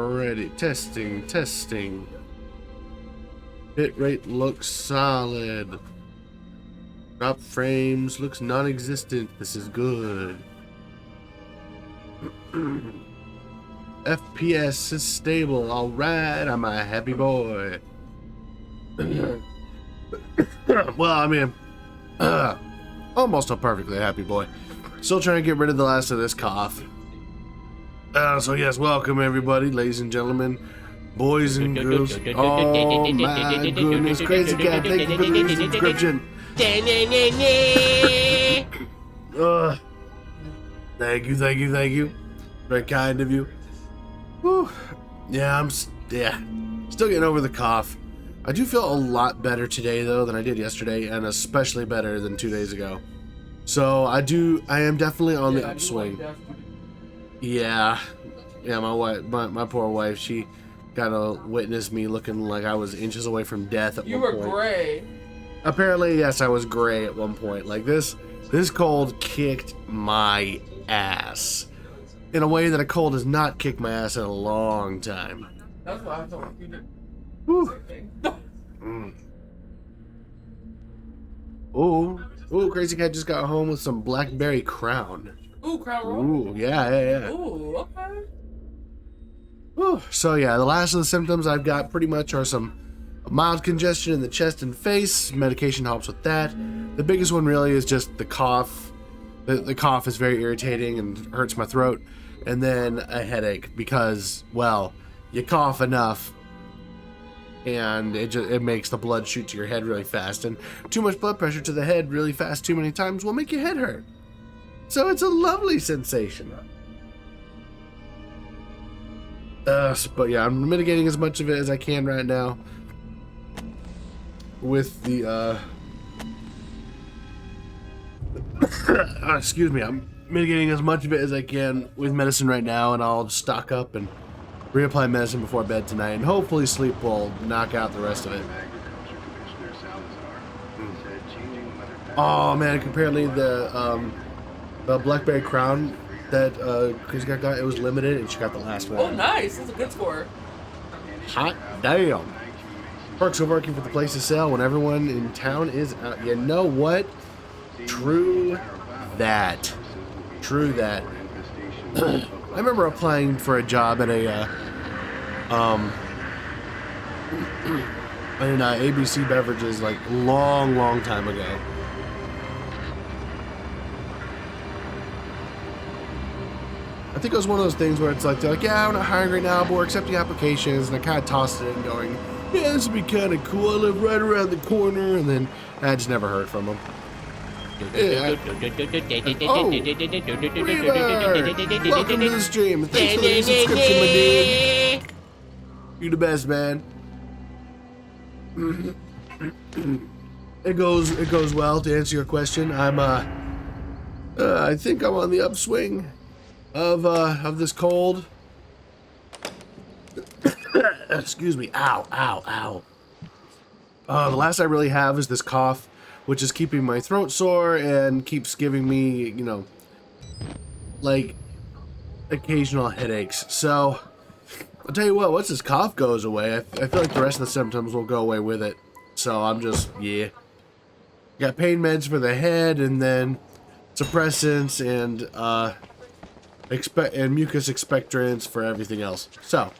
Alrighty, testing. Hit rate looks solid. Drop frames looks non-existent. This is good. FPS is stable. Alright, I'm a happy boy. Well, I mean, almost a perfectly happy boy. Still trying to get rid of the last of this cough. So yes, welcome everybody, ladies and gentlemen, boys and girls. Oh my goodness, Crazy Cat, thank you for the subscription. Thank you. Very kind of you. Whew. Yeah, I'm still getting over the cough. I do feel a lot better today though than I did yesterday, and especially better than 2 days ago. So I am definitely on the upswing. Yeah, my wife, my poor wife, she got to witness me looking like I was inches away from death at one point. You were gray. Apparently, yes, I was gray at one point. Like this cold kicked my ass in a way that a cold has not kicked my ass in a long time. That's why I thought you did. Ooh, Crazy Cat just got home with some blackberry crown. Ooh, crown roll? Ooh, yeah. Ooh, okay. Ooh, so yeah, the last of the symptoms I've got pretty much are some mild congestion in the chest and face. Medication helps with that. The biggest one really is just the cough. The cough is very irritating and hurts my throat. And then a headache because, well, you cough enough and it makes the blood shoot to your head really fast. And too much blood pressure to the head really fast too many times will make your head hurt. So it's a lovely sensation. But yeah, I'm mitigating as much of it as I can right now with the excuse me, I'm mitigating as much of it as I can with medicine right now, and I'll stock up and reapply medicine before bed tonight, and hopefully sleep will knock out the rest of it. Oh man, apparently the blackberry crown that Crazy Cat got, it was limited, and she got the last one. Oh, nice! That's a good score. Hot damn! Perks of working for the place to sell when everyone in town is out. You know what? True that. I remember applying for a job at a in ABC Beverages like long time ago. I think it was one of those things where it's like, they're like, yeah, I'm not hiring right now, but we're accepting applications, and I kind of tossed it in going, yeah, this would be kind of cool, I live right around the corner, and then I just never heard from them. Yeah, welcome to the stream. Thanks for the subscription, my dude. You're the best, man. It goes well. To answer your question, I'm I think I'm on the upswing of this cold. Excuse me. Ow. The last I really have is this cough, which is keeping my throat sore and keeps giving me, like, occasional headaches. So, I'll tell you what, once this cough goes away, I feel like the rest of the symptoms will go away with it. So, I'm just, yeah. Got pain meds for the head, and then suppressants, and mucus expectorants for everything else. So.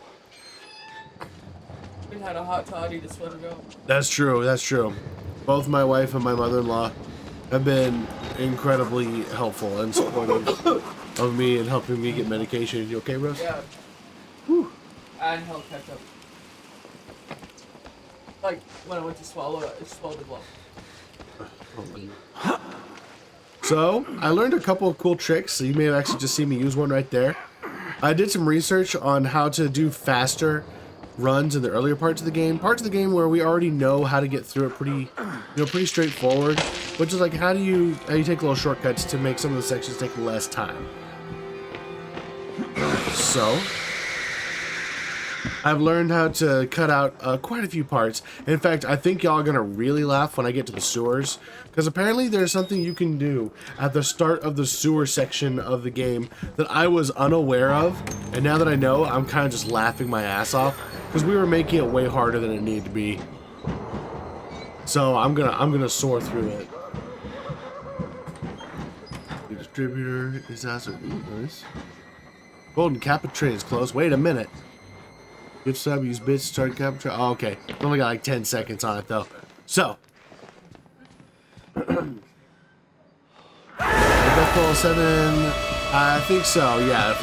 We had a hot toddy to sweat it out. That's true. Both my wife and my mother-in-law have been incredibly helpful and supportive of me and helping me get medication. You okay, Rose? Yeah. Whew. And help catch up. Like, when I went to swallow it, it swallowed it well. So, I learned a couple of cool tricks, so you may have actually just seen me use one right there. I did some research on how to do faster runs in the earlier parts of the game where we already know how to get through it pretty straightforward, which is like how you take little shortcuts to make some of the sections take less time. So I've learned how to cut out quite a few parts. In fact, I think y'all are gonna really laugh when I get to the sewers, because apparently there's something you can do at the start of the sewer section of the game that I was unaware of, and now that I know, I'm kind of just laughing my ass off, because we were making it way harder than it needed to be. So I'm gonna soar through it. The distributor is also nice. Golden Kappa train is close. Wait a minute. Gift sub, use bits, start Kappa train. Oh, okay. Only got like 10 seconds on it though. So. Death toll 7. I think so. Yeah.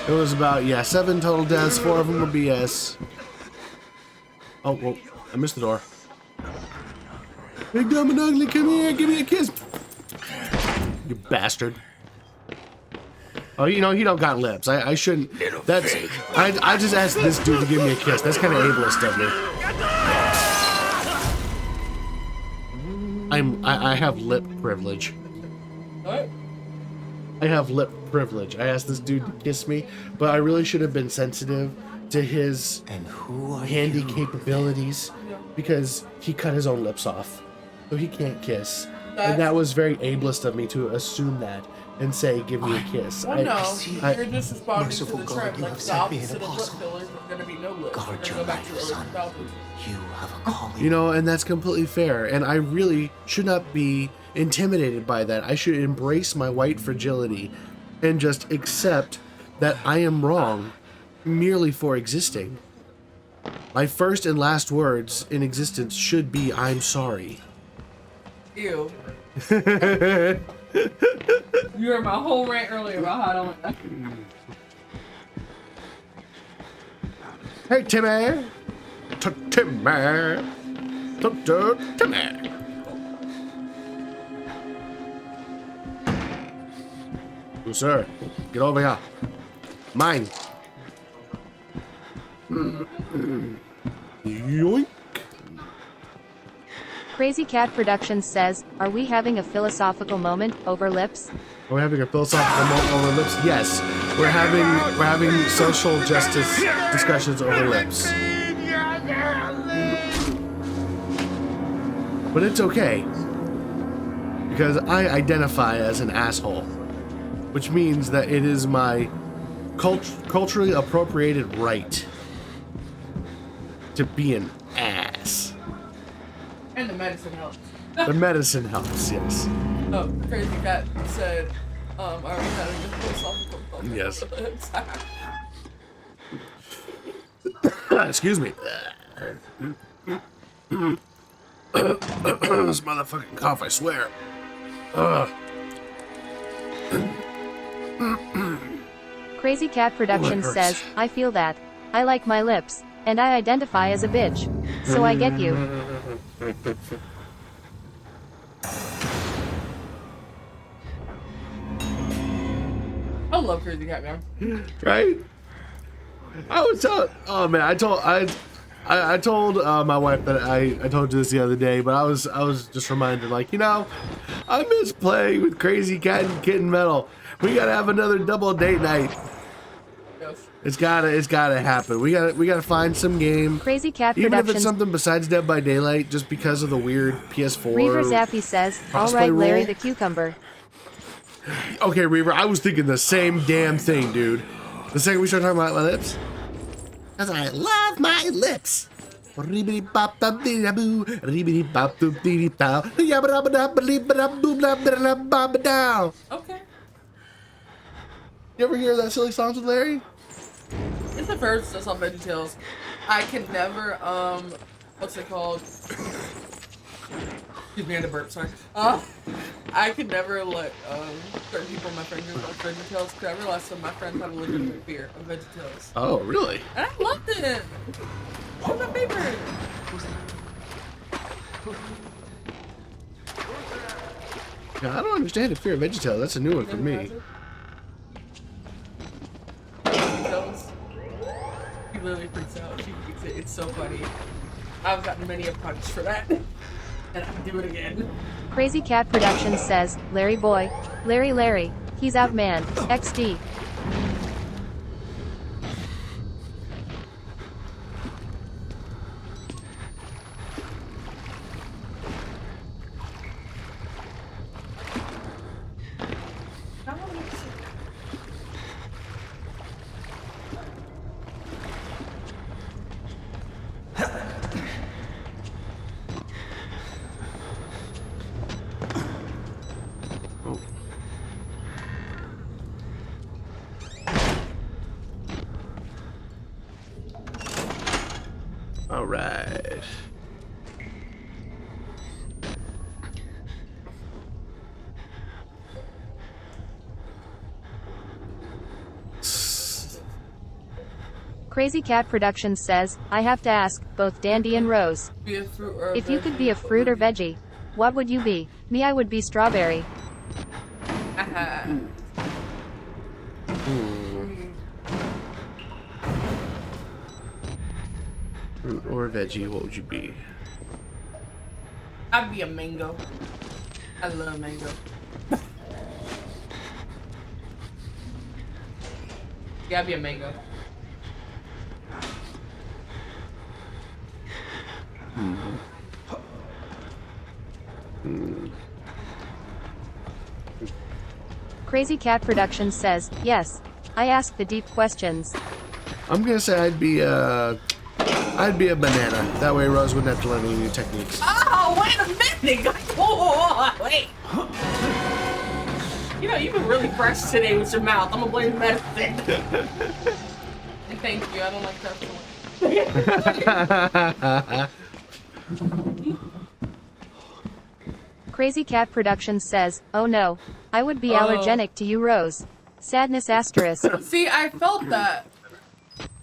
It was about 7 total deaths. 4 of them were BS. Oh, well, I missed the door. Big dumb and ugly, come here, give me a kiss. You bastard. Oh, you know, he don't got lips. I shouldn't. That's. I just asked this dude to give me a kiss. That's kind of ableist of me. I have lip privilege. What? I have lip privilege. I asked this dude to kiss me, but I really should have been sensitive to his handy capabilities because he cut his own lips off, so he can't kiss. And that was very ableist of me to assume that and say, give me a kiss. Well, no, you're just responding to the trend. Like, the opposite of lip fillers is going to be no lips. We're going to go back to early 2000s. You have a calling. You know, and that's completely fair. And I really should not be intimidated by that. I should embrace my white fragility and just accept that I am wrong merely for existing. My first and last words in existence should be, I'm sorry. Ew. You heard my whole rant earlier about how I don't. Hey, Timmy! Timmy! Timmy! Oh, sir, get over here. Mine. Yoink. Crazy Cat Productions says, are we having a philosophical moment over lips? Are we having a philosophical moment over lips? Yes. We're having social justice discussions over lips. But it's okay. Because I identify as an asshole. Which means that it is my culturally appropriated right to be an ass. And the medicine helps. The medicine helps, yes. Oh, Crazy Cat said, are we having a philosophical moment? Yes. Excuse me. This motherfucking cough, I swear. Crazy Cat Productions says, I feel that. I like my lips. And I identify as a bitch. So I get you. I love Crazy Cat, man. Right? I was telling. Oh man, I told my wife that I told you this the other day, but I was just reminded, like, you know, I miss playing with Crazy Cat and Kitten Metal. We gotta have another double date night. Yes. It's gotta happen. We gotta find some game. Crazy Cat Even if Productions. it's something besides Dead by Daylight, just because of the weird PS4. Reaver Zappy says, Cosplay alright Larry rule? the Cucumber. Okay, Reaver, I was thinking the same damn thing, dude. The second we start talking about my lips, because I love my lips. Okay. Okay. You ever hear that silly songs with Larry? It's the first that's on VeggieTales. I can never, what's it called? Excuse me, I had to burp, sorry. I could never let, certain people in my friend group watch VeggieTales because I realized some of my friends have a legitimate fear of VeggieTales. Oh, really? And I loved it! It's my favorite! Yeah, I don't understand the fear of VeggieTales. That's a new one for me. VeggieTales. He literally freaks out. She freaks it. It's so funny. I've gotten many a punch for that. And I'll do it again. Crazy Cat Productions says, Larry boy. Larry. He's out man. XD. right. Crazy Cat Productions says, I have to ask, both Dandy and Rose. Be a fruit or a If you veggie, could be a what fruit or would veggie, what would you be? Me, I would be strawberry. you- Aha. Fruit or veggie, what would you be? I'd be a mango. I love mango. Yeah, I'd be a mango. Crazy Cat Productions says, yes, I ask the deep questions. I'm gonna say I'd be a banana. That way Rose wouldn't have to learn any new techniques. Oh, wait a minute! Oh, wait. You know, you've been really fresh today with your mouth. I'm gonna blame the medicine. And thank you. I don't like that. Crazy Cat Productions says, oh no, I would be allergenic to you, Rose. Sadness asterisk. See, I felt that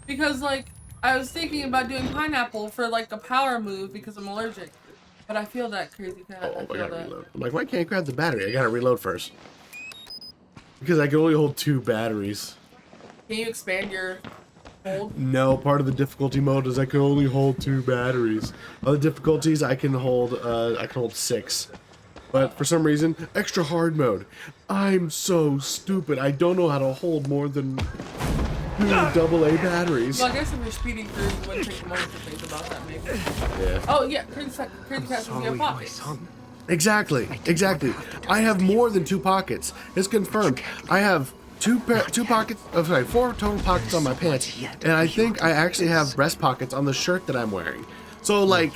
because, like, I was thinking about doing pineapple for like a power move because I'm allergic. But I feel that, Crazy Cat. Oh, I I feel gotta that. reload. I'm like, why can't I grab the battery? I gotta reload first. Because I can only hold 2 batteries. Can you expand your hold? No, part of the difficulty mode is I can only hold 2 batteries. Other difficulties I can hold 6. But for some reason, extra hard mode. I'm so stupid. I don't know how to hold more than 2 AA batteries. Well, I guess if you're speeding through, you wouldn't take a moment to think about that, maybe. Yeah. Oh, yeah, Crazy Cat says you have pockets. Exactly. I have more than 2 pockets. It's confirmed. I have 4 total pockets on my pants, and I think I actually have breast pockets on the shirt that I'm wearing. So, like,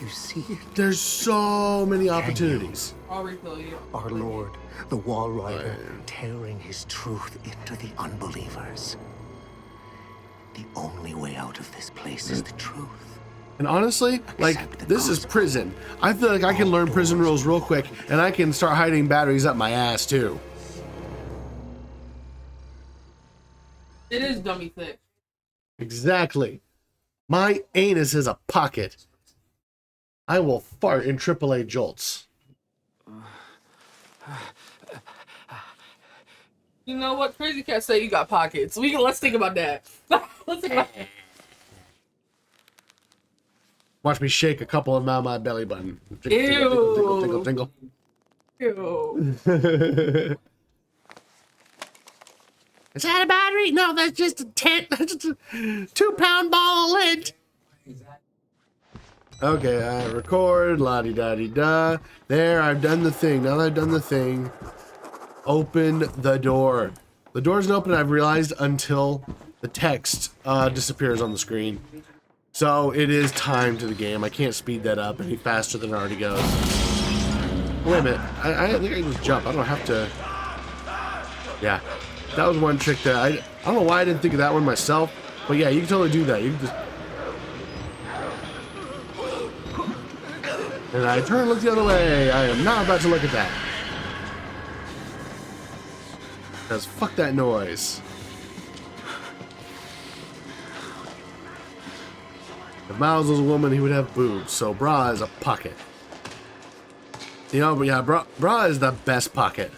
there's so many opportunities. I'll refill you. Our Lord, the Wall Rider, tearing his truth into the unbelievers. The only way out of this place is the truth. And honestly, like, this is prison. I feel like I can learn prison rules real quick, and I can start hiding batteries up my ass, too. It is dummy thick. Exactly. My anus is a pocket. I will fart in AAA jolts. You know what? Crazy Cat say you got pockets. Let's think about that. Let's think about that. Watch me shake a couple of them out of my belly button. Tingle, tingle, tingle, Ew. tingle. Is that a battery? No, that's just a tent. That's just a 2-pound ball of lint. Okay, I record, la-di-da-di-da. There, I've done the thing. Now that I've done the thing, open the door. The door's not open, I've realized, until the text disappears on the screen. So it is time to the game. I can't speed that up any faster than it already goes. Wait a minute. I think I can just jump. I don't have to. Yeah. That was one trick that I don't know why I didn't think of that one myself. But yeah, you can totally do that. You can just. And I turn and look the other way. I am not about to look at that. Because fuck that noise. If Miles was a woman, he would have boobs. So bra is a pocket. You know, but yeah, bra is the best pocket.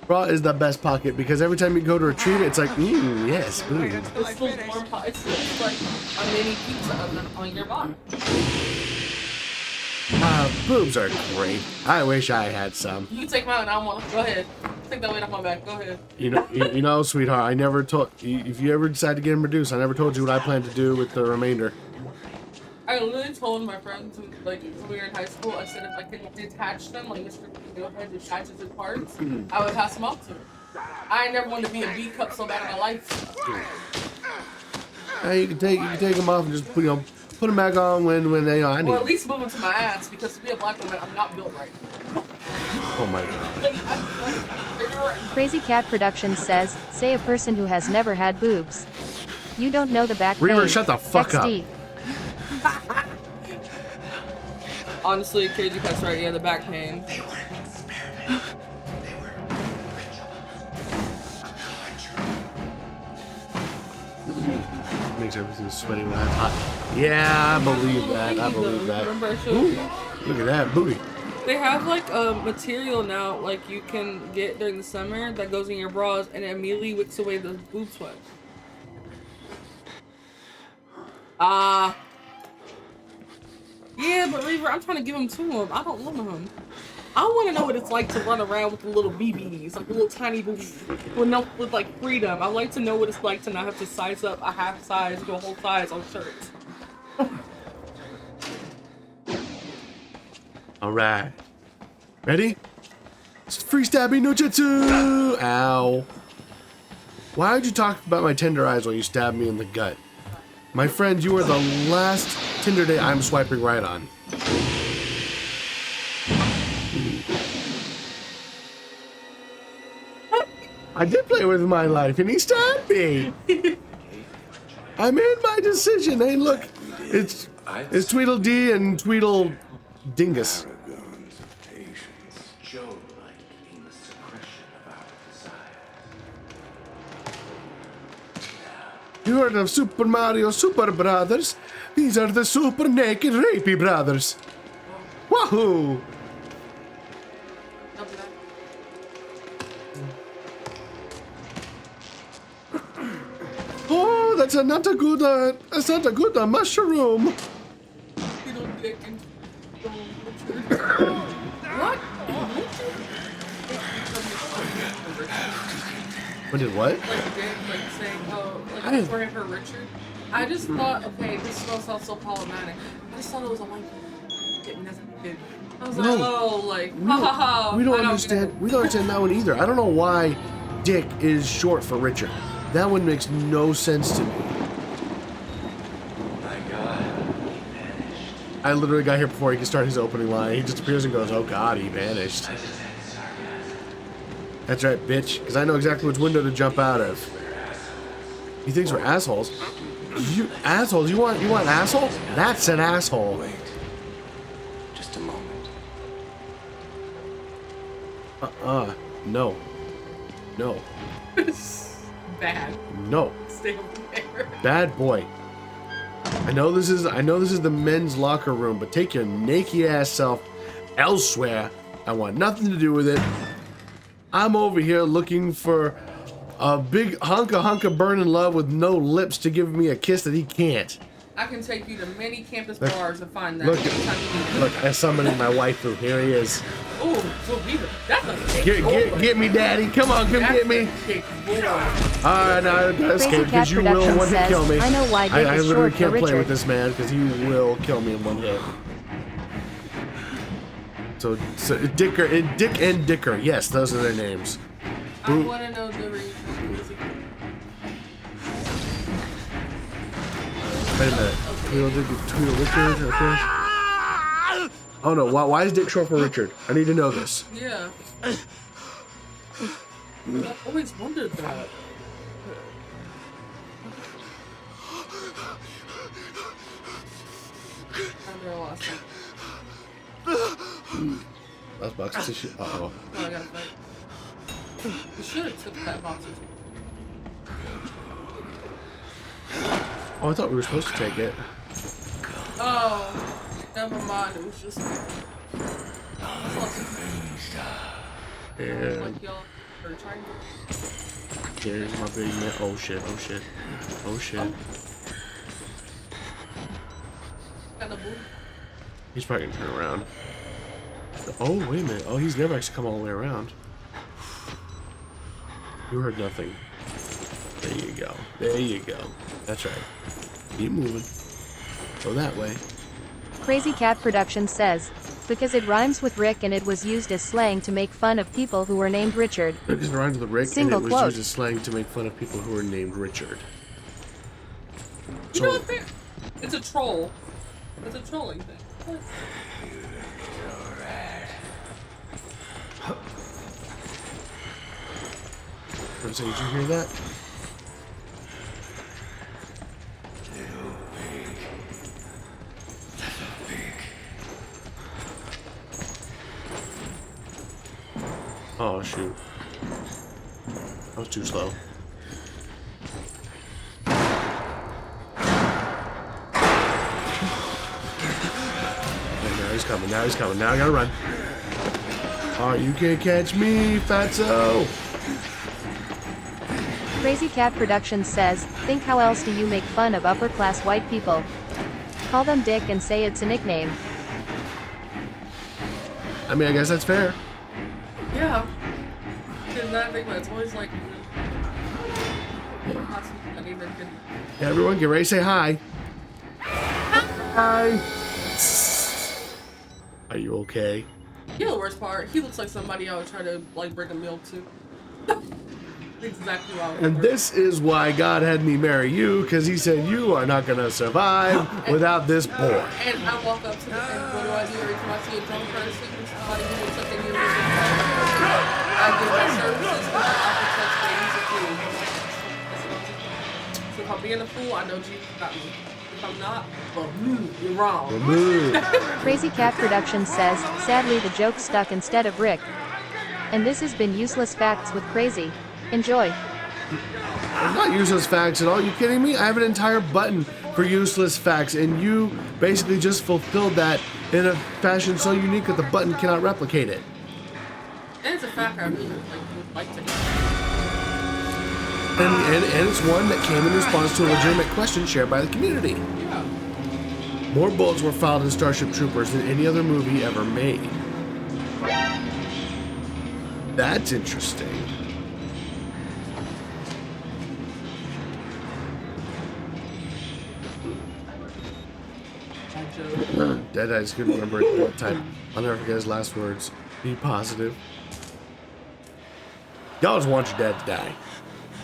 Bra is the best pocket because every time you go to retrieve it, it's like, yes, boobs. It's still warm pot. It's like a mini pizza oven on your body. Boobs are great. I wish I had some. You can take mine. I don't want to. Go ahead. Take that weight off my back. Go ahead. You know, sweetheart, I never told. If you ever decide to get them reduced, I never told you what I plan to do with the remainder. I literally told my friends, like, when we were in high school, I said if I could detach them, like Mr. Go-Ahead detaches his parts, I would pass them off to him. I never wanted to be a B cup so bad in my life. You can take them off and just put them back on when they I need. Or at least move them to my ass, because to be a black woman, I'm not built right. Oh my god. Crazy Cat Productions says, say a person who has never had boobs. You don't know the back Reaver, pain. shut the fuck up. XD. Honestly, Crazy Cat's right. Yeah, the back pain. They weren't experiments. They were rituals. Makes everything sweaty when it's hot. Yeah, I believe that. I believe that. Remember I showed you? Look at that booty. They have like a material now, like you can get during the summer that goes in your bras and it immediately wicks away the boob sweat. Yeah, but Reaver, I'm trying to give him to him. I don't want him. I want to know what it's like to run around with the little BBs, like the little tiny boobies, with like freedom. I like to know what it's like to not have to size up a half size to a whole size on shirts. All right. Ready? Free stabbing no jutsu! Ow. Why would you talk about my tender eyes while you stab me in the gut? My friend, you are the last Tinder date I'm swiping right on. I did play with my life and he stabbed me. I made my decision. Hey, look. It's Tweedledee and Tweedle Dingus. Paragons of patience, Job-like in the suppression of our desires. You heard of Super Mario Super Brothers? These are the super naked rapey brothers. Wahoo! Oh, that's not a good mushroom. What? What did what? Like saying, oh, like for him for Richard. I just thought, okay, this sounds so problematic. I just thought it was a white getting as a kid. I was like, oh, like, ha ha ha. We don't understand. We don't understand that one either. I don't know why Dick is short for Richard. That one makes no sense to me. My God, he vanished. I literally got here before he could start his opening line. He just appears and goes, "Oh God, he vanished." That's right, bitch. Because I know exactly which window to jump out of. He thinks we're assholes. You assholes? You want asshole? That's an asshole. Wait. Just a moment. No. No. Bad. No. Stay over there. Bad boy. I know this is the men's locker room, but take your naked ass self elsewhere. I want nothing to do with it. I'm over here looking for a big hunka burning love with no lips to give me a kiss that he can't. I can take you to many campus bars and find that. Look, I summoned my waifu. Here he is. Oh, that's a big Get me, daddy. Come on, come get me. Alright, now I gotta escape because you will want to kill me. I know why Dick I is literally short for can't play Richard. with this man because he will kill me in one hit. So Dick and Dicker, yes, those are their names. I want to know the reason. Wait a minute. Tweedle Richard, okay. Oh no, why is Dick short for Richard? I need to know this. Yeah. I've always wondered that. I lost it. That's box of tissue. Uh-oh. Oh, I gotta fight. You should have took that box of Oh, I thought we were supposed to take it. Oh, never mind. It was just. And Like y'all are trying to. here's my big man. Oh shit, oh shit. Oh shit. Got the boot. He's probably gonna turn around. Oh, wait a minute. Oh, he's never actually come all the way around. You heard nothing. There you go. There you go. That's right. Keep moving. Go that way. Crazy Cat Productions says, because it rhymes with Rick and it was used as slang to make fun of people who were named Richard. Because it rhymes with Rick, Single and it was quote. used as slang to make fun of people who were named Richard. You know what? It's a troll. It's a trolling thing. What? So did you hear that? Oh, shoot. That was too slow. Okay, now he's coming. Now he's coming. Now I gotta run. Oh, you can't catch me, fatso. Crazy Cat Productions says, think how else do you make fun of upper class white people? Call them dick and say it's a nickname. I mean, I guess that's fair. Yeah. Because I think that's always like. Yeah, everyone, get ready to say hi. Hi. Are you okay? You know the worst part? He looks like somebody I would try to like bring a meal to. Exactly what I would And this is why God had me marry you, because he said you are not going to survive without this boy. And I walk up to them and what do I do every time I see a drunk person or somebody who looks like they need to I give my services and I offer sex babies a fool. So if I'm being a fool, I know Jesus got me. If I'm not, well, you're wrong. Crazy Cat Productions says, sadly the joke stuck instead of Rick. And this has been Useless Facts with Crazy. Enjoy. It's not useless facts at all. You kidding me? I have an entire button for useless facts, and you basically just fulfilled that in a fashion so unique that the button cannot replicate it. And it's a fact I really would like to know. And it's one that came in response to a legitimate question shared by the community. Yeah. More bullets were filed in Starship Troopers than any other movie ever made. That's interesting. Deadeye just couldn't remember it all the time. I'll never forget his last words. Be positive. Y'all just want your dad to die.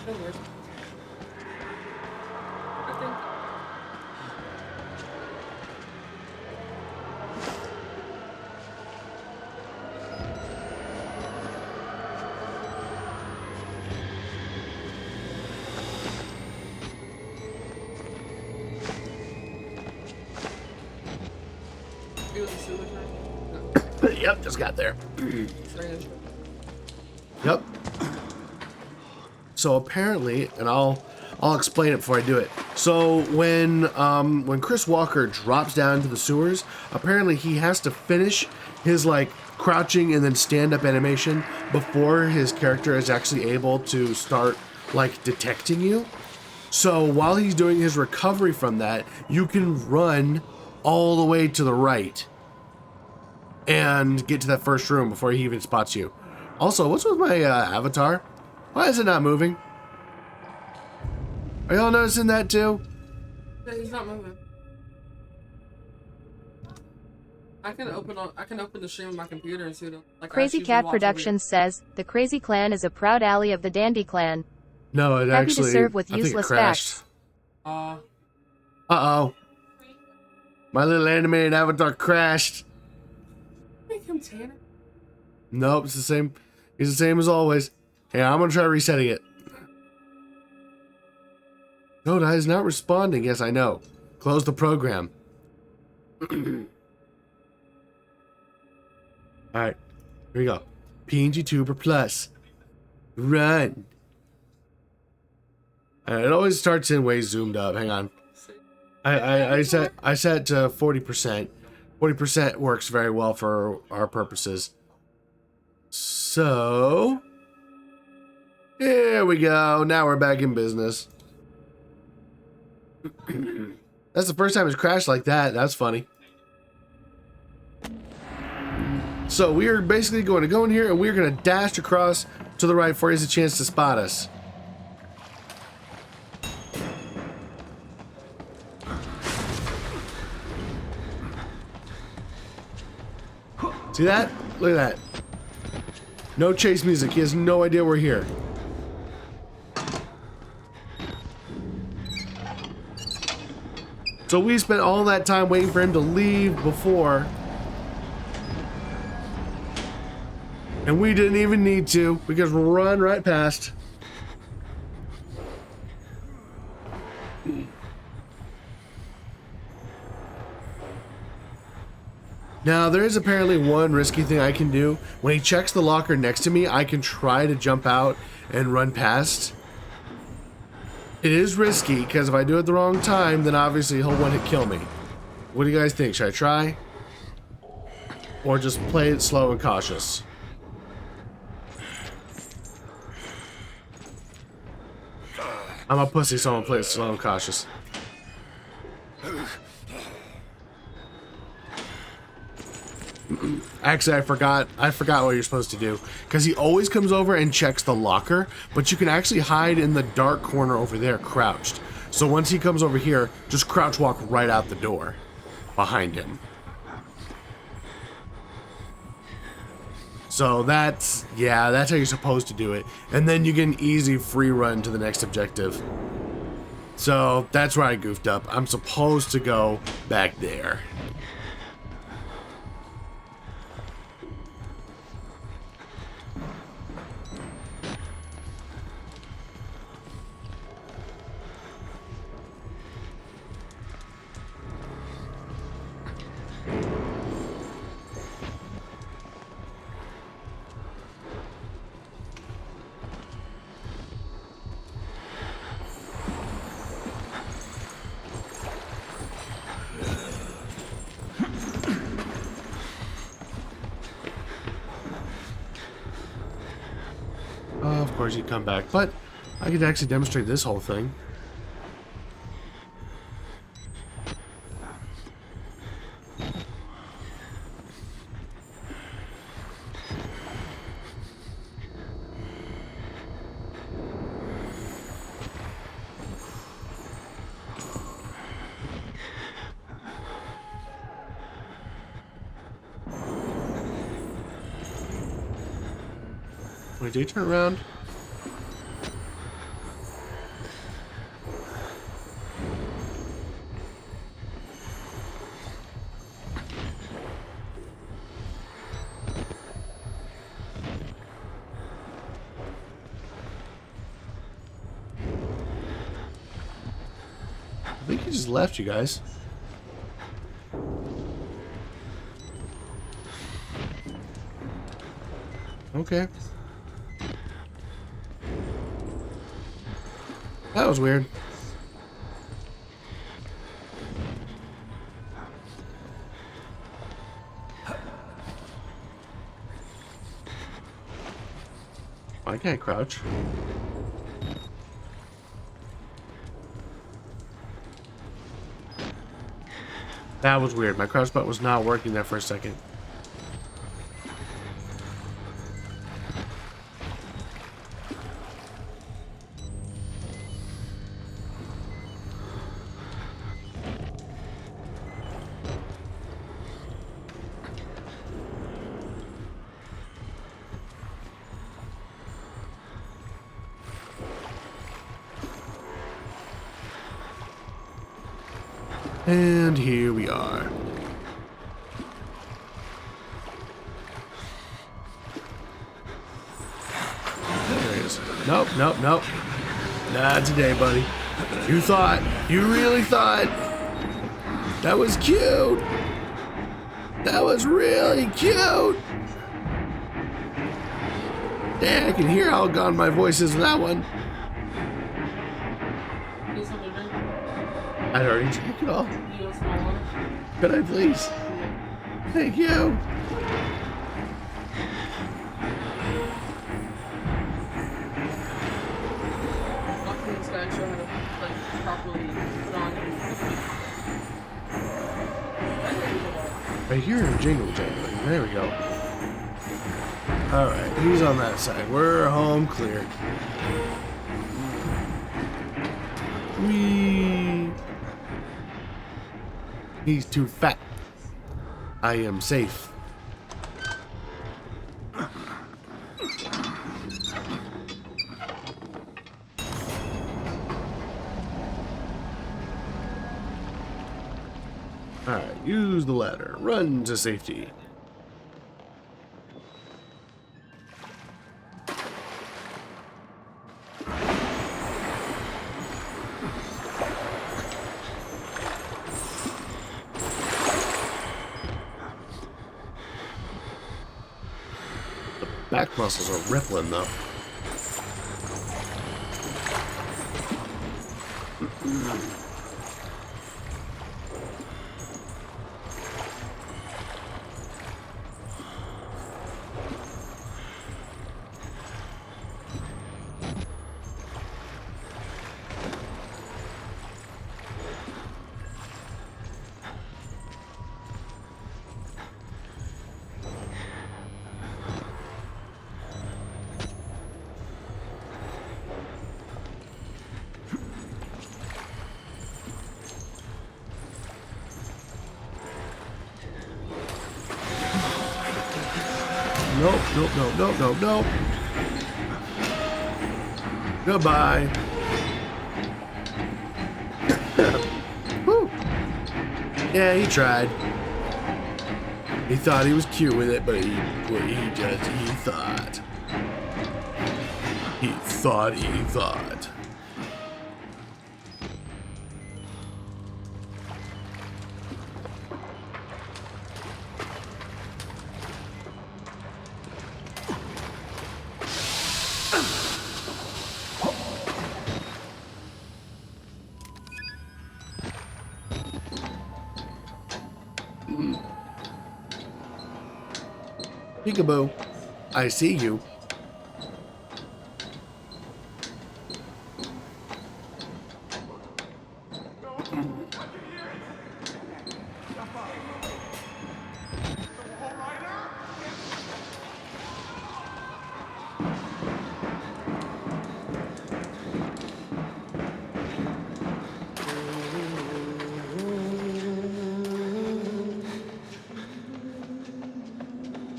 No worries. I think. It was a sewage line? Yep, just got there. No. Yep. So apparently, and I'll explain it before I do it. So when Chris Walker drops down into the sewers, apparently he has to finish his like crouching and then stand up animation before his character is actually able to start like detecting you. So while he's doing his recovery from that, you can run all the way to the right and get to that first room before he even spots you. Also, what's with my avatar? Why is it not moving? Are y'all noticing that too? He's not moving. I can open the stream on my computer and see it. Like Crazy Cat Productions says, the Crazy Clan is a proud ally of the Dandy Clan. No, it Happy actually. to serve with I think it useless crashed. facts. Uh-oh. My little animated avatar crashed. Make him Tanner. Nope, it's the same. He's the same as always. Hey, I'm gonna try resetting it. Dota is not responding. Yes, I know. Close the program. Alright, here we go. PNG Tuber Plus. Run. It always starts in way zoomed up. Hang on. I set to 40%. 40% works very well for our purposes. So here we go. Now we're back in business. That's the first time it's crashed like that. That's funny. So we are basically going to go in here and we're going to dash across to the right before he has a chance to spot us. See that? Look at that. No chase music. He has no idea we're here. So we spent all that time waiting for him to leave before. And we didn't even need to because we'll run right past. Now, there is apparently one risky thing I can do. When he checks the locker next to me, I can try to jump out and run past. It is risky, because if I do it the wrong time, then obviously he'll one-hit kill me. What do you guys think? Should I try? Or just play it slow and cautious? I'm a pussy, so I'm gonna play it slow and cautious. Actually, I forgot what you're supposed to do. Because he always comes over and checks the locker, but you can actually hide in the dark corner over there, crouched. So once he comes over here, just crouch walk right out the door behind him. So that's how you're supposed to do it. And then you get an easy free run to the next objective. So that's where I goofed up. I'm supposed to go back there. Of course he'd come back, but I could actually demonstrate this whole thing. Wait, did he turn around? I think he just left, you guys. Okay. That was weird. I can't crouch. That was weird. My crouch button was not working there for a second. And here we are. There he is. Nope, nope, nope. Not today, buddy. You really thought that was cute. That was really cute. Damn, I can hear how gone my voice is in that one. I'd already drank it all. Could I please? Thank you. I hear him jingle jangling. There we go. Alright, he's on that side. We're home clear. He's too fat. I am safe. Alright, use the ladder. Run to safety. back muscles are rippling though. Nope, nope, nope, nope, nope, nope. Goodbye. Whew. Yeah, he tried. He thought he was cute with it, but he thought. He thought. Peekaboo, I see you.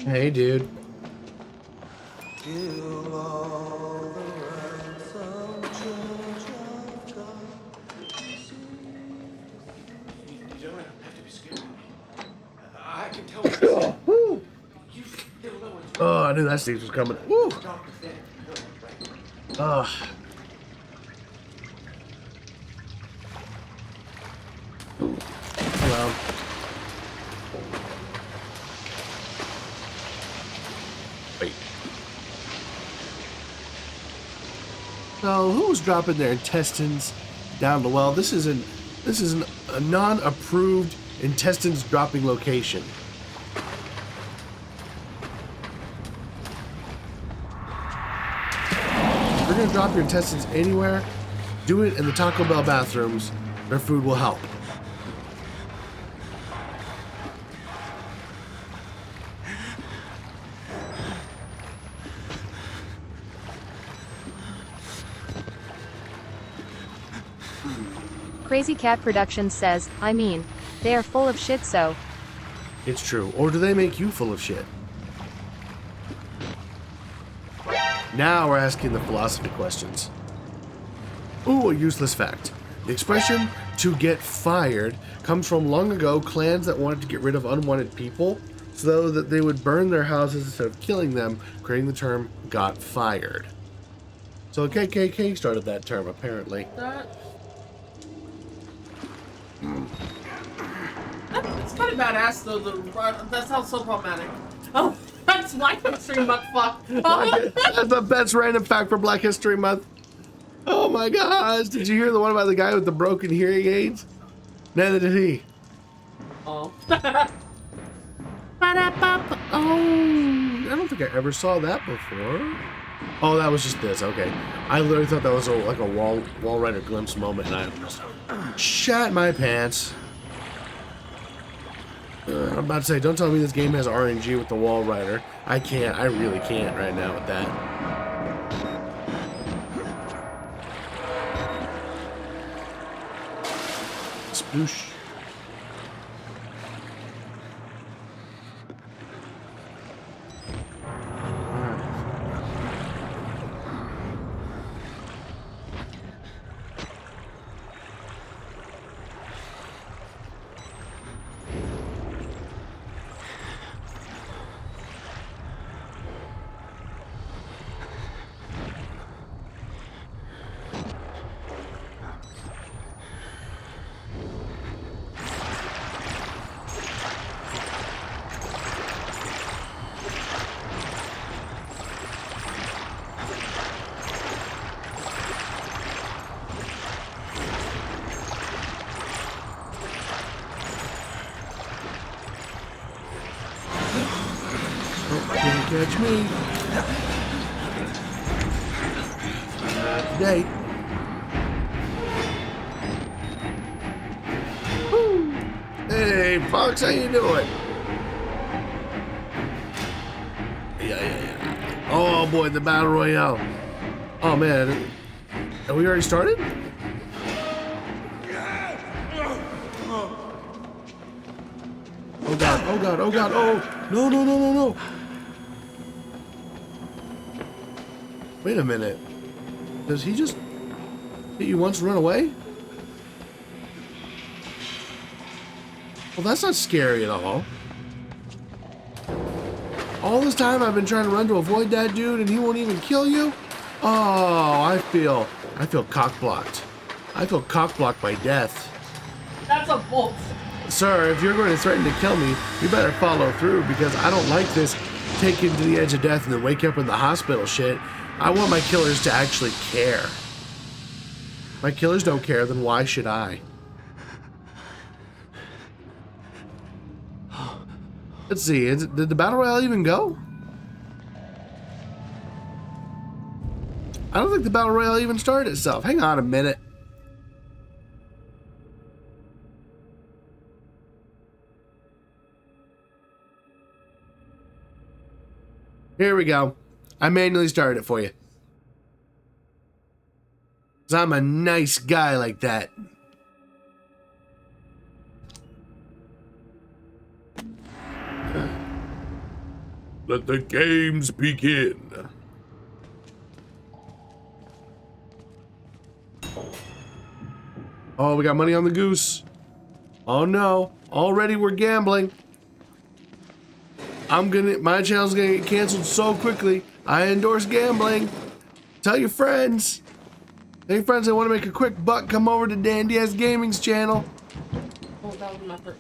Hey, dude. Oh, I knew that stage was coming. Woo! Hello. Wait. So, who's dropping their intestines down the well? This is a non-approved intestines dropping location. If you're gonna drop your intestines anywhere, do it in the Taco Bell bathrooms. Their food will help. Crazy Cat Productions says, I mean, they are full of shit, so. It's true. Or do they make you full of shit? Now we're asking the philosophy questions. Ooh, a useless fact. The expression to get fired comes from long ago clans that wanted to get rid of unwanted people so that they would burn their houses instead of killing them, creating the term got fired. So KKK started that term, apparently. It's kind of badass though. That sounds so problematic. Oh, that's Black History Month. Fuck. That's the best random fact for Black History Month. Oh my gosh! Did you hear the one about the guy with the broken hearing aids? Neither did he. Oh. Oh, I don't think I ever saw that before. Oh, that was just this. Okay, I literally thought that was like a wall rider glimpse moment, and I shat my pants. I'm about to say, don't tell me this game has RNG with the wall rider. I can't. I really can't right now with that. Sploosh. Can't catch me. Not today. Woo. Hey, Fox, how you doing? Yeah. Oh boy, the battle royale. Oh man, have we already started? Oh god, oh no. Wait a minute. Does he just hit you once and run away? Well, that's not scary at all. All this time I've been trying to run to avoid that dude and he won't even kill you? Oh, I feel cock-blocked. I feel cock-blocked by death. That's a bolt. Sir, if you're going to threaten to kill me, you better follow through because I don't like this taken to the edge of death and then wake up in the hospital shit. I want my killers to actually care. My killers don't care, then why should I? Let's see, did the battle royale even go? I don't think the battle royale even started itself. Hang on a minute. Here we go. I manually started it for you. 'Cause I'm a nice guy like that. Let the games begin. Oh, we got money on the goose. Oh no, already we're gambling. My channel's gonna get canceled so quickly. I endorse gambling. Tell your friends. Tell your friends that want to make a quick buck, come over to Dan Diaz Gaming's channel. Oh, that was my first.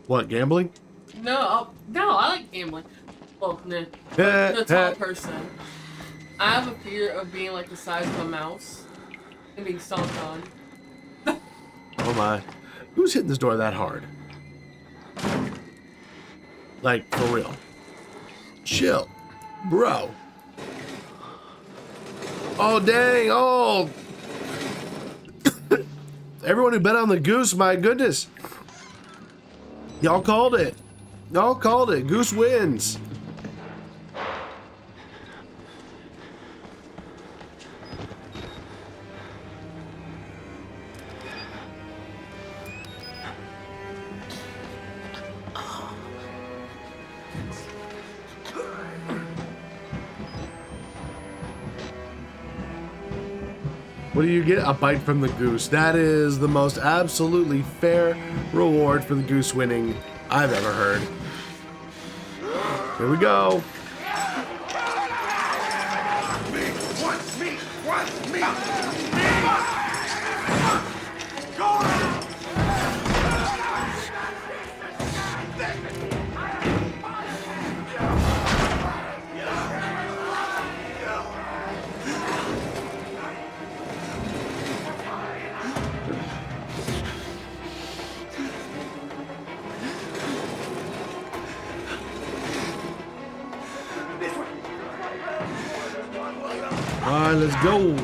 What, gambling? No, I like gambling. Well, no, the tall person. I have a fear of being like the size of a mouse and being stomped on. Oh my. Who's hitting this door that hard? Like, for real. Chill. Bro. Oh, dang. Oh. Everyone who bet on the goose, my goodness. Y'all called it. Y'all called it. Goose wins. What do you get? A bite from the goose. That is the most absolutely fair reward for the goose winning I've ever heard. Here we go. All right, let's go.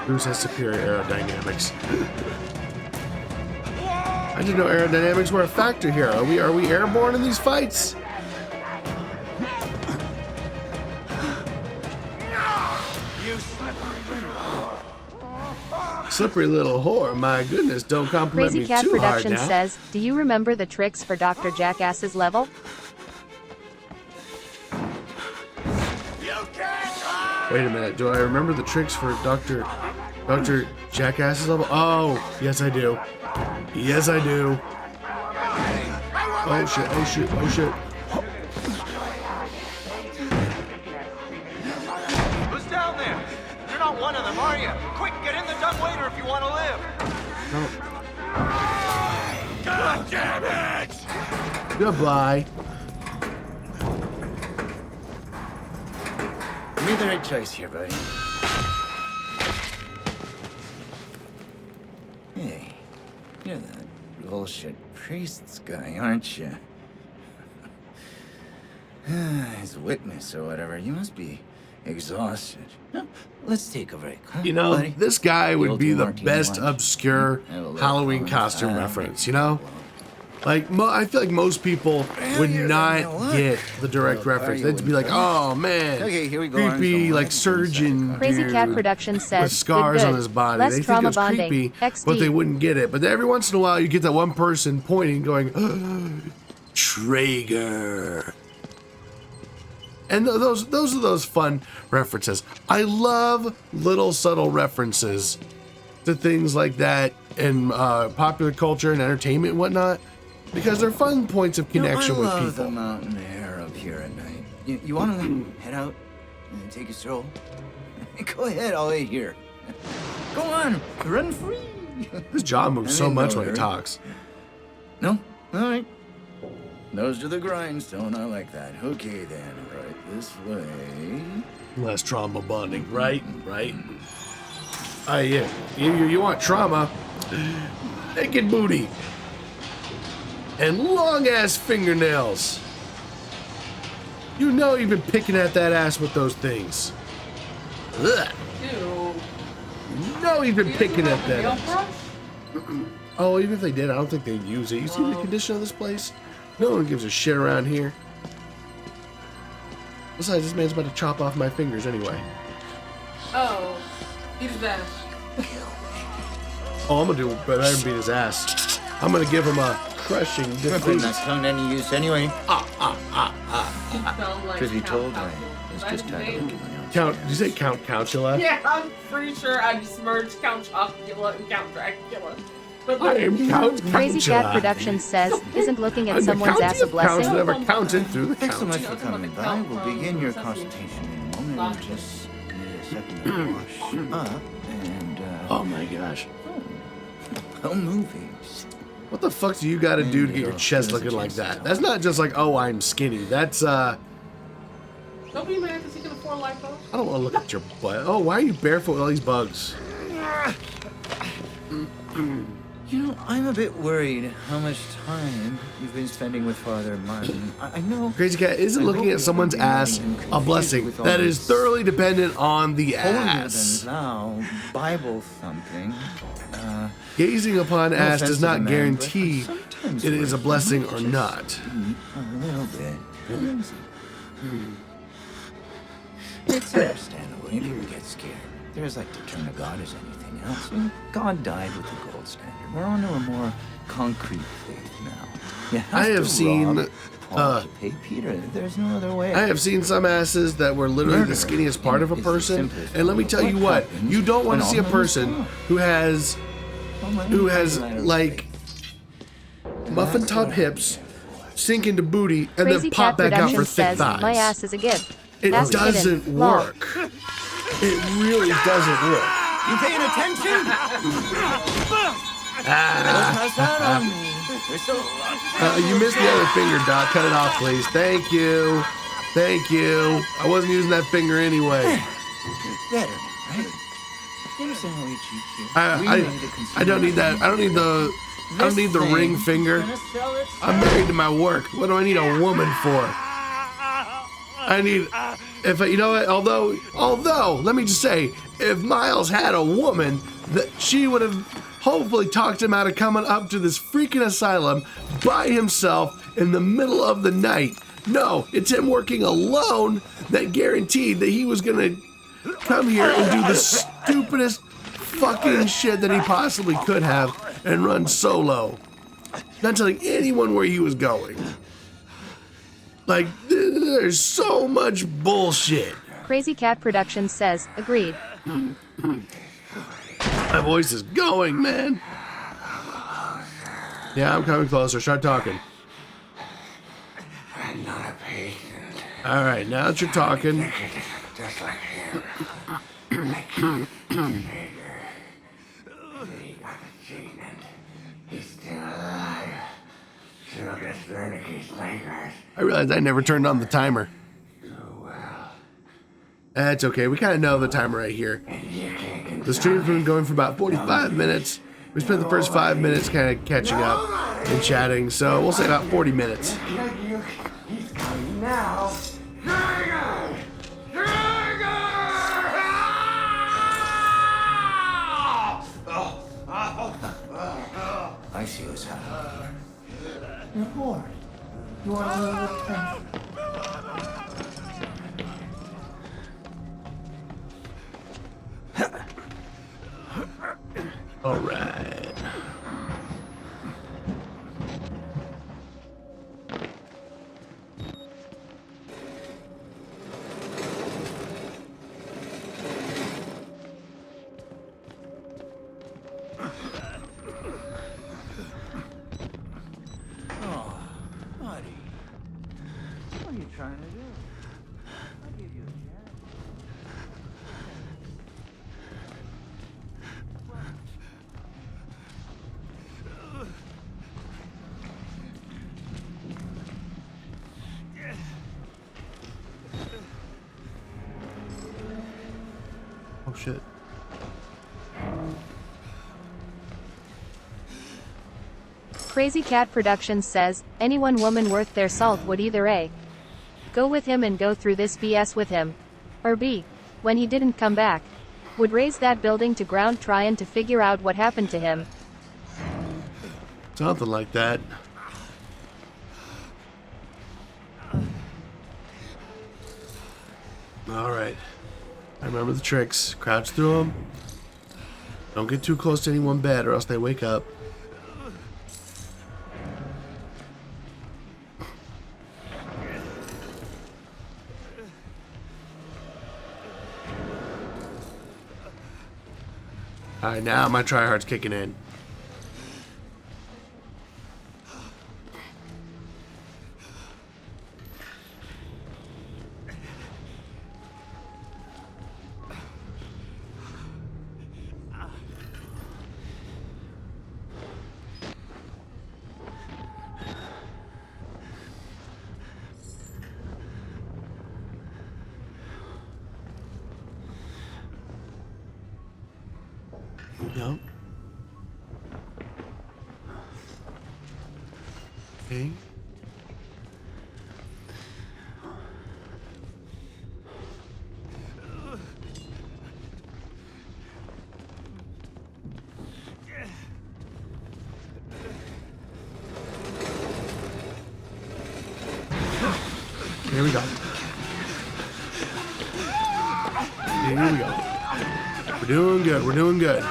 Goose has superior aerodynamics. I didn't know aerodynamics were a factor here. Are we airborne in these fights? Slippery little whore, my goodness, don't compliment Crazy me Cat too hard Production now. says, do you remember the tricks for Dr. Jackass's level? Wait a minute, do I remember the tricks for Dr. Jackass's level? Oh, yes I do. Yes I do. Oh shit, oh shit, oh shit. Who's down there? You're not one of them, are you? Quick, get in the dumbwaiter if you want to live. No. God damn it! Goodbye. made the right choice here, buddy. Hey, you're that bullshit priest's guy, aren't you? His witness or whatever. You must be exhausted. No, let's take a break, huh, You know, buddy? this guy The would old be the Martini best lunch. obscure Have a little Halloween fun. costume reference, you know? Like, I feel like most people Hell, would you're not the one. get the direct Well, reference. are you They'd be like, in oh, man. Okay, here we go. Creepy, Arms like, on surgeon Crazy Cat dude Productions says, with scars good, on his body. Less They think trauma it's bonding. creepy, XD. but they wouldn't get it. But every once in a while, you get that one person pointing, going, Traeger. And those are those fun references. I love little subtle references to things like that in popular culture and entertainment and whatnot, because they're fun points of connection I with love people. the mountain air up here at night. You want to head out and take a stroll? Go ahead, I'll wait here. Go on, run free. His jaw moves I so mean, much no when he hurry. talks. No? All right. Nose to the grindstone, I like that. Okay then, right this way. Less trauma bonding, right? Yeah. You want trauma? Naked booty and long ass fingernails. You know you've been picking at that ass with those things. Ugh. Ew. You know you've been You picking have at a that nail ass. brush? Oh, even if they did, I don't think they'd use it. You see the condition of this place? No one gives a shit around here. Besides, this man's about to chop off my fingers anyway. Oh, he's that. Oh, I'm gonna do better than beat his ass. I'm gonna give him a crushing We're putting that defeat. tongue to any use anyway. He sounds like Truth be Count told, Council. it's That's just his time to name. look at my own Count, scars. did you say Count Countula? Yeah, I'm pretty sure I just merged Count Chocula and Count Dracula. But I am Count Crazy Cat Countula. Productions says, isn't looking at I'm the someone's county ass a of counts blessing? never counted through the Thanks so count. much Yeah, for I'm talking coming about the by. count We'll from begin your Sesame consultation in a moment. Last We'll just need a second to wash up and, Oh my gosh. well, movies. What the fuck do you gotta do to get your chest looking like that? That's not just like, oh, I'm skinny. That's, Don't be mad because he can afford lipo. I don't wanna look at your butt. Oh, why are you barefoot with all these bugs? You know, I'm a bit worried how much time you've been spending with Father Martin. I know. Crazy Cat isn't I looking hope at you someone's won't be ass getting a confused blessing. with all That is this thoroughly dependent on the holier ass. than thou Bible thumping. Gazing upon No ass offense does to the not man, guarantee but sometimes it is a we're blessing or just not. A little bit crazy. It's understandable. You people get scared. They're as like to turn to God as anything else. God died with the gold standard. We're on to a more concrete faith now. You have I have to seen, rob Paul to pay Peter. There's no other way. I have seen some asses that were literally the Murder skinniest part of a is the person, simplest and let me form tell of you what what, happens you don't want when to see a all money's person gone. who has like muffin top hips, sink into booty, and Crazy then pop Cat back out for Productions thick says, thighs. my ass is a gift. It Ass hidden. doesn't Lol. work. It really doesn't work. You paying attention? Don't pass out on me. There's still a lot. You missed the other finger, Doc. Cut it off, please. Thank you. Thank you. I wasn't using that finger anyway. Better, right? You understand how we cheat here? We need to I don't need that. I don't need the. I don't need the This ring thing finger. is gonna sell itself. I'm married to my work. What do I need a woman for? I need, if you know what, although, let me just say, if Miles had a woman, that she would have hopefully talked him out of coming up to this freaking asylum by himself in the middle of the night. No, it's him working alone that guaranteed that he was gonna come here and do the stupidest fucking shit that he possibly could have and run solo. Not telling anyone where he was going. Like, there's so much bullshit. Crazy Cat Productions says, agreed. My voice is going, man. Yeah, I'm coming closer. Start talking. I'm not a patient. All right, now that you're talking. Just like him. Like Vader. He got the gene and he's still alive. So gets Wernicke's Lakers. I realized I never turned on the timer. So well. That's okay. We kind of know the timer right here. The stream's been going for about 45 minutes. We spent the first 5 minutes kind of catching up and chatting, so we'll say about 40 minutes. He's coming now. I see what's happening. You're bored. You want a little attention? All right. Buddy. What are you trying to do? I'll give you a chance. Oh shit. Crazy Cat Productions says, anyone woman worth their salt would either A. Go with him and go through this BS with him. Or B. When he didn't come back. Would raise that building to ground trying to figure out what happened to him. Something like that. Alright. I remember the tricks. Crouch through them. Don't get too close to anyone bad or else they wake up. Alright, now my tryhard's kicking in. Yep. Okay. Here we go. Here we go. We're doing good. We're doing good.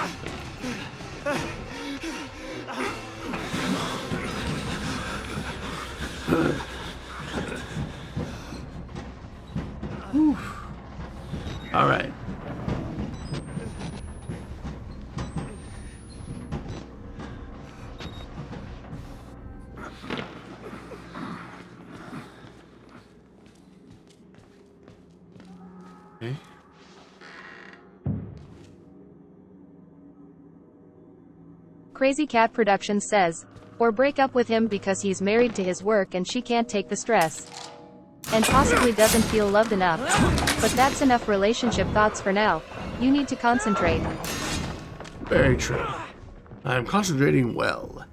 Whew. All right. Okay. Crazy Cat Productions says, or break up with him because he's married to his work and she can't take the stress. And possibly doesn't feel loved enough. But that's enough relationship thoughts for now. You need to concentrate. Very true. I'm concentrating well.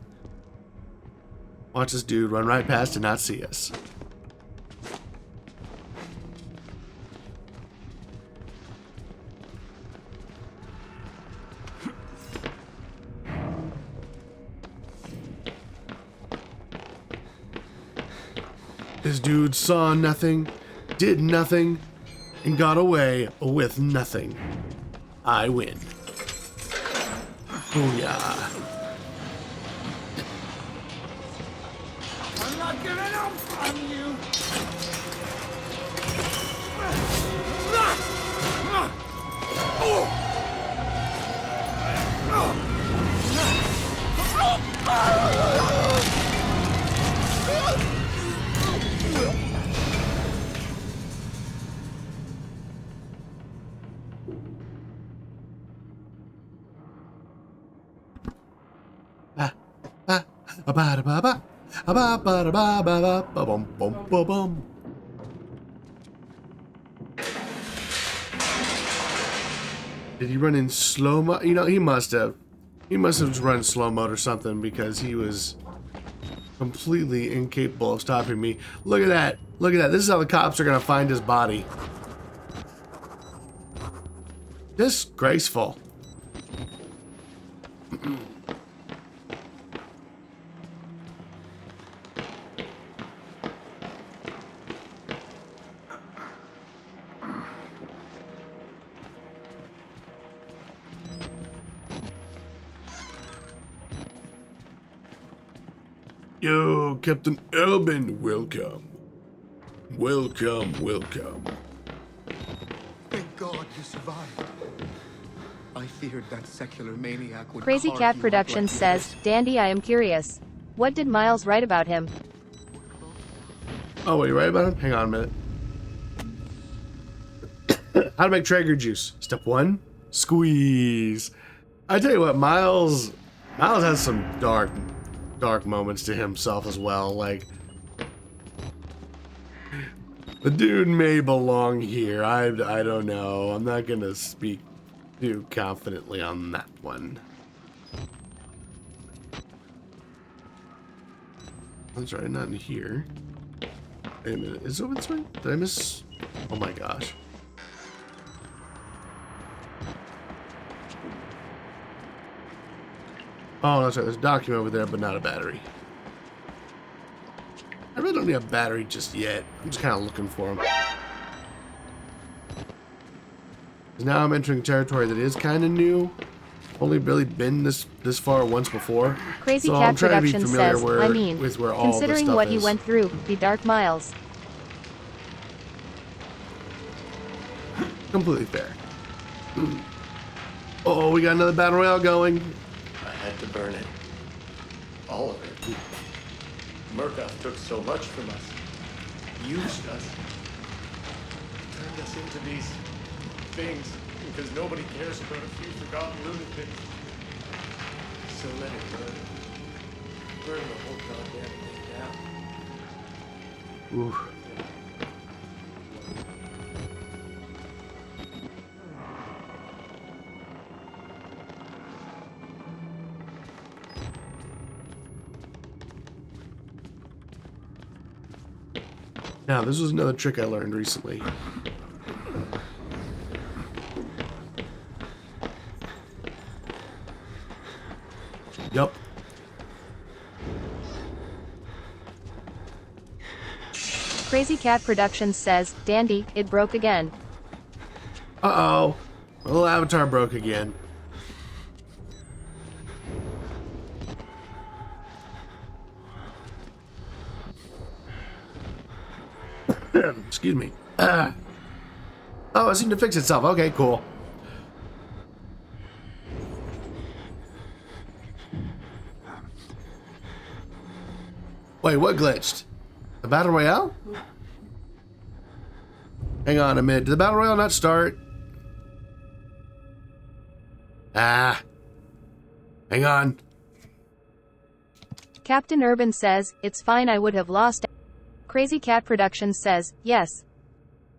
Watch this dude run right past and not see us. This dude saw nothing, did nothing, and got away with nothing. I win. Booyah. I'm not giving up on you. Did he run in slow mo? You know, he must have. He must have run slow mode or something because he was completely incapable of stopping me. Look at that. Look at that. This is how the cops are going to find his body. Disgraceful. Yo, Captain Elbin, welcome. Welcome, welcome. Thank God you survived. I feared that secular maniac would Crazy carve Cat you up Productions like says, this. Dandy, I am curious. What did Miles write about him? Oh, wait, you right about him? Hang on a minute. How to make Traeger juice. Step 1, squeeze. I tell you what, Miles has some dark moments to himself as well. Like, the dude may belong here. I don't know. I'm not gonna speak too confidently on that one. That's right, not in here. Wait a minute, is it over this way? Did I miss? Oh my gosh. Oh, that's right, there's a document over there, but not a battery. I really don't need a battery just yet. I'm just kind of looking for them. Now I'm entering territory that is kind of new. Only really been this far once before. Crazy so Cat I'm trying to be Productions familiar says, where, I mean, with where all the considering stuff what he is. went through, the Dark Miles. Completely fair. Oh, we got another battle royale going. I had to burn it. All of it. Murkoff took so much from us. Used us. Turned us into these things because nobody cares about a few forgotten lunatics. So let it burn. Burn the whole goddamn thing down. Ooh. Now, this was another trick I learned recently. Yup. Crazy Cat Productions says, Dandy, it broke again. Uh-oh. My little avatar broke again. Excuse me. Oh, it seemed to fix itself. Okay, cool. Wait, what glitched? The Battle Royale? Hang on a minute. Did the Battle Royale not start? Ah. Hang on. Captain Urban says, it's fine, I would have lost. Crazy Cat Productions says, yes.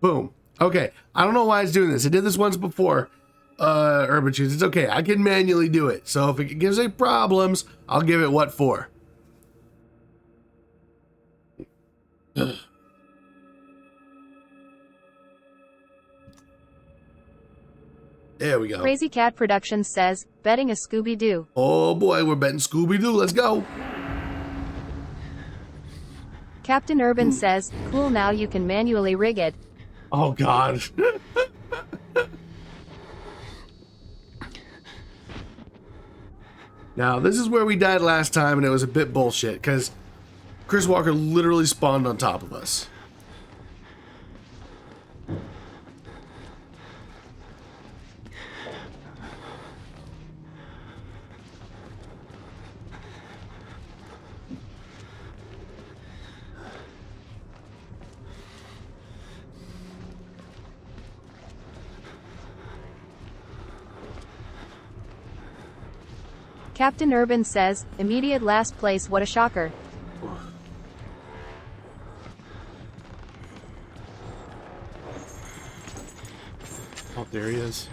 Boom. Okay. I don't know why it's doing this. I did this once before. Urban Cheese. It's okay. I can manually do it. So if it gives any problems, I'll give it what for. There we go. Crazy Cat Productions says, betting a Scooby-Doo. Oh boy, we're betting Scooby-Doo. Let's go. Captain Urban says, cool, now you can manually rig it. Oh god. Now, this is where we died last time, and it was a bit bullshit, because Chris Walker literally spawned on top of us. Captain Urban says, immediate last place, what a shocker. Oh, there he is.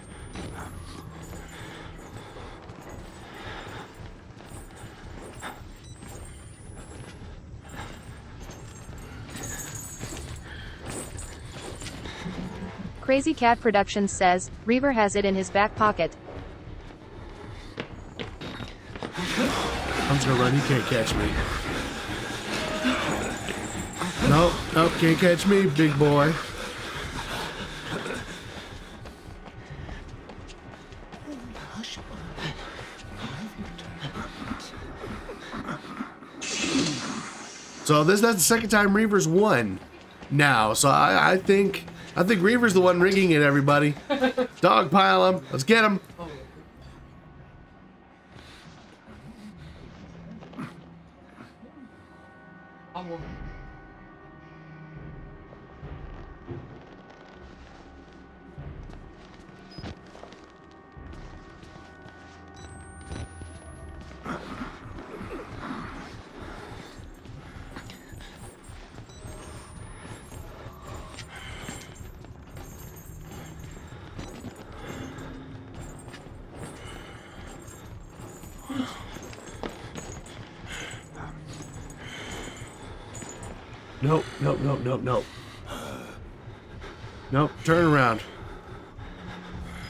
Crazy Cat Productions says, Reaver has it in his back pocket. I'm just gonna run. He can't catch me. Nope, nope, can't catch me, big boy. So that's the second time Reaver's won now. So I think Reaver's the one rigging it, everybody. Dogpile him. Let's get him. I will. Nope, nope, nope, nope, nope. Nope, turn around.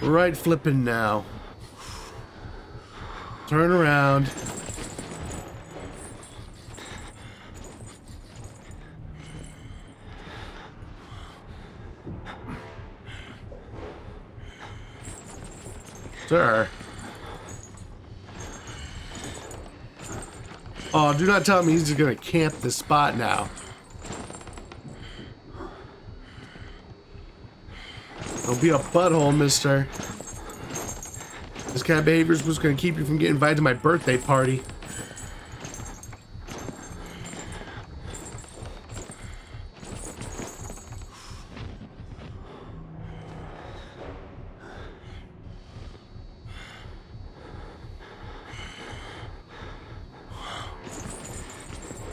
Right flipping now. Turn around. Sir. Oh, do not tell me he's just gonna camp this spot now. Don't be a butthole, mister. This kind of behavior is what's gonna keep you from getting invited to my birthday party.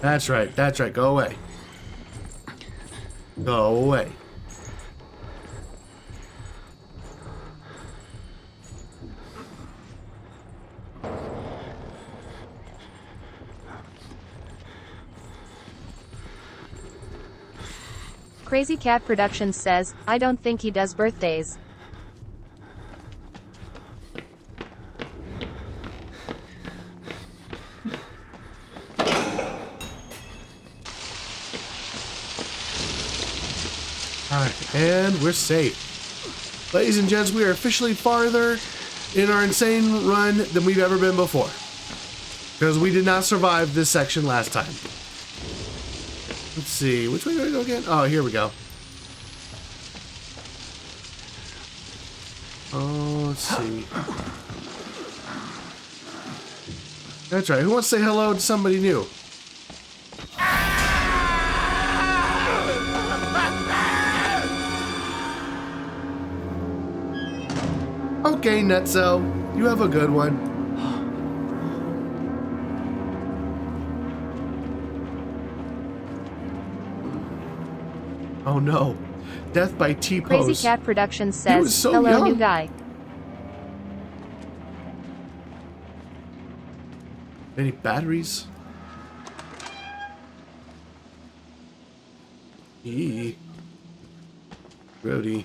That's right, that's right. Go away. Go away. Crazy Cat Productions says, I don't think he does birthdays. Alright, and we're safe. Ladies and gents, we are officially farther in our insane run than we've ever been before. Because we did not survive this section last time. Let's see, which way do I go again? Oh, here we go. Oh, let's see. That's right, who wants to say hello to somebody new? Okay, Nutso, you have a good one. Oh no, death by T-pose. Crazy Cat Productions was says, so hello young. new guy. Any batteries? Eee. Grody.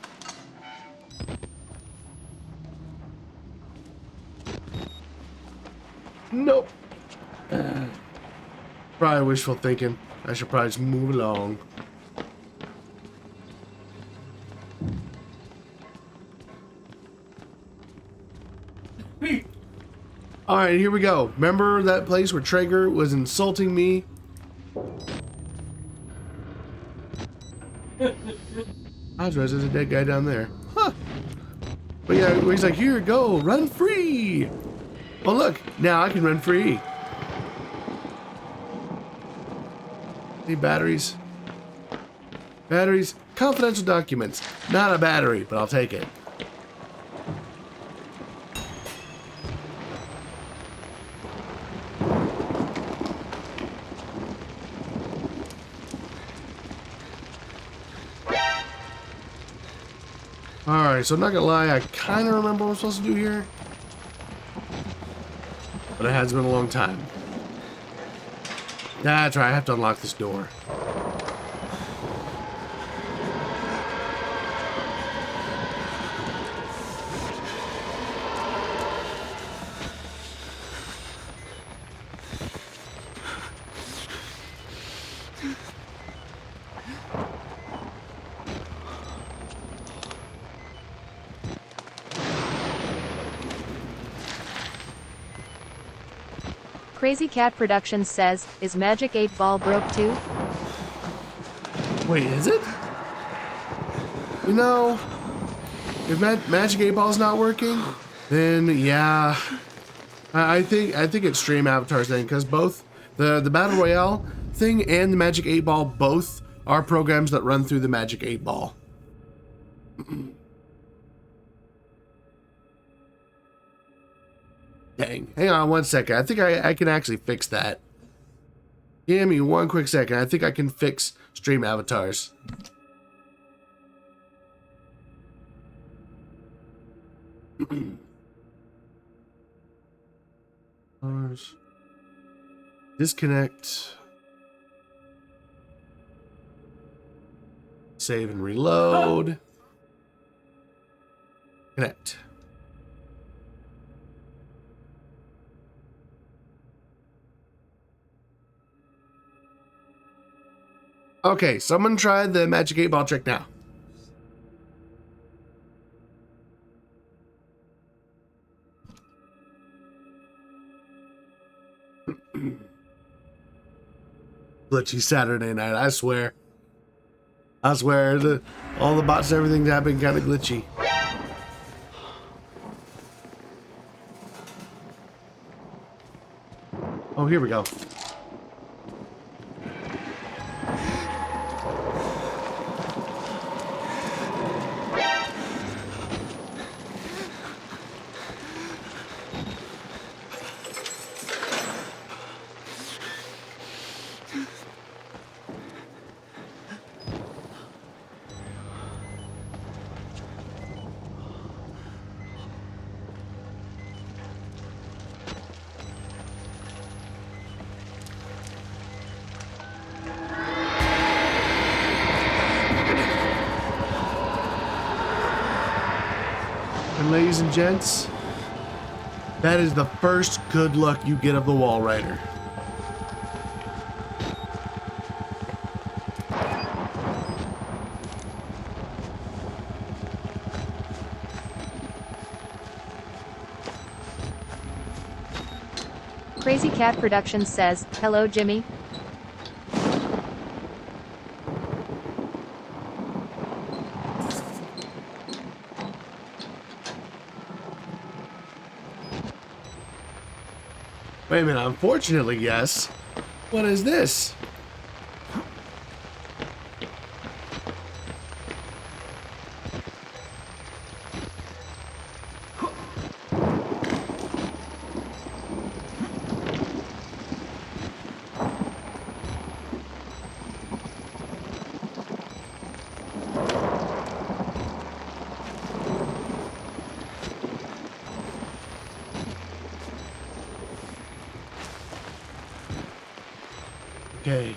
Nope. Probably wishful thinking. I should probably just move along. Alright, here we go. Remember that place where Traeger was insulting me? I was there's a dead guy down there. Huh. But yeah, he's like, here, go, run free. Well, look, now I can run free. Any batteries? Batteries? Confidential documents. Not a battery, but I'll take it. Alright, so I'm not gonna lie, I kind of remember what I'm supposed to do here. But it has been a long time. That's right, I have to unlock this door. Crazy Cat Productions says, is Magic 8 Ball broke too? Wait, is it? You know, if Magic 8 Ball's not working, then yeah, I think it's Stream Avatars then, because both the Battle Royale thing and the Magic 8 Ball both are programs that run through the Magic 8 Ball. Dang, hang on one second. I think I can actually fix that. Give me one quick second. I think I can fix Stream Avatars. Disconnect. Save and reload. Connect. Okay, someone try the Magic 8 Ball trick now. Glitchy Saturday night, I swear. I swear, all the bots and everything have been kind of glitchy. Oh, here we go. And ladies and gents, that is the first good luck you get of the Wall Rider. Crazy Cat Productions says, hello Jimmy. Wait a minute, unfortunately, yes. What is this? Okay.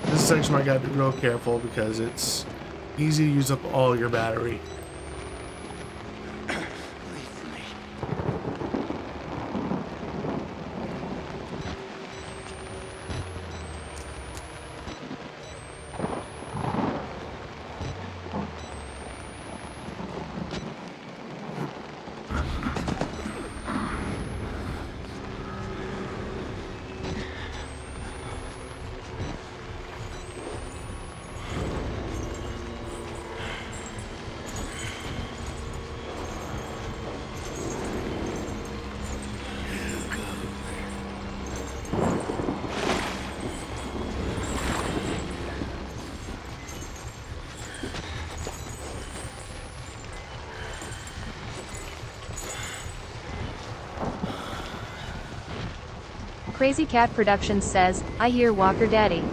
This section I gotta be real careful because it's easy to use up all your battery. Crazy Cat Productions says, I hear Walker Daddy.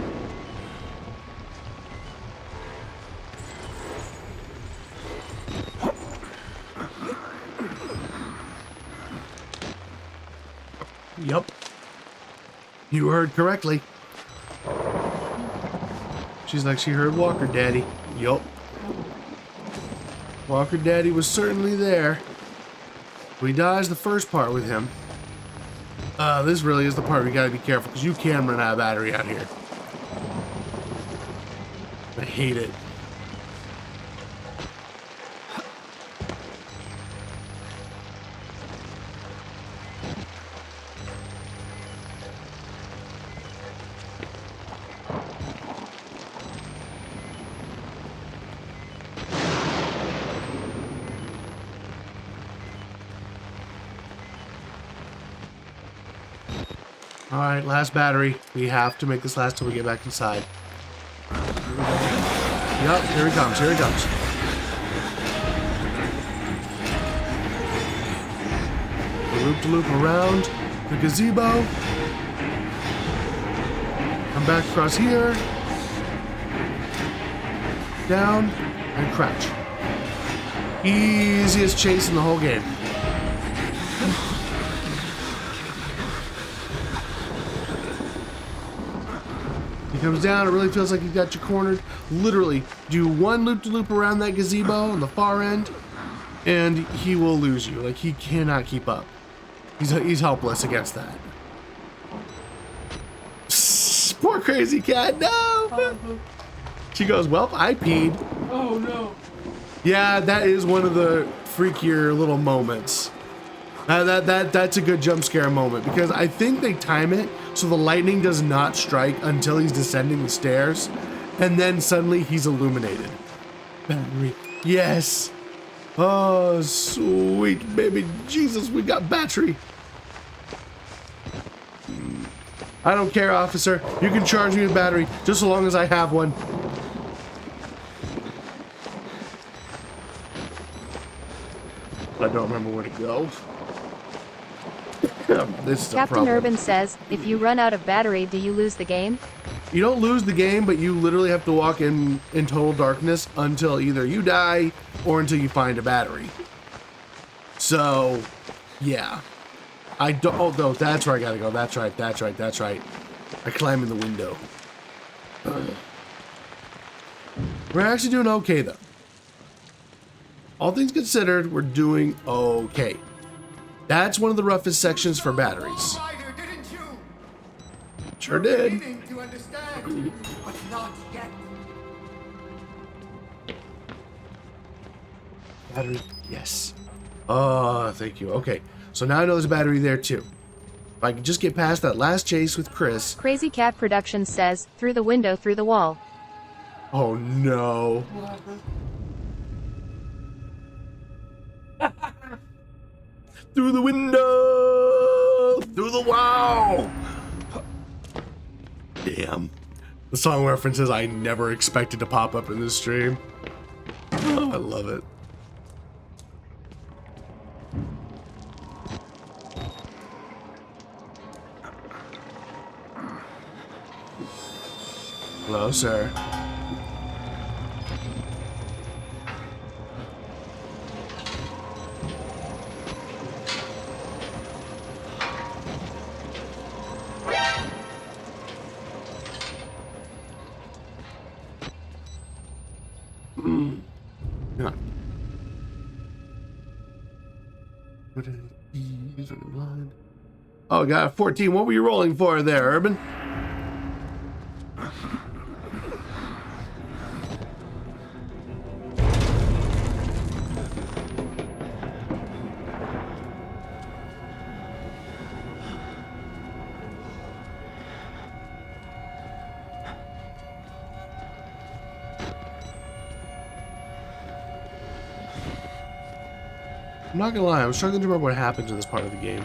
Yup. You heard correctly. She's like, she heard Walker Daddy. Yup. Walker Daddy was certainly there. We dodged the first part with him. This really is the part we gotta be careful, because you can run out of battery out here. I hate it. Alright, last battery. We have to make this last till we get back inside. Yup, here he comes, here he comes. Loop-de-loop around the gazebo. Come back across here. Down and crouch. Easiest chase in the whole game. He comes down, it really feels like he's got you cornered. Literally, do one loop-de-loop around that gazebo on the far end, and he will lose you. Like, he cannot keep up. He's helpless against that. Poor crazy cat, no! She goes, well, I peed. Oh no. Yeah, that is one of the freakier little moments. That's a good jump scare moment, because I think they time it so the lightning does not strike until he's descending the stairs, and then suddenly he's illuminated. Battery. Yes. Oh, sweet baby Jesus, we got battery. I don't care, officer. You can charge me with battery just so long as I have one. I don't remember where to go. This is Captain Urban says, if you run out of battery, do you lose the game? You don't lose the game, but you literally have to walk in total darkness until either you die or until you find a battery. So, yeah. I don't. Oh, no, that's where I gotta go. That's right. That's right. That's right. I climb in the window. We're actually doing okay, though. All things considered, we're doing okay. That's one of the roughest sections for batteries. Sure did. To understand, but not yet. Battery, yes. Oh, thank you. Okay, so now I know there's a battery there too. If I can just get past that last chase with Chris. Crazy Cat Productions says, through the window, through the wall. Oh no. Through the window, through the wall. Damn. The song references I never expected to pop up in this stream. Oh, I love it. Hello, sir. Yeah. What is he's blind? Oh, got 14. What were you rolling for there, Urban? I'm not gonna lie, I'm struggling to remember what happens in this part of the game.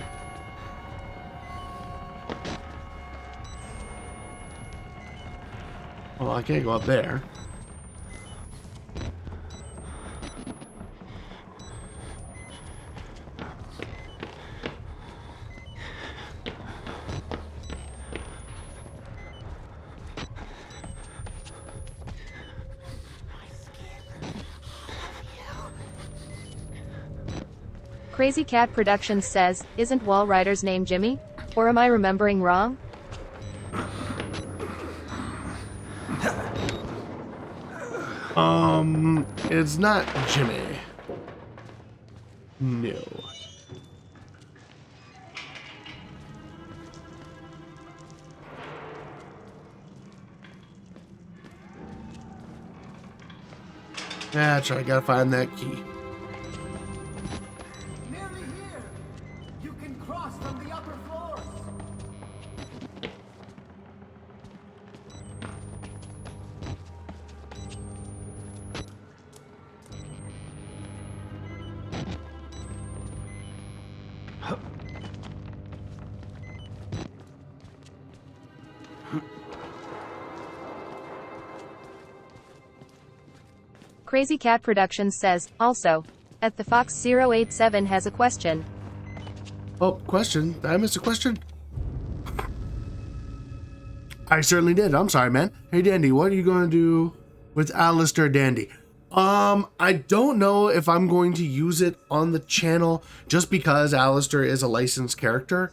Well, I can't go up there. Crazy Cat Productions says, isn't Wall Rider's name Jimmy? Or am I remembering wrong? It's not Jimmy. No. That's right, I gotta find that key. Nearly here. You can cross from the upper floors. Crazy Cat Productions says, also, at the Fox 087 has a question. Oh, question? Did I miss a question? I certainly did. I'm sorry, man. Hey, Dandy, what are you going to do with Alistair Dandy? I don't know if I'm going to use it on the channel just because Alistair is a licensed character.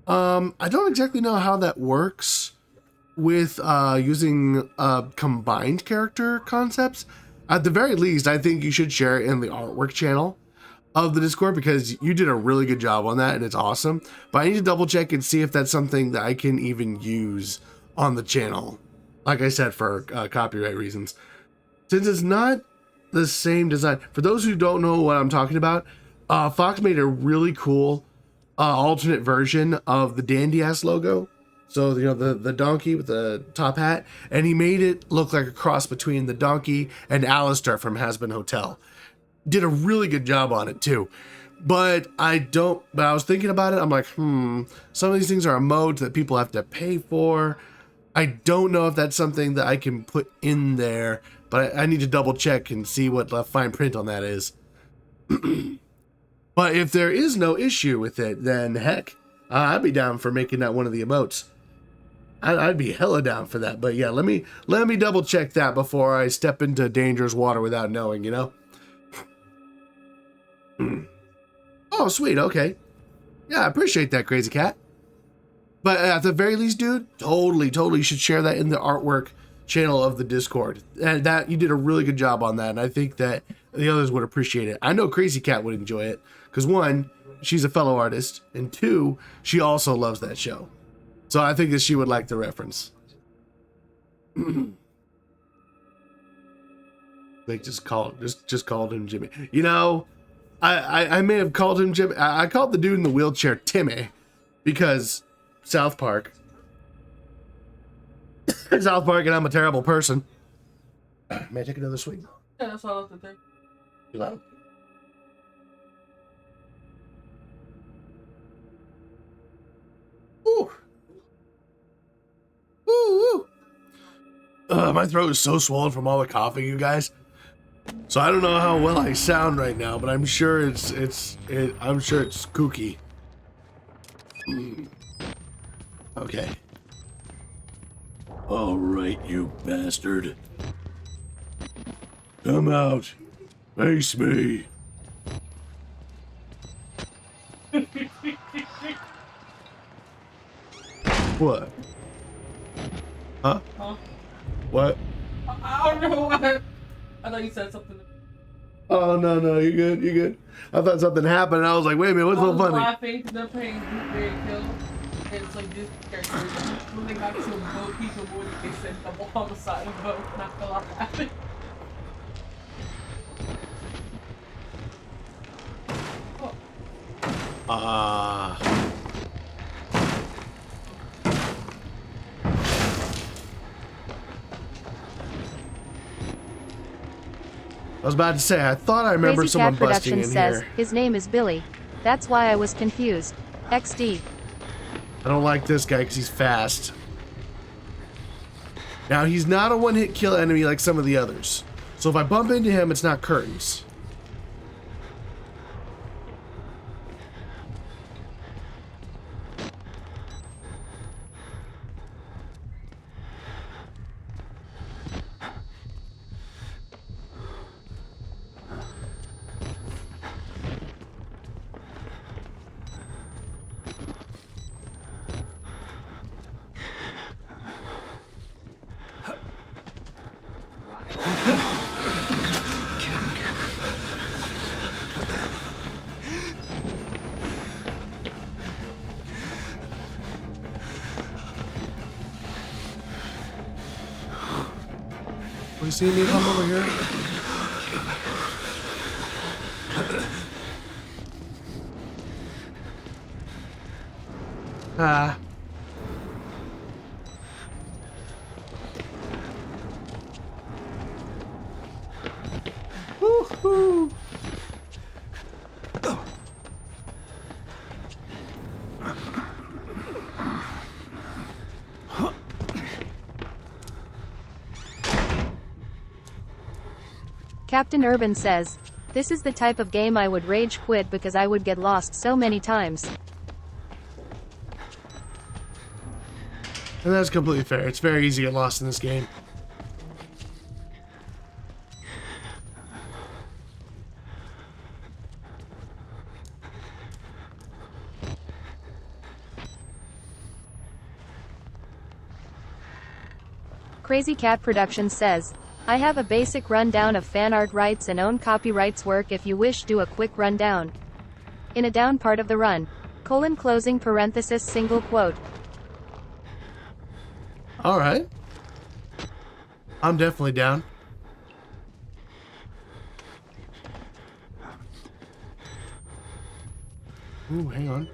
I don't exactly know how that works with using combined character concepts. At the very least, I think you should share it in the artwork channel of the Discord because you did a really good job on that and it's awesome. But I need to double check and see if that's something that I can even use on the channel. Like I said, for copyright reasons. Since it's not the same design, for those who don't know what I'm talking about, Fox made a really cool alternate version of the Dandy Ass logo. So, you know, the donkey with the top hat, and he made it look like a cross between the donkey and Alistair from Hazbin Hotel. Did a really good job on it too. But I was thinking about it, I'm like, some of these things are emotes that people have to pay for. I don't know if that's something that I can put in there, but I need to double check and see what the fine print on that is. But if there is no issue with it, then heck, I'd be down for making that one of the emotes. I'd be hella down for that. But yeah, let me double check that before I step into dangerous water without knowing, you know? Oh, sweet. Okay. Yeah, I appreciate that, Crazy Cat. But at the very least, dude, totally, you should share that in the artwork channel of the Discord. And that you did a really good job on that. And I think that the others would appreciate it. I know Crazy Cat would enjoy it because one, she's a fellow artist, and two, she also loves that show. So I think that she would like the reference. Like just called him Jimmy. You know, I may have called him Jimmy. I called the dude in the wheelchair Timmy because South Park. South Park, and I'm a terrible person. May I take another swig? Yeah, that's all I have to think. You loud? Ooh. Ooh. My throat is so swollen from all the coughing, you guys. So I don't know how well I sound right now, but I'm sure it's kooky. Okay. All right, you bastard. Come out. Face me. What? Huh? Huh? What? I don't know what. I thought you said something. Oh, no, you're good. I thought something happened, and I was like, wait a minute, what's so funny? I was laughing because they're playing Very Kill. And it's like this character. When they got to a boat piece of wood, they said double homicide of boat. And I fell off laughing. I was about to say, I thought I remember Crazy someone Cat busting Productions in says, here. his name is Billy. That's why I was confused. XD. I don't like this guy because he's fast. Now, he's not a one-hit kill enemy like some of the others. So if I bump into him, it's not curtains. You see me come over here? Ah. Woo-hoo. Captain Urban says, "This is the type of game I would rage quit because I would get lost so many times." And that's completely fair. It's very easy to get lost in this game. Crazy Cat Productions says, "I have a basic rundown of fan art rights and own copyrights work if you wish do a quick rundown. In a down part of the run, closing parenthesis single quote." All right. I'm definitely down. Ooh, hang on.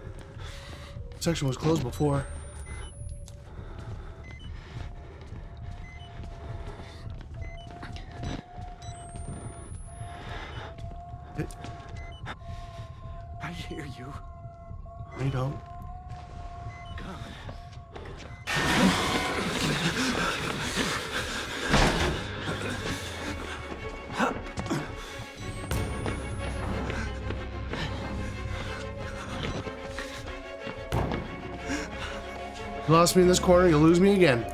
Section was closed before. I hear you. I don't. You lost me in this corner, you'll lose me again.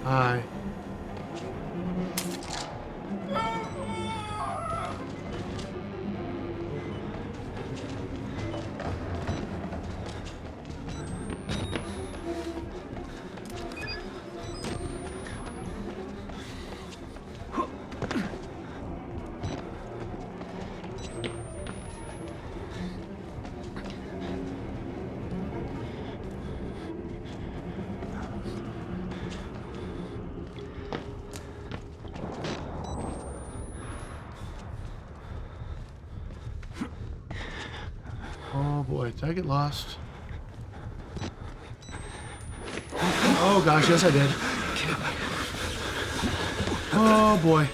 Hi. Oh boy, did I get lost? Oh gosh, yes I did. Oh boy.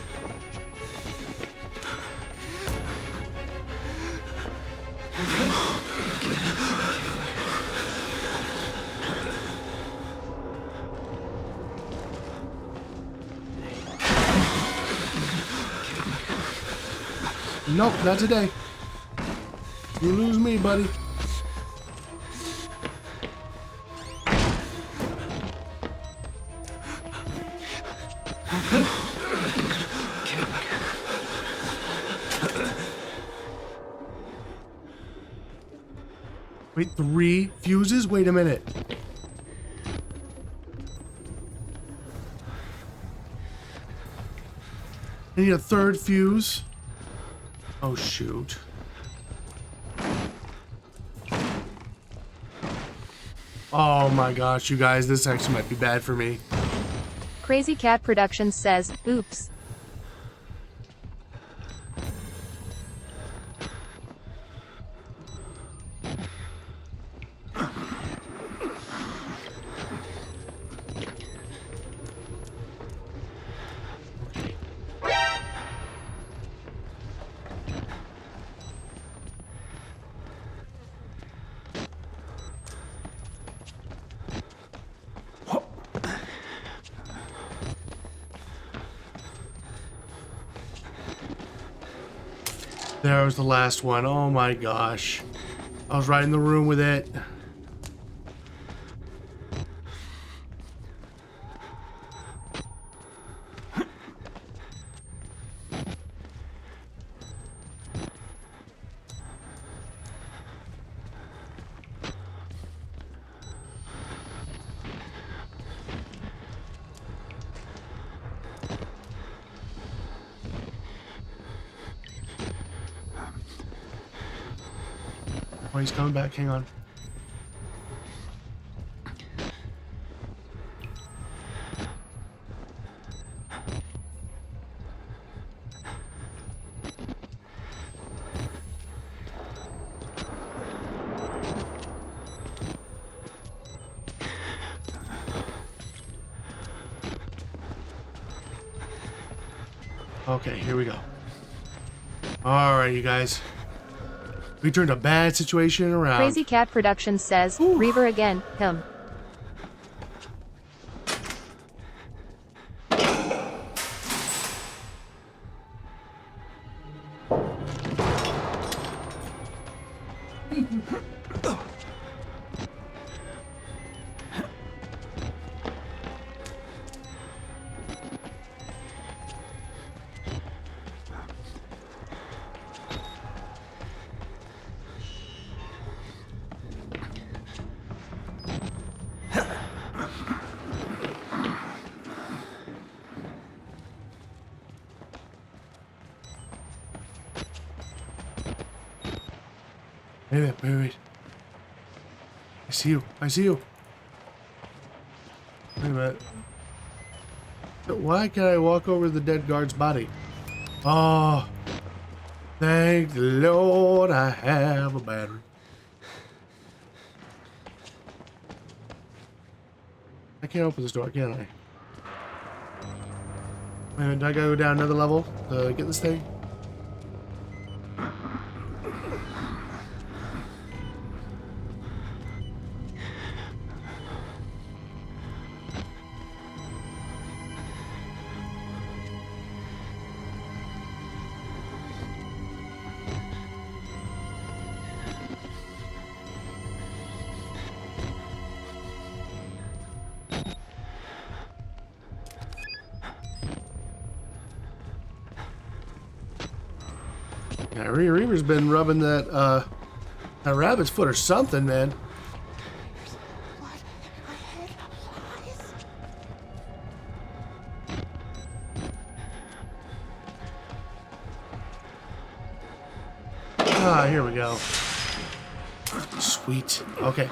Nope, not today. You lose me, buddy. Wait, 3 fuses? Wait a minute. I need a 3rd fuse. Oh, shoot. Oh my gosh, you guys, this actually might be bad for me. Crazy Cat Productions says, "Oops." There was the last one. Oh my gosh. I was right in the room with it. Oh, he's coming back. Hang on. Okay, here we go. All right, you guys. We turned a bad situation around. Crazy Cat Productions says, Reaver again, him. Wait. I see you. Wait a minute. Why can't I walk over the dead guard's body? Oh, thank the Lord I have a battery. I can't open this door, can I? Wait a minute, do I gotta go down another level to get this thing? Yeah, Reaver's been rubbing that rabbit's foot or something, man. Ah, here we go. Sweet. Okay.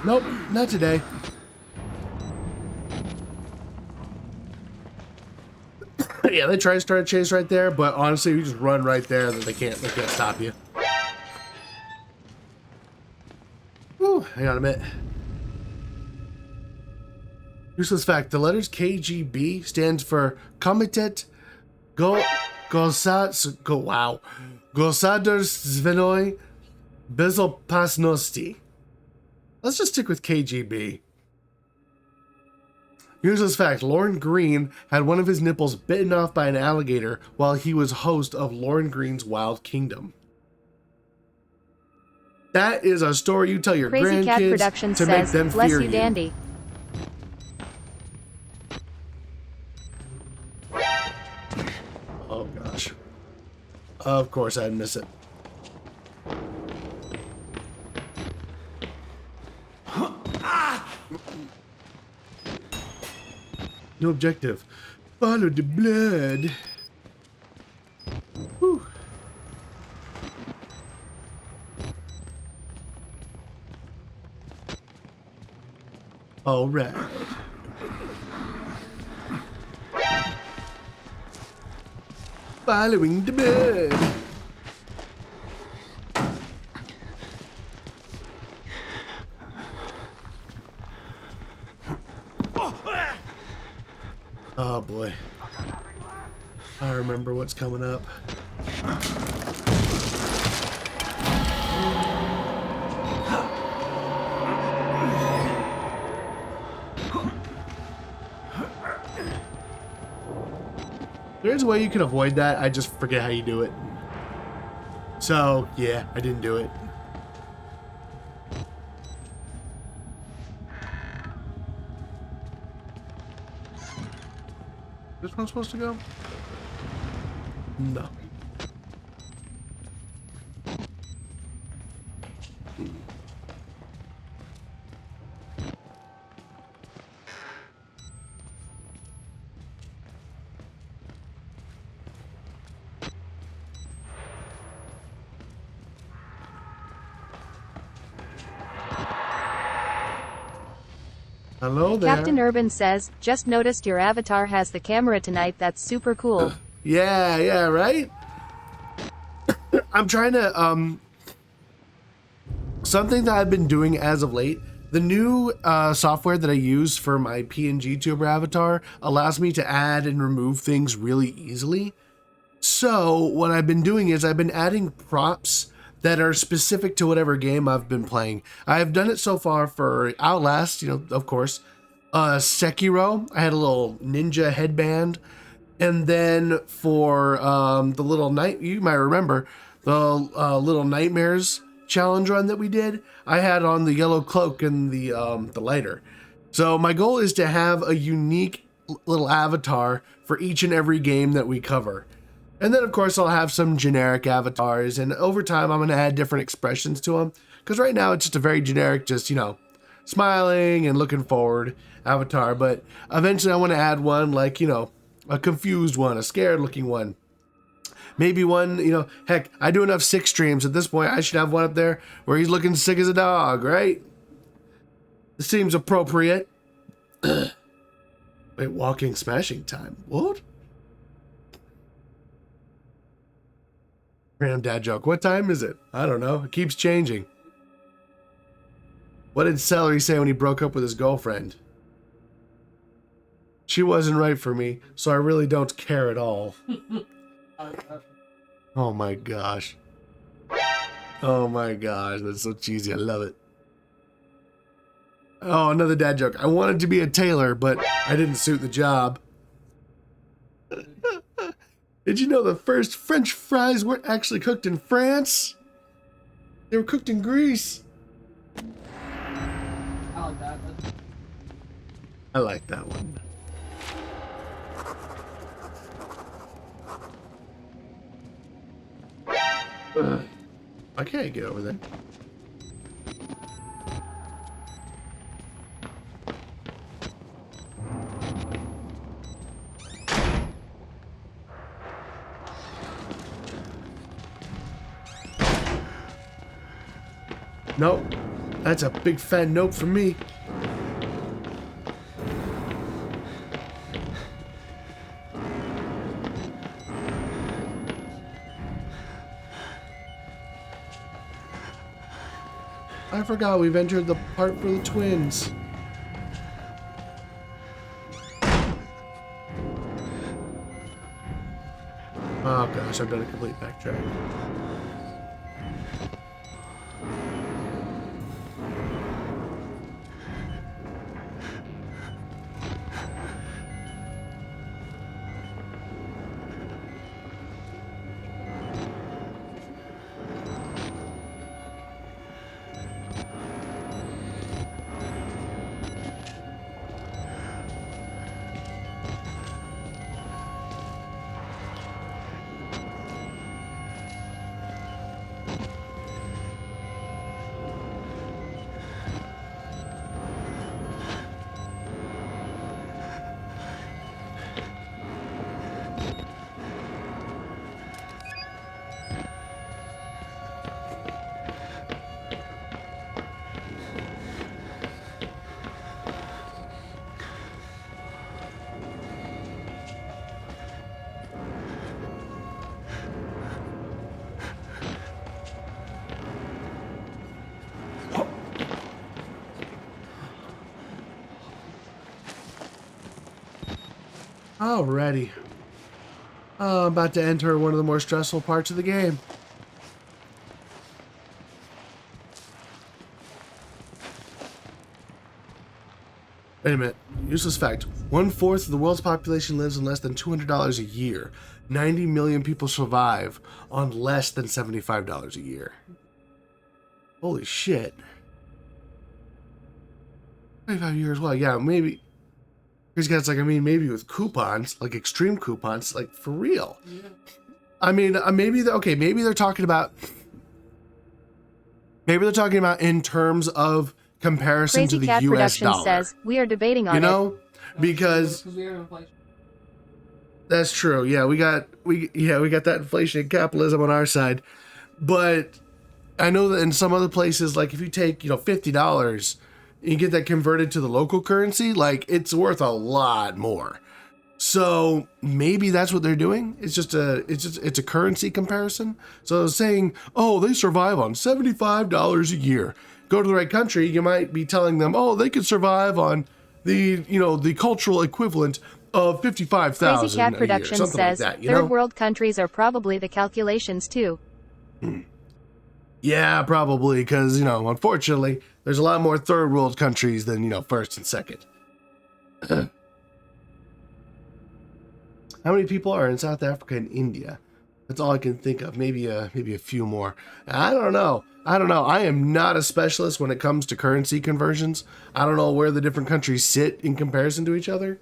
Nope, not today. Yeah, they try to start a chase right there, but honestly, you just run right there, that they can't stop you. Whew, hang on a minute. Useless fact: the letters KGB stands for Komitet Gospodarstvenoi Bezopasnosti. Let's just stick with KGB. Useless fact: Lauren Green had one of his nipples bitten off by an alligator while he was host of Lauren Green's Wild Kingdom. That is a story you tell your Crazy Cat grandkids Productions to make says, them bless fear you, Dandy. Oh gosh. Of course I'd miss it. No objective. Follow the blood. Whew. All right. Following the blood. Oh boy. I remember what's coming up. There's a way you can avoid that. I just forget how you do it. So, yeah, I didn't do it. This one's supposed to go? No. Hello there. Captain Urban says, just noticed your avatar has the camera tonight. That's super cool. Yeah, right? I'm trying to, something that I've been doing as of late, the new software that I use for my PNG tuber avatar allows me to add and remove things really easily. So what I've been doing is I've been adding props that are specific to whatever game I've been playing. I've done it so far for Outlast, of course. Sekiro, I had a little ninja headband. And then for the little night, you might remember, the Little Nightmares challenge run that we did, I had on the yellow cloak and the lighter. So my goal is to have a unique little avatar for each and every game that we cover. And then, of course, I'll have some generic avatars, and over time, I'm going to add different expressions to them. Because right now, it's just a very generic, just, smiling and looking forward avatar. But eventually, I want to add one like, a confused one, a scared-looking one. Maybe one, heck, I do enough sick streams at this point. I should have one up there where he's looking sick as a dog, right? This seems appropriate. Wait, walking smashing time. What? Random dad joke. What time is it? I don't know. It keeps changing. What did Celery say when he broke up with his girlfriend? She wasn't right for me, so I really don't care at all. Oh my gosh. Oh my gosh. That's so cheesy. I love it. Oh, another dad joke. I wanted to be a tailor, but I didn't suit the job. Did you know the first French fries weren't actually cooked in France? They were cooked in Greece. I like that. I like that one. I can't get over there. Nope. That's a big fat nope for me. I forgot we've entered the part for the twins. Oh gosh, I've done a complete backtrack. Alrighty. Oh, I'm about to enter one of the more stressful parts of the game. Wait a minute. useless fact. 1/4 of the world's population lives on less than $200 a year. 90 million people survive on less than $75 a year. Holy shit. 25 years, well, yeah, maybe. These guys, like, I mean, maybe with coupons, like extreme coupons, like, for real. Yeah. I mean, maybe, maybe they're talking about, in terms of comparison Crazy to the Cat US Productions dollar. says, we are debating on You it. know? Because we have inflation. that's true. Yeah, we got that inflation and capitalism on our side. But I know that in some other places, like if you take, $50, you get that converted to the local currency, like it's worth a lot more. So maybe that's what they're doing. It's a currency comparison. So saying, oh, they survive on $75 a year. Go to the right country, you might be telling them, oh, they could survive on the cultural equivalent of 55,000 Crazy Cat a year, Productions something says, like that, third world countries are probably the calculations too. Yeah, probably, because, unfortunately, there's a lot more third world countries than, first and second. How many people are in South Africa and India? That's all I can think of. Maybe a few more. I don't know. I am not a specialist when it comes to currency conversions. I don't know where the different countries sit in comparison to each other.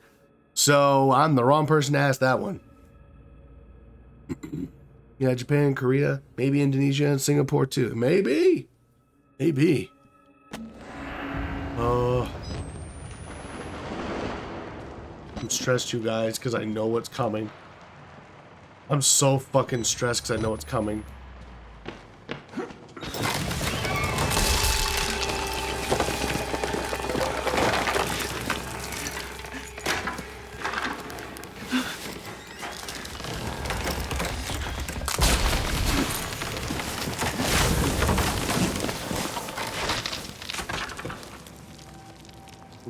So I'm the wrong person to ask that one. Yeah, Japan, Korea, maybe Indonesia and Singapore too. Maybe. Oh. I'm stressed, you guys, because I know what's coming. I'm so fucking stressed because I know what's coming.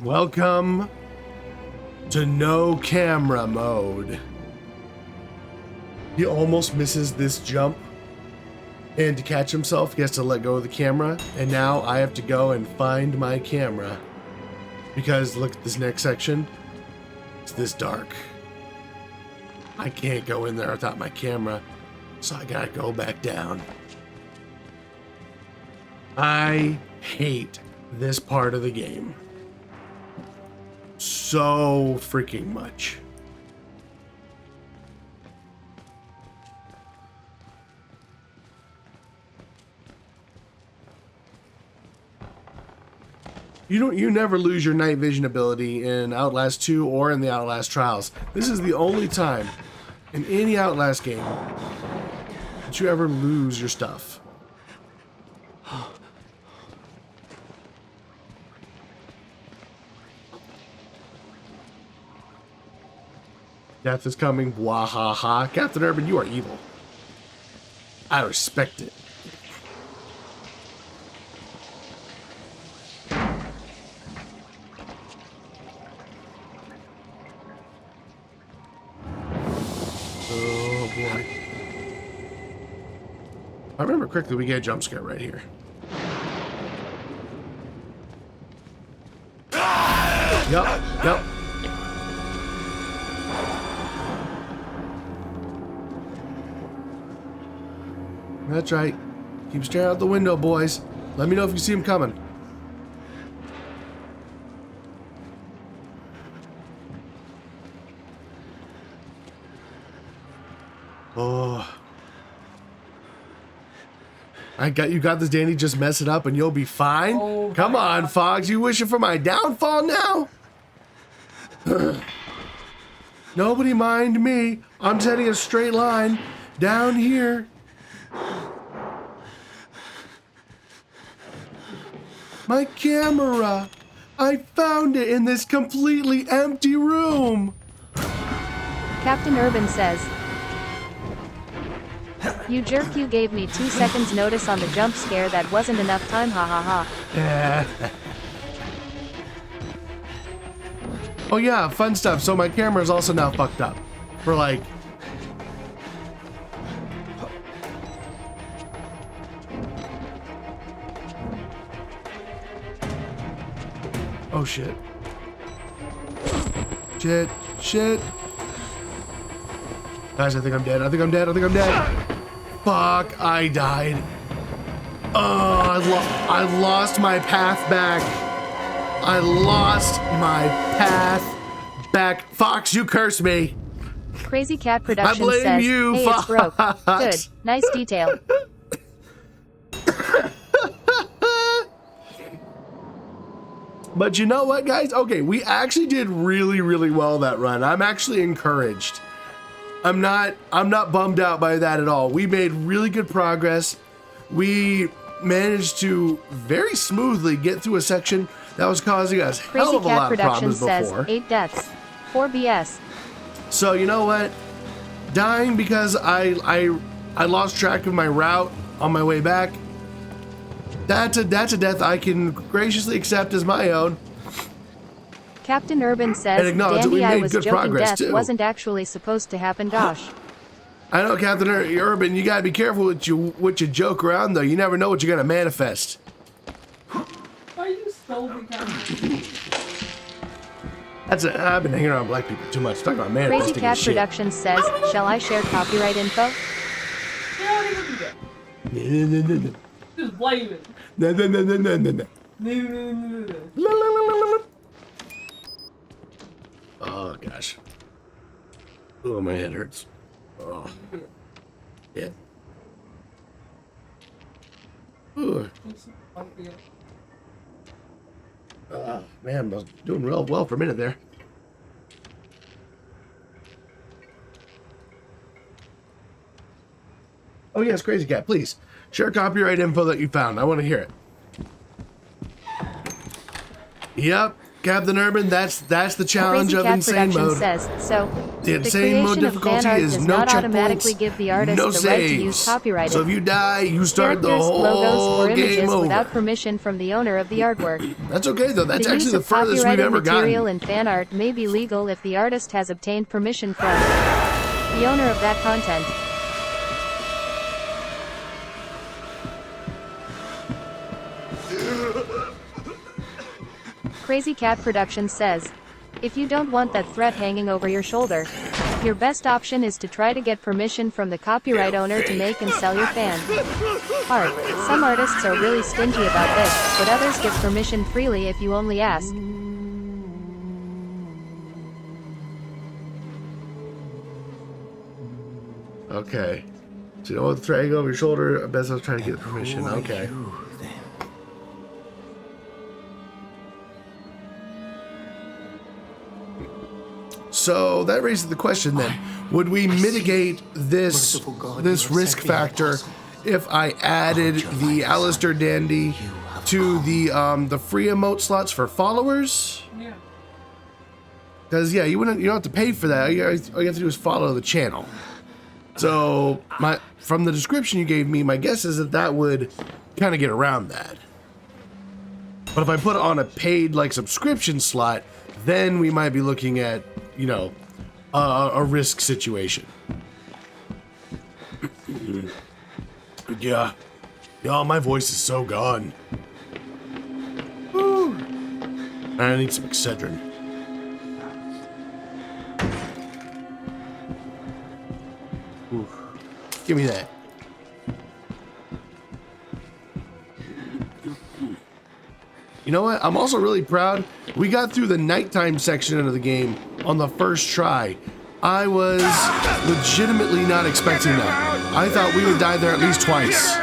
Welcome to no camera mode. He almost misses this jump, and to catch himself, he has to let go of the camera, and now I have to go and find my camera. Because look at this next section. It's this dark. I can't go in there without my camera, so I gotta go back down. I hate this part of the game so freaking much. You never lose your night vision ability in Outlast 2 or in the Outlast Trials. This is the only time in any Outlast game that you ever lose your stuff. Death is coming. Wahaha. Captain Urban, you are evil. I respect it. Oh boy. I remember correctly, we get a jump scare right here. Yep. That's right. Keep staring out the window, boys. Let me know if you see him coming. Oh. You got this, Danny. Just mess it up and you'll be fine. Oh, come on, Fox. You wishing for my downfall now? Nobody mind me. I'm setting a straight line down here. My camera! I found it in this completely empty room! Captain Urban says, you jerk, you gave me 2 seconds notice on the jump scare. That wasn't enough time, ha ha ha. Oh yeah, fun stuff. So my camera's also now fucked up. For like... Oh shit. Shit. Shit. Guys, I think I'm dead. I think I'm dead. I think I'm dead. Fuck, I died. Oh, I lost my path back. I lost my path back. Fox, you cursed me. Crazy Cat Productions blame says, you, hey, it's broke. Fox. Good. Nice detail. But you know what, guys? Okay, we actually did really, really well that run. I'm actually encouraged. I'm not bummed out by that at all. We made really good progress. We managed to very smoothly get through a section that was causing us hell Crazy of a Cat lot of Productions problems says, before. 8 deaths. 4 BS. So you know what? Dying because I lost track of my route on my way back. That's a death I can graciously accept as my own. Captain Urban says, And acknowledge that we Dandy, I made was good joking, progress, death too. wasn't actually supposed to happen, Josh. I know, Captain Urban, you gotta be careful with you joke around though. You never know what you're gonna manifest. Why you stole the camera? I've been hanging around black people too much. Talking about Crazy manifesting Cat and shit. Productions says, shall I share copyright info? Yeah, I don't even do that. Just blame it. No. No. Oh gosh. Oh, my head hurts. Oh. Yeah. Ooh. Man, I was doing real well for a minute there. Oh yes, Crazy Cat, please share copyright info that you found. I want to hear it. Yep, Captain Urban, that's the challenge Crazy of Cat insane Productions mode. says, so, The the insane mode creation of fan difficulty art is does no not automatically checkpoints, give the artist no the right to use saves. copyrighted So if you die, you start the characters, whole logos, or images game over. without permission from the owner of the artwork. That's okay though. That's The use actually the of furthest we've copyrighted ever material gotten. in fan art may be legal if the artist has obtained permission from the owner of that content. Crazy Cat Productions says, if you don't want that threat hanging over your shoulder, your best option is to try to get permission from the copyright owner to make and sell your fan art. Some artists are really stingy about this, but others give permission freely if you only ask. Okay. So you don't want the threat hanging over your shoulder. I bet I was trying to get permission. Okay. So that raises the question then: would we mitigate this risk factor if I added the Alistair Dandy to the free emote slots for followers? Yeah. Because yeah, you don't have to pay for that. All you have to do is follow the channel. So from the description you gave me, my guess is that would kind of get around that. But if I put it on a paid subscription slot, then we might be looking at a risk situation. Yeah, my voice is so gone. Woo. I need some Excedrin. Oof. Give me that. You know what? I'm also really proud. We got through the nighttime section of the game on the first try. I was legitimately not expecting that. I thought we would die there at least twice.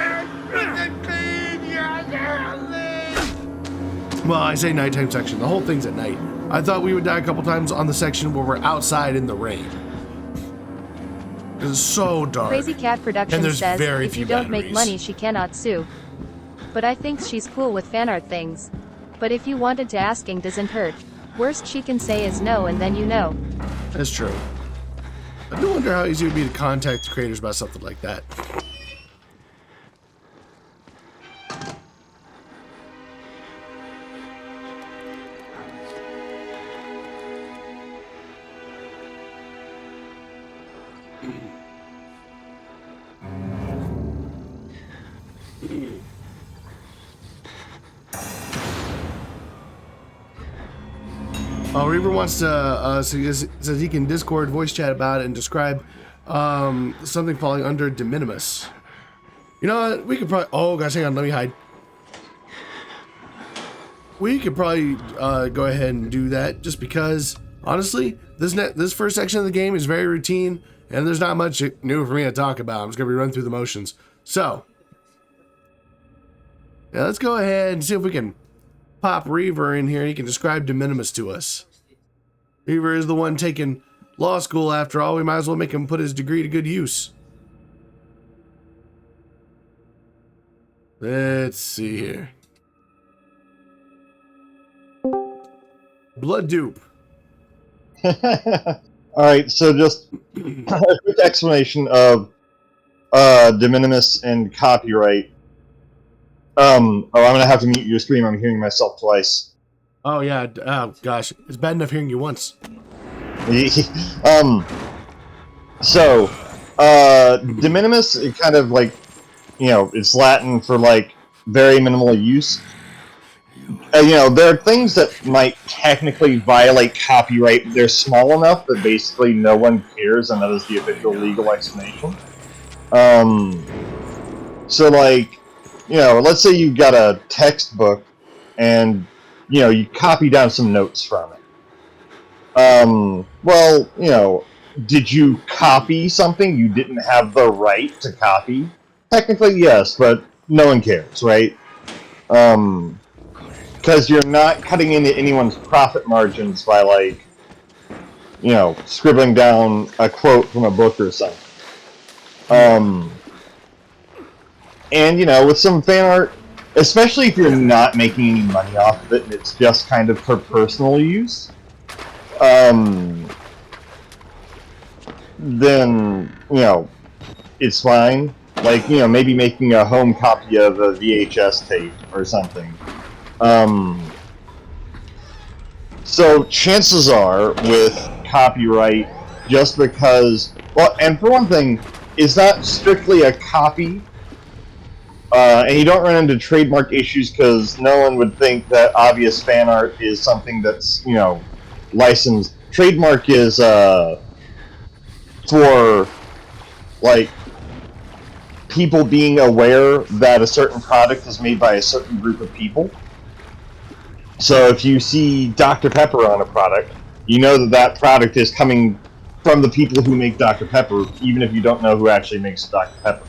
Well, I say nighttime section. The whole thing's at night. I thought we would die a couple times on the section where we're outside in the rain. It's so dark. Crazy Cat Productions there's says, very if you few don't make batteries. money she cannot sue. But I think she's cool with fan art things. But if you wanted to, asking doesn't hurt. Worst she can say is no, and then you know. That's true. I do wonder how easy it would be to contact the creators about something like that. Oh, Reaver wants to says he can Discord voice chat about it and describe something falling under de minimis. You know what? We could probably. Oh gosh, hang on. Let me hide. We could probably go ahead and do that, just because honestly, this first section of the game is very routine, and there's not much new for me to talk about. I'm just gonna be running through the motions. So, yeah, let's go ahead and see if we can pop Reaver in here. He can describe de minimis to us. Reaver is the one taking law school after all. We might as well make him put his degree to good use. Let's see here. Blood dupe. Alright, so just a quick explanation of de minimis and copyright. I'm gonna have to mute your screen. I'm hearing myself twice. Oh yeah. Oh gosh, it's bad enough hearing you once. So, de minimis, it kind of like, it's Latin for like very minimal use. There are things that might technically violate copyright. They're small enough that basically no one cares, and that is the official legal explanation. So like, let's say you've got a textbook and, you copy down some notes from it. Well, did you copy something you didn't have the right to copy? Technically, yes, but no one cares, right? Because you're not cutting into anyone's profit margins by, like, scribbling down a quote from a book or something. And, with some fan art, especially if you're not making any money off of it and it's just kind of for personal use, then, it's fine. Like, maybe making a home copy of a VHS tape or something. So chances are with copyright, just because, well, and for one thing, it's not strictly a copy, and you don't run into trademark issues because no one would think that obvious fan art is something that's, licensed. Trademark is, for, like, people being aware that a certain product is made by a certain group of people. So if you see Dr. Pepper on a product, you know that that product is coming from the people who make Dr. Pepper, even if you don't know who actually makes Dr. Pepper.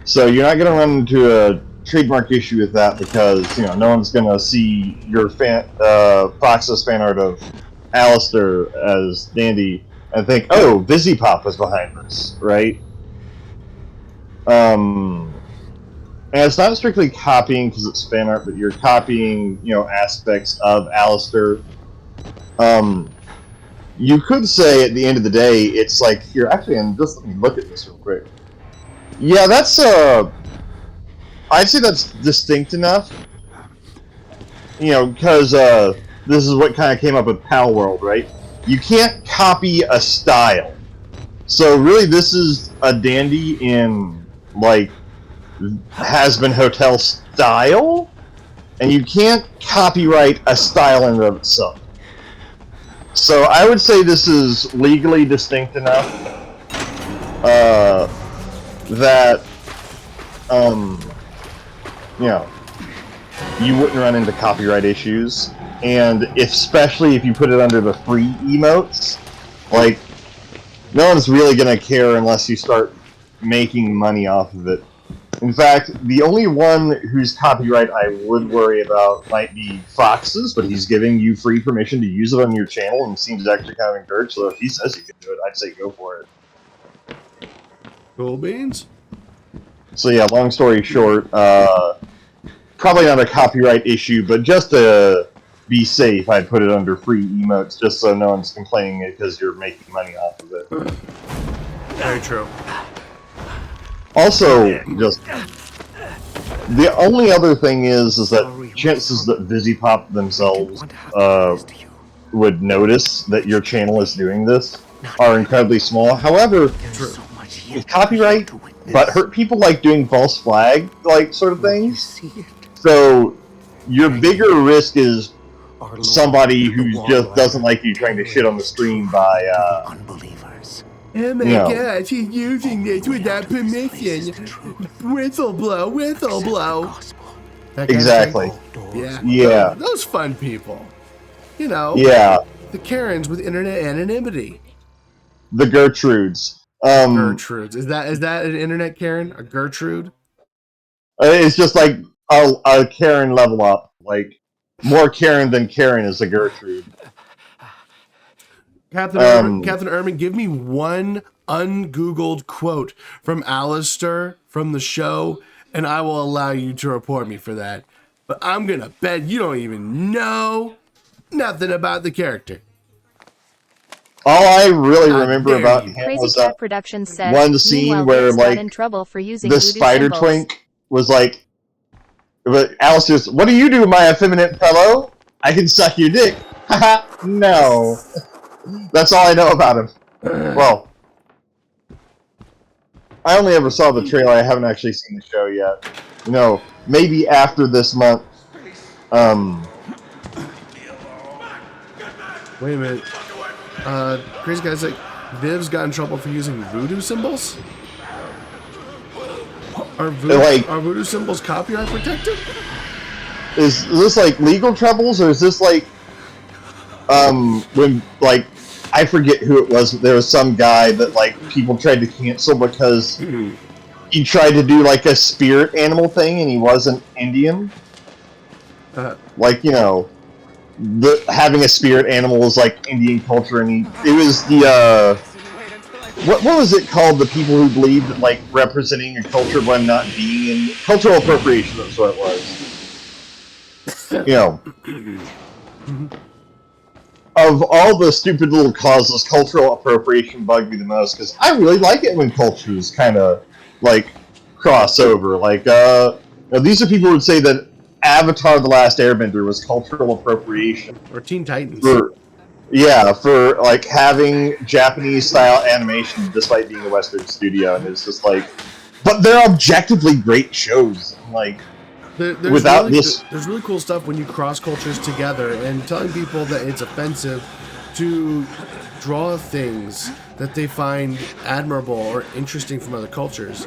So you're not going to run into a trademark issue with that because, no one's going to see your Fox's fan art of Alistair as Dandy and think, oh, VisiPop was behind this, right? And it's not strictly copying because it's fan art, but you're copying, aspects of Alistair. You could say at the end of the day, it's like, here, actually, and just let me look at this real quick. Yeah, that's, I'd say that's distinct enough. Because, this is what kind of came up with Pal World, right? You can't copy a style. So really, this is a Dandy in, like, Has-Been Hotel style, and you can't copyright a style in and of itself. So I would say this is legally distinct enough that you wouldn't run into copyright issues, and especially if you put it under the free emotes, like, no one's really gonna care unless you start making money off of it. In fact, the only one whose copyright I would worry about might be Fox's, but he's giving you free permission to use it on your channel and seems actually kind of encouraged, so if he says he can do it, I'd say go for it. Cool beans. So yeah, long story short, probably not a copyright issue, but just to be safe, I'd put it under free emotes, just so no one's complaining because you're making money off of it. Very true. Also, just the only other thing is that chances that VisiPop themselves would notice that your channel is doing this are incredibly small. However, copyright, but hurt people like doing false flag, like, sort of things. So, your bigger risk is Our Lord, somebody the who Wall just Rider, doesn't like you trying to shit on the stream by, the unbelievers. Oh my No. gosh, he's using this without permission. Whistle blow, whistle blow. Gospel. That kind of exactly. thing. Yeah. Yeah. Those fun people. You know. Yeah, The Karens with internet anonymity. the Gertrudes. Gertrudes. Is that an internet Karen? A Gertrude? It's just like a Karen level up. Like, more Karen than Karen is a Gertrude. Captain Erman, give me one ungoogled quote from Alistair from the show, and I will allow you to report me for that. But I'm gonna bet you don't even know nothing about the character. All I really remember dare about you. him Crazy was Cat that Productions says, one scene meanwhile, where, Vince got like, in trouble for using the voodoo spider symbols. twink was like, but Alistair's, what do you do, my effeminate fellow? I can suck your dick. Haha, no. That's all I know about him. Well, I only ever saw the trailer. I haven't actually seen the show yet. No, maybe after this month. Wait a minute. Crazy Guy's like, Viv's got in trouble for using voodoo symbols? Are voodoo symbols copyright protected? Is this like legal troubles, or is this like when, like, I forget who it was, but there was some guy that, like, people tried to cancel because he tried to do like a spirit animal thing and he wasn't Indian. Like, you know, having a spirit animal is like Indian culture, and it was the what was it called? The people who believed that, like, representing a culture when not being in cultural appropriation. That's what it was. You know, of all the stupid little causes, cultural appropriation bugged me the most, because I really like it when cultures kind of, like, cross over. Like, these are people who would say that Avatar: The Last Airbender was cultural appropriation. Or Teen Titans. For like having Japanese-style animation despite being a Western studio, and it's just like, but they're objectively great shows. Like, There's really cool stuff when you cross cultures together, and telling people that it's offensive to draw things that they find admirable or interesting from other cultures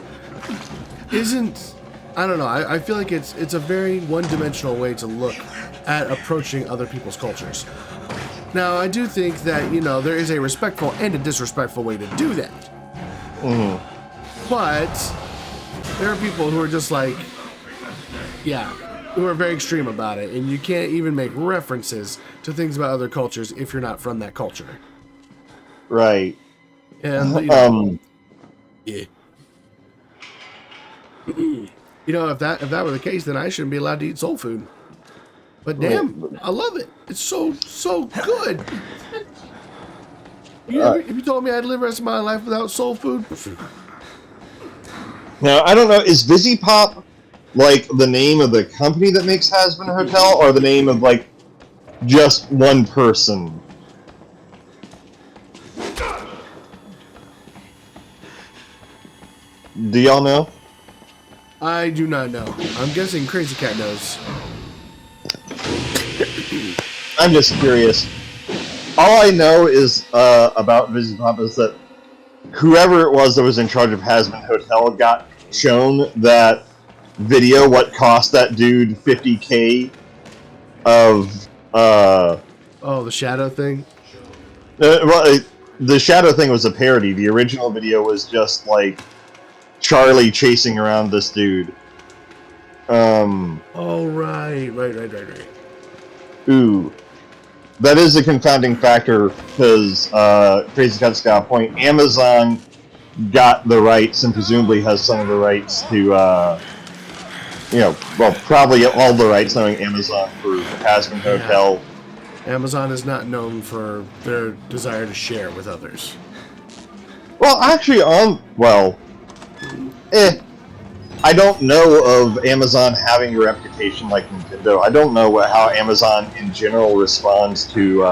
isn't, I don't know, I feel like it's a very one-dimensional way to look at approaching other people's cultures. Now, I do think that, you know, there is a respectful and a disrespectful way to do that. But there are people who are just like, yeah, who are very extreme about it, and you can't even make references to things about other cultures if you're not from that culture. Right. And, you know, yeah. You know, if that were the case, then I shouldn't be allowed to eat soul food. But damn, I love it. It's so good. If you told me I'd live the rest of my life without soul food. Now, I don't know, is VisiPop like the name of the company that makes Hazbin Hotel, or the name of, like, just one person? Do y'all know? I do not know. I'm guessing Crazy Cat knows. I'm just curious. All I know is about VisiPop is that whoever it was that was in charge of Hazbin Hotel got shown that video, what cost that dude $50K of the shadow thing? Well, the shadow thing was a parody. The original video was just like Charlie chasing around this dude. Oh, right. Ooh. That is a confounding factor, because Crazy Cat's got a point. Amazon got the rights, and presumably has some of the rights to, probably all the rights, knowing Amazon for Hazbin Hotel. Amazon is not known for their desire to share with others. Well, actually, I don't know of Amazon having a reputation like Nintendo. I don't know how Amazon in general responds to,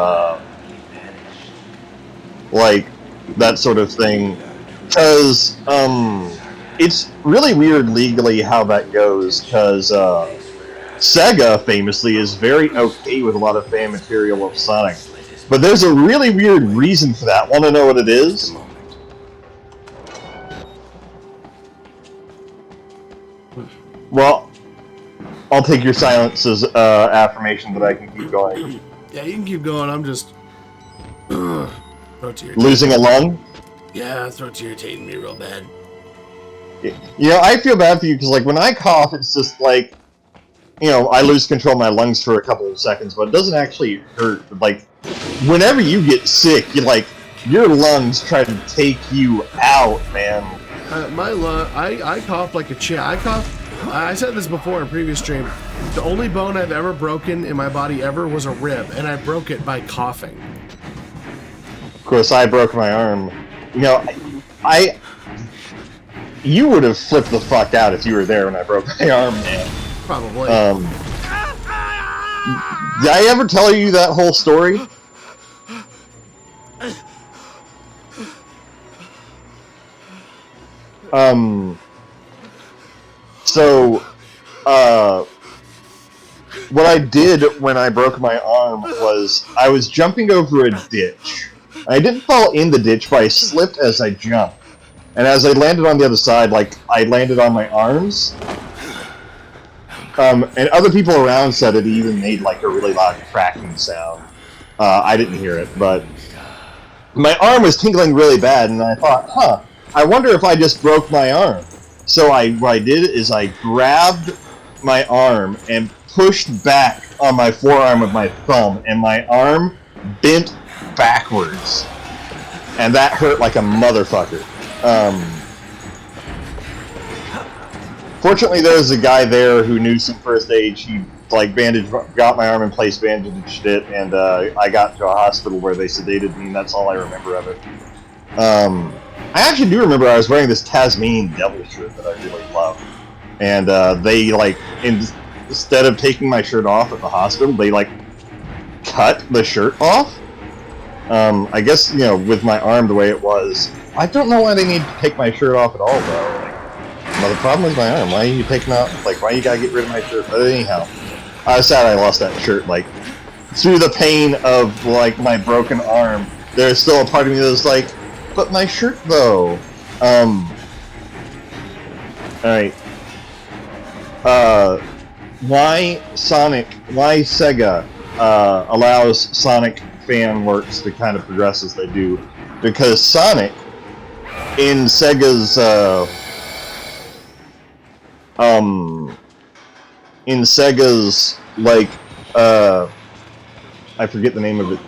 like, that sort of thing. Because, it's really weird legally how that goes, because, Sega, famously, is very okay with a lot of fan material of Sonic. But there's a really weird reason for that. Want to know what it is? Well, I'll take your silence as affirmation that I can keep going. Yeah, you can keep going. I'm just throat's irritating. Losing a lung? Yeah, throat's irritating me real bad. You know, I feel bad for you because, like, when I cough, it's just like, you know, I lose control of my lungs for a couple of seconds, but it doesn't actually hurt. Like, whenever you get sick, you like your lungs try to take you out, man. My lung, I cough like a chick. I said this before in a previous stream. The only bone I've ever broken in my body ever was a rib, and I broke it by coughing. Of course, I broke my arm. You know, you would have flipped the fuck out if you were there when I broke my arm, man. Probably. Did I ever tell you that whole story? What I did when I broke my arm was I was jumping over a ditch. I didn't fall in the ditch, but I slipped as I jumped. And as I landed on the other side, like, I landed on my arms. And other people around said it even made, like, a really loud cracking sound. I didn't hear it, but my arm was tingling really bad, and I thought, I wonder if I just broke my arm. So what I did is I grabbed my arm and pushed back on my forearm with my thumb, and my arm bent backwards. And that hurt like a motherfucker. Fortunately, there was a guy there who knew some first aid. He got my arm in place, bandaged it, and I got to a hospital where they sedated me, and that's all I remember of it. I actually do remember I was wearing this Tasmanian Devil shirt that I really love. And they, instead of taking my shirt off at the hospital, they, cut the shirt off. I guess, with my arm the way it was, I don't know why they need to take my shirt off at all, though. The problem is my arm. Why are you taking out, why you gotta get rid of my shirt? But anyhow, I was sad I lost that shirt, through the pain of, my broken arm, there's still a part of me that's like, but my shirt, though. Alright. Why Sega allows Sonic fan works to kind of progress as they do? Because Sonic, in Sega's, I forget the name of it.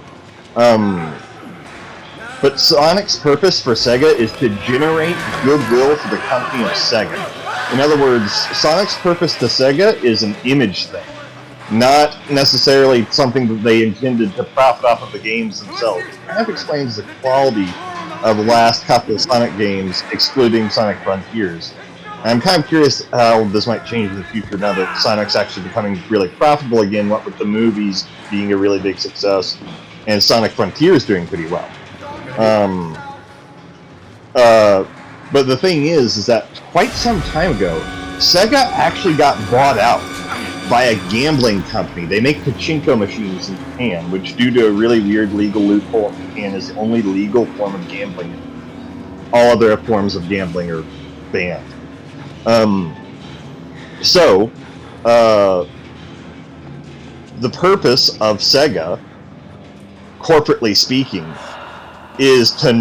But Sonic's purpose for Sega is to generate goodwill for the company of Sega. In other words, Sonic's purpose to Sega is an image thing, not necessarily something that they intended to profit off of the games themselves. It kind of explains the quality of the last couple of Sonic games, excluding Sonic Frontiers. I'm kind of curious how this might change in the future now that Sonic's actually becoming really profitable again, what with the movies being a really big success, and Sonic Frontiers doing pretty well. But the thing is that quite some time ago, Sega actually got bought out by a gambling company. They make pachinko machines in Japan, which due to a really weird legal loophole in Japan is the only legal form of gambling. All other forms of gambling are banned. The purpose of Sega, corporately speaking, is to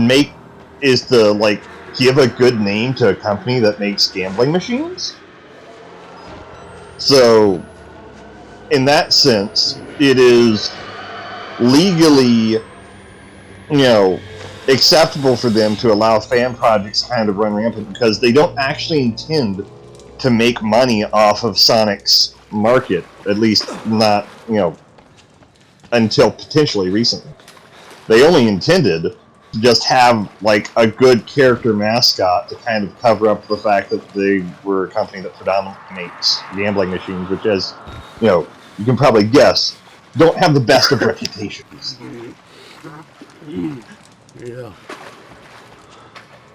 give a good name to a company that makes gambling machines. So, in that sense, it is legally, acceptable for them to allow fan projects kind of run rampant because they don't actually intend to make money off of Sonic's market, at least not, until potentially recently. They only intended to just have, a good character mascot to kind of cover up the fact that they were a company that predominantly makes gambling machines, which, as, you can probably guess, don't have the best of reputations. Yeah.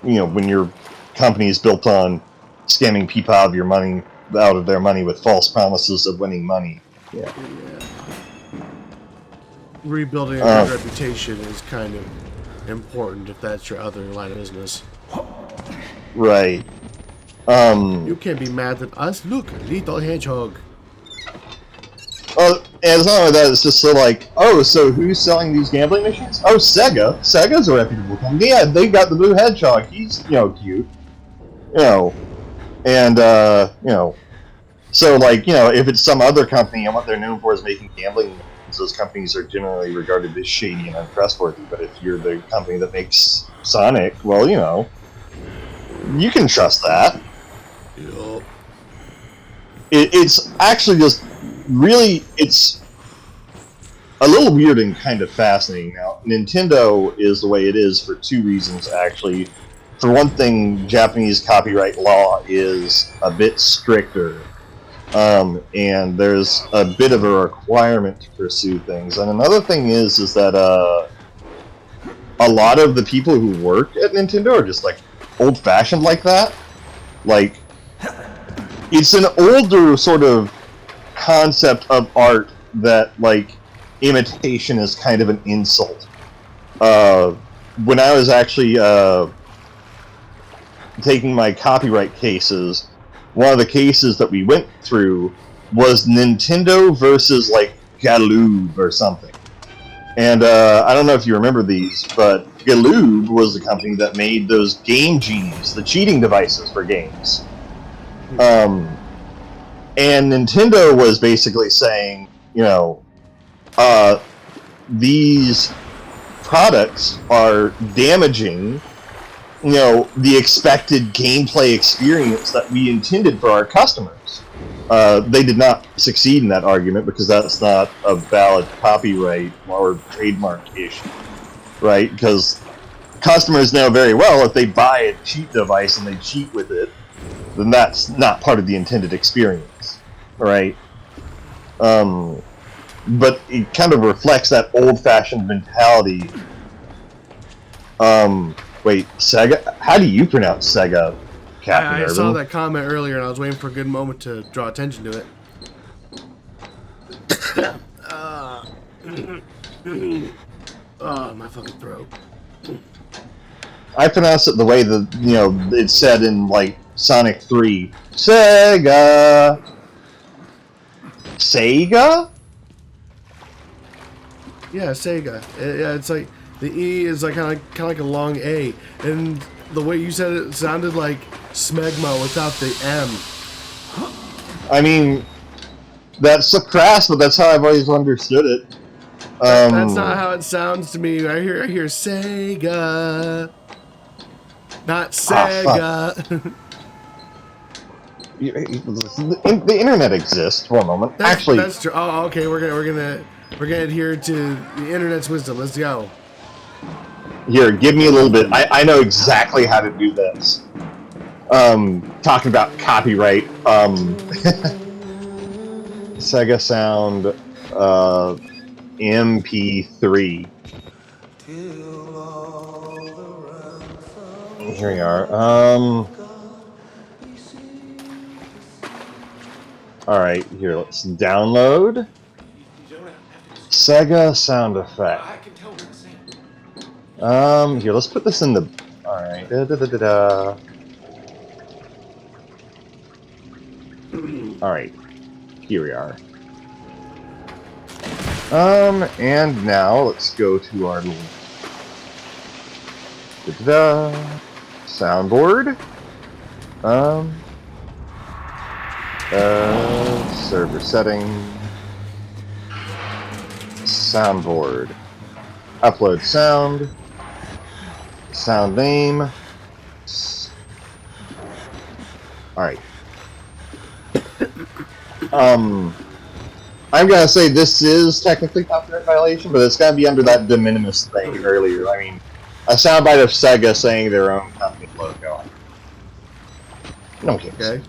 When your company is built on scamming people out of your money out of their money with false promises of winning money. Yeah. Rebuilding a good reputation is kind of important if that's your other line of business. Right. You can't be mad at us. Look, little hedgehog. And it's not like that, it's just so like, oh, so who's selling these gambling machines? Oh, Sega. Sega's a reputable company. Yeah, they got the blue hedgehog. He's, cute. And, so, like, if it's some other company and what they're known for is making gambling machines, those companies are generally regarded as shady and untrustworthy. But if you're the company that makes Sonic, well, you can trust that. Yup. It's actually just really, it's a little weird and kind of fascinating. Now, Nintendo is the way it is for two reasons, actually. For one thing, Japanese copyright law is a bit stricter, and there's a bit of a requirement to pursue things. And another thing is that a lot of the people who work at Nintendo are just like old-fashioned like that. Like, it's an older sort of concept of art that, like, imitation is kind of an insult. When I was actually taking my copyright cases, one of the cases that we went through was Nintendo versus, like, Galoob or something. And I don't know if you remember these, but Galoob was the company that made those Game Genies, the cheating devices for games. And Nintendo was basically saying, these products are damaging, the expected gameplay experience that we intended for our customers. They did not succeed in that argument because that's not a valid copyright or trademark issue, right? Because customers know very well if they buy a cheat device and they cheat with it, then that's not part of the intended experience, right? But it kind of reflects that old-fashioned mentality. Wait, Sega? How do you pronounce Sega, Captain I Urban? saw that comment earlier and I was waiting for a good moment to draw attention to it. My fucking throat. I pronounce it the way that, it's said in, like, Sonic 3. Sega! Sega? Yeah, Sega. Yeah, it's like the E is like kind of like a long A, and the way you said it sounded like smegma without the M. I mean, that's so crass, but that's how I've always understood it. That's not how it sounds to me. I hear Sega, not Sega. The internet exists. One moment. Actually, that's true. Oh, okay. We're gonna adhere to the internet's wisdom. Let's go. Here, give me a little bit. I know exactly how to do this. Talking about copyright. Sega Sound MP3. Here we are. Alright, here, let's download Sega sound effect. Here, let's put this in the... Alright, Alright, here we are. And now let's go to our little... soundboard. Server setting. Soundboard. Upload sound. Sound name. Alright. I'm gonna say this is technically copyright violation, but it's gotta be under that de minimis thing earlier. I mean, a soundbite of Sega saying their own company logo. No kidding. Okay.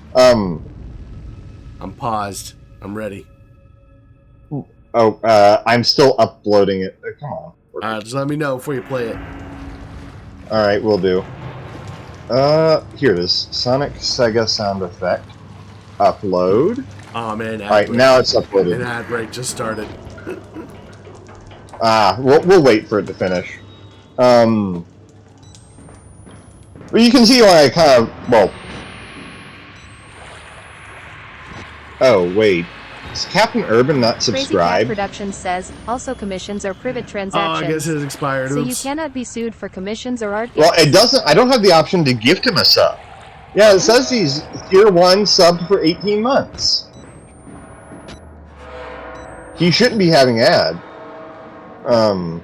I'm paused. I'm ready. Oh, I'm still uploading it. Come on. Alright, just let me know before you play it. Alright, we'll do. Here it is. Sonic Sega sound effect. upload. Oh man. All right, now it's An uploaded. ad break just started. We'll wait for it to finish. Well, you can see why I kind of, well... Oh, wait. Is Captain Urban not Crazy Cat subscribed? Productions says, also commissions are private Oh, transactions. I guess it has expired. So you Oops. cannot be sued for commissions or art Well, gifts. it doesn't... I don't have the option to gift him a sub. Yeah, it says he's tier 1 subbed for 18 months. He shouldn't be having ad. Or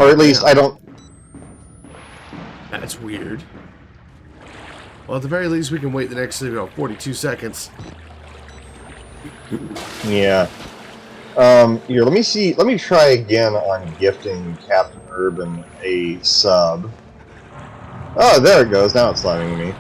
at least, yeah. I don't... That's weird. Well, at the very least, we can wait the next 42 seconds. Yeah. Here, let me see. Let me try again on gifting Captain Urban a sub. Oh, there it goes. Now it's letting me.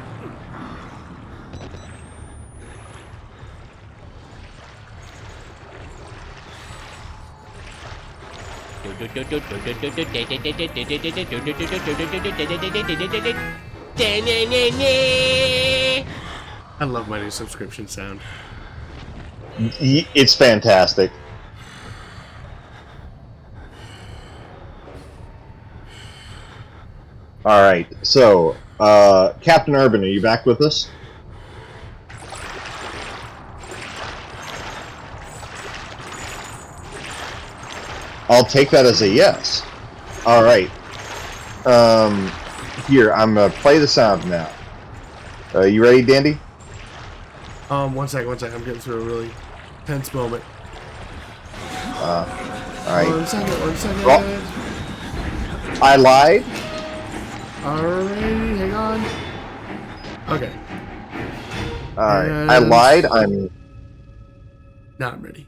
I love my new subscription sound. It's fantastic. Alright, so, Captain Urban, are you back with us? I'll take that as a yes. Alright. Here, I'm gonna play the sound now. You ready, Dandy? One second. I'm getting through a really tense moment. Alright. One second. Oh. I lied. Alrighty, hang on. Okay. Alright, I lied. I'm... Now I'm ready.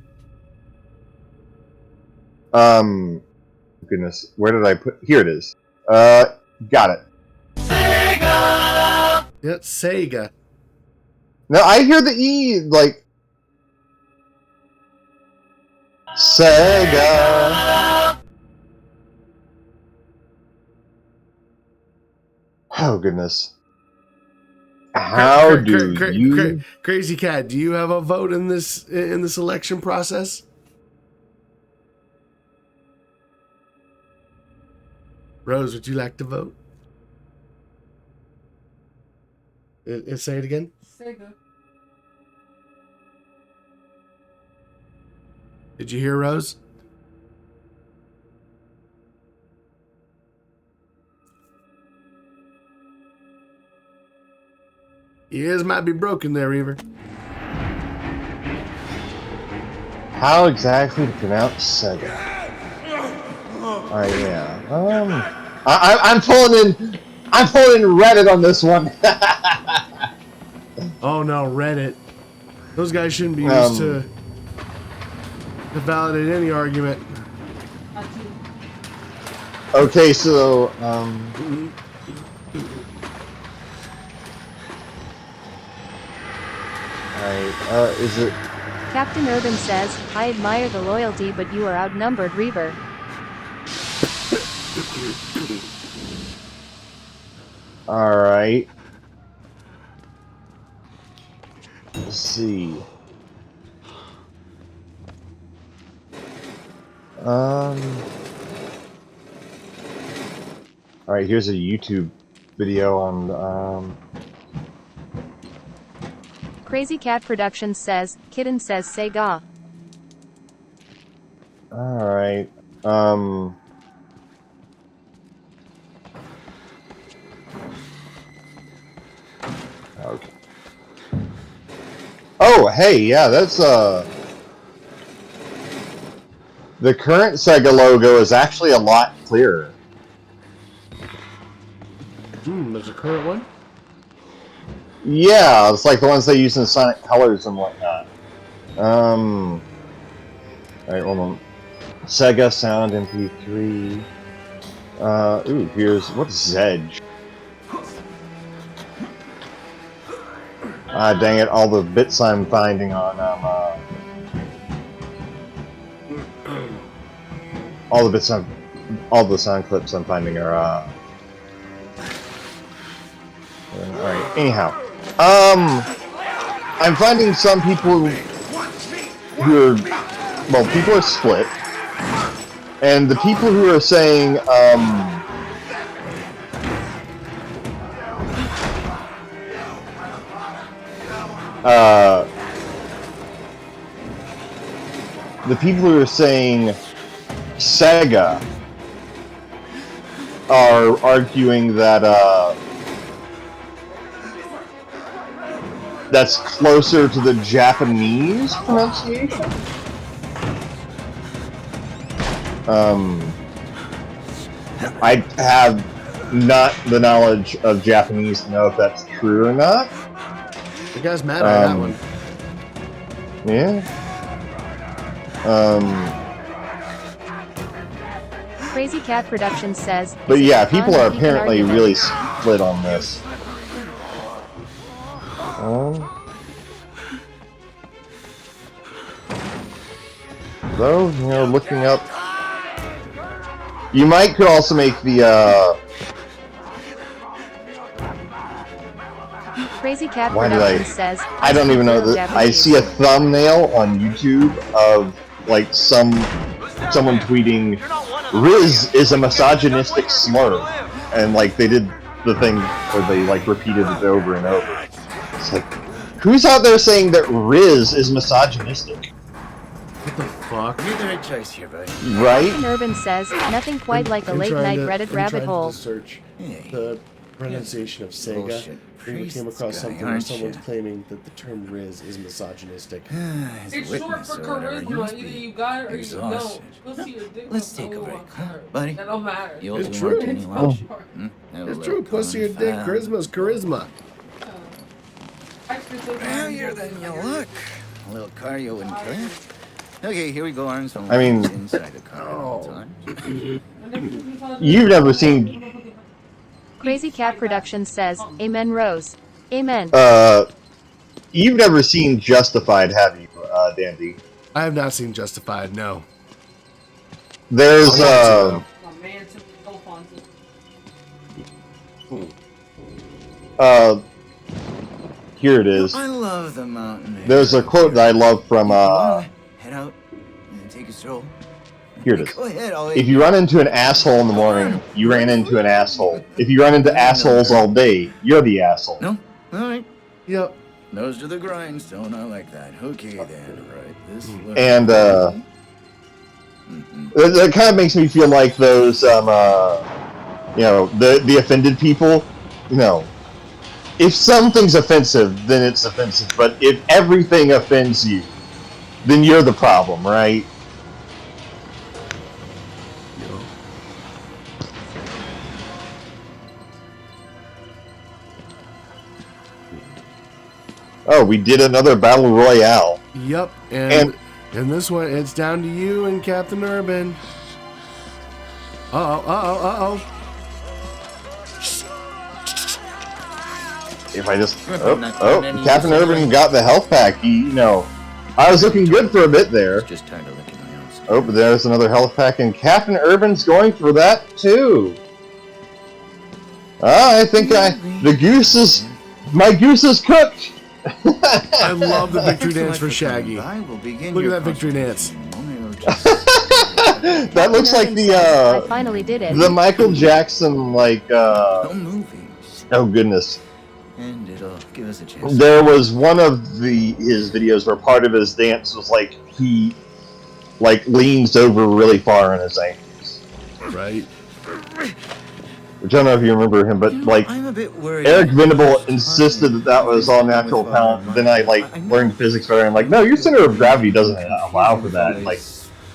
Goodness, where did I put... Here it is. Got it. Yeah, Sega. No, I hear the E, like... Sega. Oh, goodness. How do you... Crazy Cat, do you have a vote in this election process? Rose, would you like to vote? Say it again. Sega. Did you hear Rose? Ears might be broken there, Reaver. How exactly to pronounce Sega? Alright, yeah. I'm pulling in Reddit on this one. Oh no, Reddit. Those guys shouldn't be used to validate any argument. Okay, so alright, is it... Captain Urban says, I admire the loyalty but you are outnumbered, Reaver. Alright. Let's see. Alright, here's a YouTube video on, Crazy Cat Productions says, Kitten says Sega. Alright, okay. Oh, hey, yeah, that's, the current Sega logo is actually a lot clearer. There's a current one? Yeah, it's like the ones they use in Sonic Colors and whatnot. Alright, hold on. Sega Sound MP3. Ooh, here's... What's Zedge? Ah, dang it, all the bits I'm finding on, all the sound clips I'm finding are, alright, anyhow. I'm finding some people who are, well, people are split, and the people who are saying, the people who are saying Sega are arguing that, that's closer to the Japanese pronunciation. I have not the knowledge of Japanese to know if that's true or not. You guys mad on that one? Yeah. Crazy Cat Productions says. But "Is yeah, it people fun? are You can apparently argue really it." split on this. Though, you know, looking up, you could also make the Crazy Cat why did Productions says. I don't even know that. I see a thumbnail on YouTube of like someone tweeting, "Riz is a misogynistic slur," and like they did the thing where they like repeated it over and over. It's like, who's out there saying that Riz is misogynistic? What the fuck? You're the right choice here, buddy. Right? Urban says, nothing quite like a late night Reddit rabbit hole. Search Hey. the pronunciation of Sega. Bullshit. And we came across Priest something guy, where aren't someone's you? claiming that the term Riz is misogynistic. As a It's short witness for or whatever, you charisma. must Either be you got it or you don't. exhausted. Pussy or dick. Let's don't take a know break, what huh, matters. buddy? That don't matter. The old It's one true. Kenny It's Lounge. much more. It's true. Pussy or dick. Charisma's charisma. Heavier than you look. A little cardio wouldn't kill you. Okay, here we go, arms. I mean- inside the car at all times. You've never seen Crazy Cat Productions says, Amen Rose. Amen. you've never seen Justified, have you, Dandy? I have not seen Justified. No. There's My man took the dope on it. here it is. I love the mountain air. There's a quote that I love from Head out and take a stroll. here it is. Go ahead, I'll If you run into an asshole in the morning, you ran into an asshole. If you run into assholes all day, you're the asshole. No? Alright. Yep. Nose to the grindstone, I like that. Okay then, right. This way. And that kind of makes me feel like those you know, the offended people. You know, if something's offensive, then it's offensive. But if everything offends you, then you're the problem, right? Oh, we did another battle royale. Yep. And this one, it's down to you and Captain Urban. Uh-oh. If I just Captain Urban got the health pack. He, you know, I was looking good for a bit there. Just tired of licking my own skin. Oh, but there's another health pack, and Captain Urban's going for that too. I think my goose is cooked. I love the victory dance for Shaggy. Look at that victory dance. That looks like I finally did it. the Michael Jackson, like, No movies. oh goodness. And it'll give us a chance. There was one of his videos where part of his dance was like he like leans over really far on his ankles. Right. Which I don't know if you remember him, but like I'm a bit worried. Eric Venable insisted that was all natural talent. Then I like learned physics better. I'm like, no, your center of gravity doesn't allow for that. Like,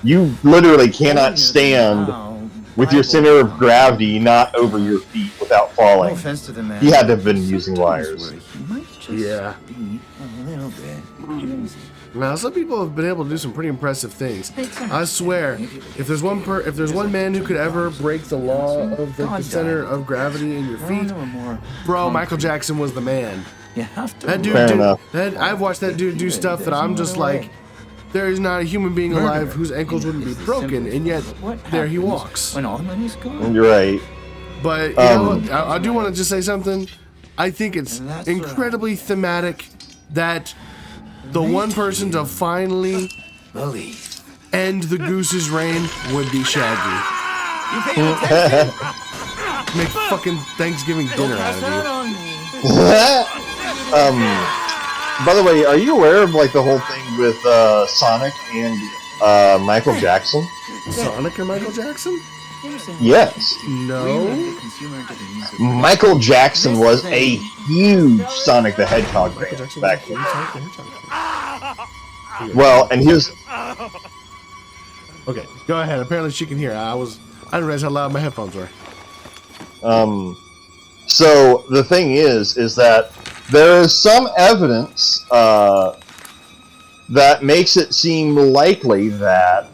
you literally cannot stand with your center of gravity not over your feet without No falling. offense to the man. He had to have been using wires. He might just Yeah. be a little bit crazy. Now, some people have been able to do some pretty impressive things. I swear, if there's one man who could ever break the law of the center of gravity in your feet, bro, Michael Jackson was the man. You have to. That dude, Fair enough. I've watched that dude do stuff that I'm just like, there is not a human being alive whose ankles wouldn't be broken, and yet there he walks. When all the money's gone. You're right. But you know, I do want to just say something. I think it's And that's incredibly thematic that the one person to finally Believe. end the Goose's reign would be Shaggy. You paying attention? Make fucking Thanksgiving dinner out of you. on me. By the way, are you aware of like the whole thing with Sonic and Michael Jackson? Sonic and Michael Jackson? Yes. No. Michael Jackson was a huge Sonic the Hedgehog fan back then. Well, and he was... Okay, go ahead. Apparently she can hear. I didn't realize how loud my headphones were. So the thing is that there is some evidence that makes it seem likely that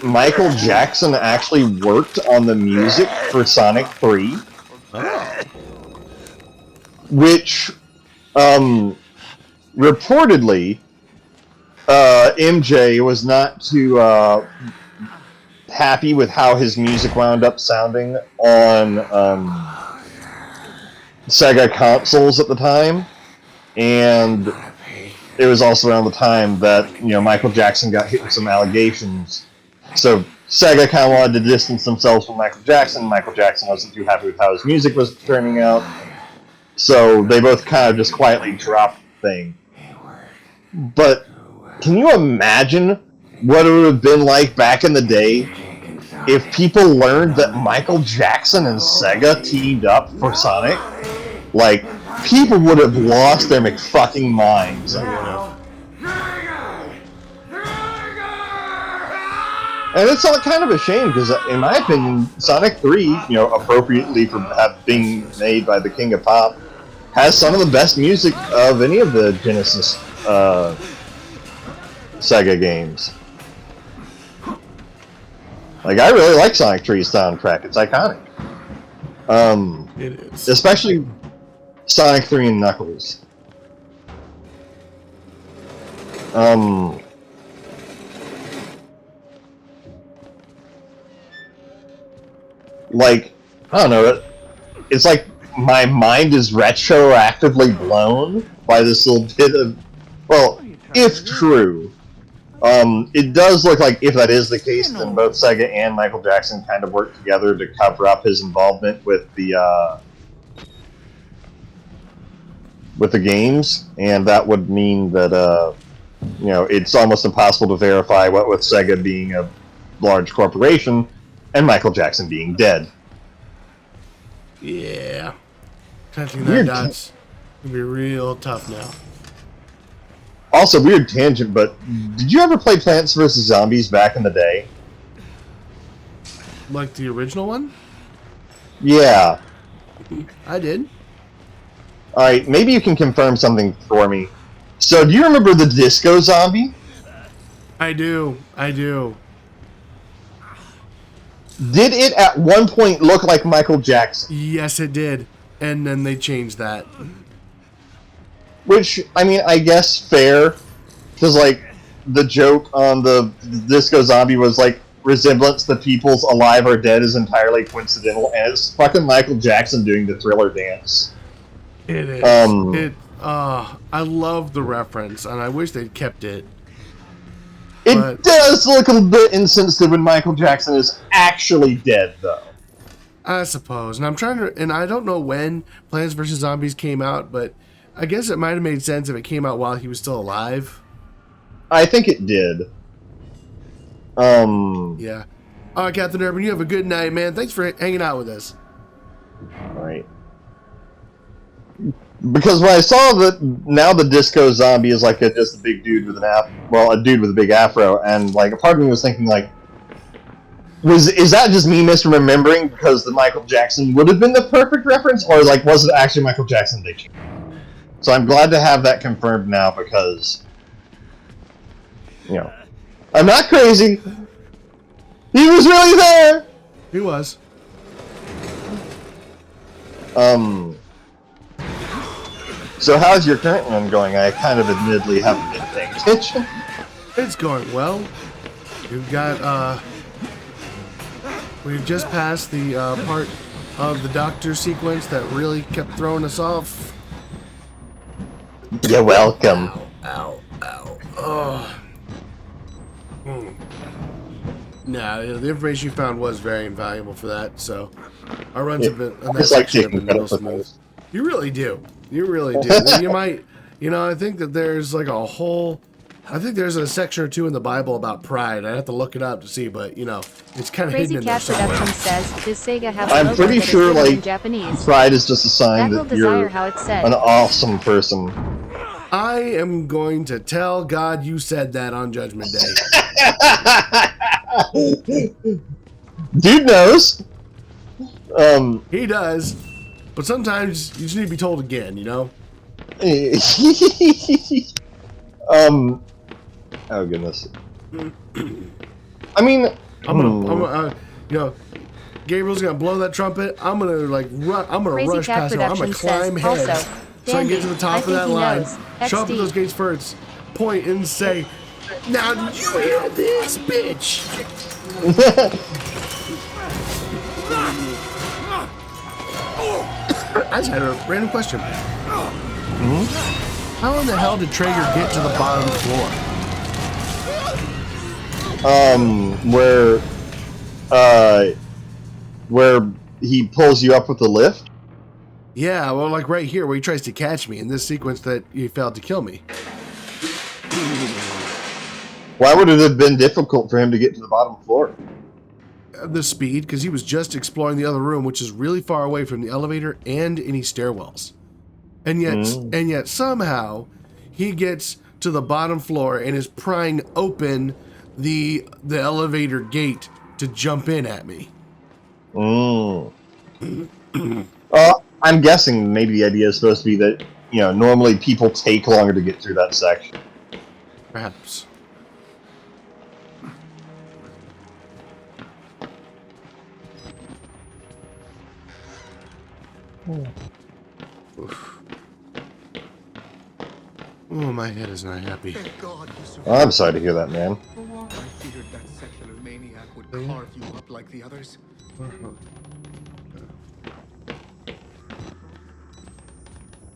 Michael Jackson actually worked on the music for Sonic 3, which reportedly MJ was not too happy with how his music wound up sounding on Sega consoles at the time, and it was also around the time that Michael Jackson got hit with some allegations. So Sega kind of wanted to distance themselves from Michael Jackson. Michael Jackson wasn't too happy with how his music was turning out, so they both kind of just quietly dropped the thing. But can you imagine what it would have been like back in the day if people learned that Michael Jackson and Sega teamed up for Sonic? Like, people would have lost their McFucking minds. And it's all kind of a shame because, in my opinion, Sonic 3, appropriately for being made by the King of Pop, has some of the best music of any of the Genesis Sega games. Like, I really like Sonic 3's soundtrack. It's iconic. It is. Especially Sonic 3 and Knuckles. Like, I don't know, it's like my mind is retroactively blown by this little bit of, well, if true, it does look like if that is the case, then both Sega and Michael Jackson kind of worked together to cover up his involvement with the games, and that would mean that, it's almost impossible to verify what with Sega being a large corporation and Michael Jackson being dead. Yeah. Connecting that dots will be real tough now. Also, weird tangent, but did you ever play Plants vs. Zombies back in the day? Like the original one? Yeah. I did. Alright, maybe you can confirm something for me. So, do you remember the Disco Zombie? I do. Did it at one point look like Michael Jackson? Yes, it did. And then they changed that. Which, I mean, I guess fair. Because, like, the joke on the Disco Zombie was, like, resemblance to people's alive or dead is entirely coincidental, and it's fucking Michael Jackson doing the Thriller dance. It is. I love the reference, and I wish they'd kept it. It does look a bit insensitive when Michael Jackson is actually dead, though. I suppose. And I'm trying to... And I don't know when Plants vs. Zombies came out, but I guess it might have made sense if it came out while he was still alive. I think it did. Yeah. Alright, Captain Urban, you have a good night, man. Thanks for hanging out with us. Alright. Because when I saw that now the Disco Zombie is like just a big dude with an a dude with a big afro, and like a part of me was thinking like, is that just me misremembering because the Michael Jackson would have been the perfect reference, or like was it actually Michael Jackson they changed? So I'm glad to have that confirmed now because, I'm not crazy. He was really there. He was. So how's your current one going? I kind of admittedly haven't been paying attention. It's going well. We've got, we've just passed the part of the Doctor sequence that really kept throwing us off. You're welcome. Ow. Oh. Nah, the information you found was very invaluable for that. So our runs have been. I just like taking credit for smooth. things. You really do. You really do. You might. You know, I think that there's like a whole. I think there's a section or two in the Bible about pride. I have to look it up to see, but you know, it's kind of hidden Crazy in there Cat somewhere. Productions says, "Does Sega have a I'm logo pretty that is sure, written in like, Japanese?" Pride is just a sign That will that you're desire how it's said. an awesome person. I am going to tell God you said that on Judgment Day. Dude knows. He does, but sometimes you just need to be told again. You know. Oh goodness. I mean, You know, Gabriel's gonna blow that trumpet. I'm gonna I'm gonna Crazy rush Cat past him. I'm gonna Productions climb says, heads also, so I can get to Dandy, the top I of think that he line. knows. Show up at XD. those gates first. Point and say, "Now did you hear this, bitch?" I just had a random question. How in the hell did Traeger get to the bottom floor? Where he pulls you up with the lift. Yeah, well, like right here where he tries to catch me in this sequence that he failed to kill me. Why would it have been difficult for him to get to the bottom floor? The speed, because he was just exploring the other room, which is really far away from the elevator and any stairwells. And yet somehow he gets to the bottom floor and is prying open the elevator gate to jump in at me. I'm guessing maybe the idea is supposed to be that, you know, normally people take longer to get through that section. Perhaps. Oof. Oh, my head is not happy. Thank God you survived. I'm sorry to hear that, man. I feared that secular maniac would carve you up like the others.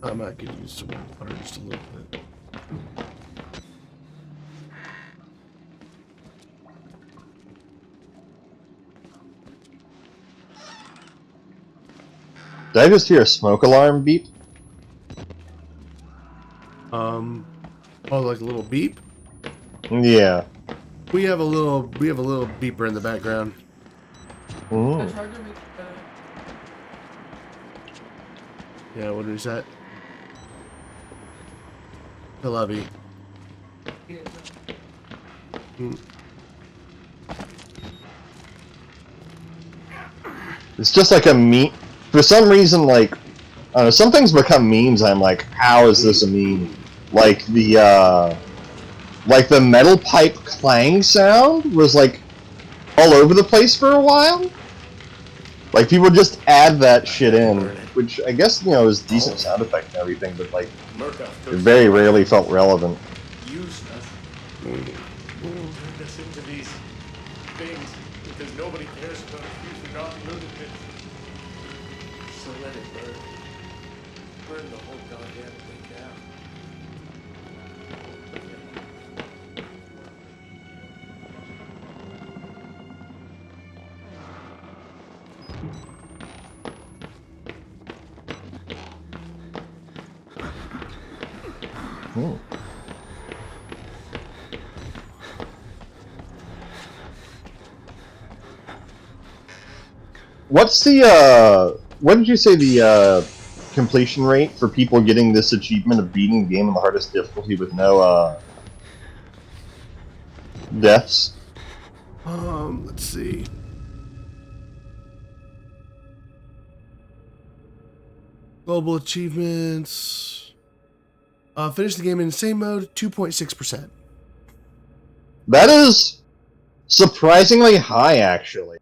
I might get used to water just a little bit. Did I just hear a smoke alarm beep? Oh, like a little beep? Yeah. We have a little beeper in the background. Ooh. The charger makes Yeah, what is that? I love you. It's just like a meme. For some reason, like, I don't know, some things become memes. I'm like, how is this a meme? Like the metal pipe clang sound was like all over the place for a while. Like people just add that shit in, which I guess, you know, is decent sound effect and everything, but like Murkoff it took very rarely felt relevant. used us, turned us into these things because nobody cares about a few forgotten lunatics. So let it burn. Burn the whole goddamn thing down. Hmm. What's the what did you say the completion rate for people getting this achievement of beating the game on the hardest difficulty with no deaths? Let's see. Global achievements. Finish the game in insane mode, 2.6%. That is surprisingly high, actually.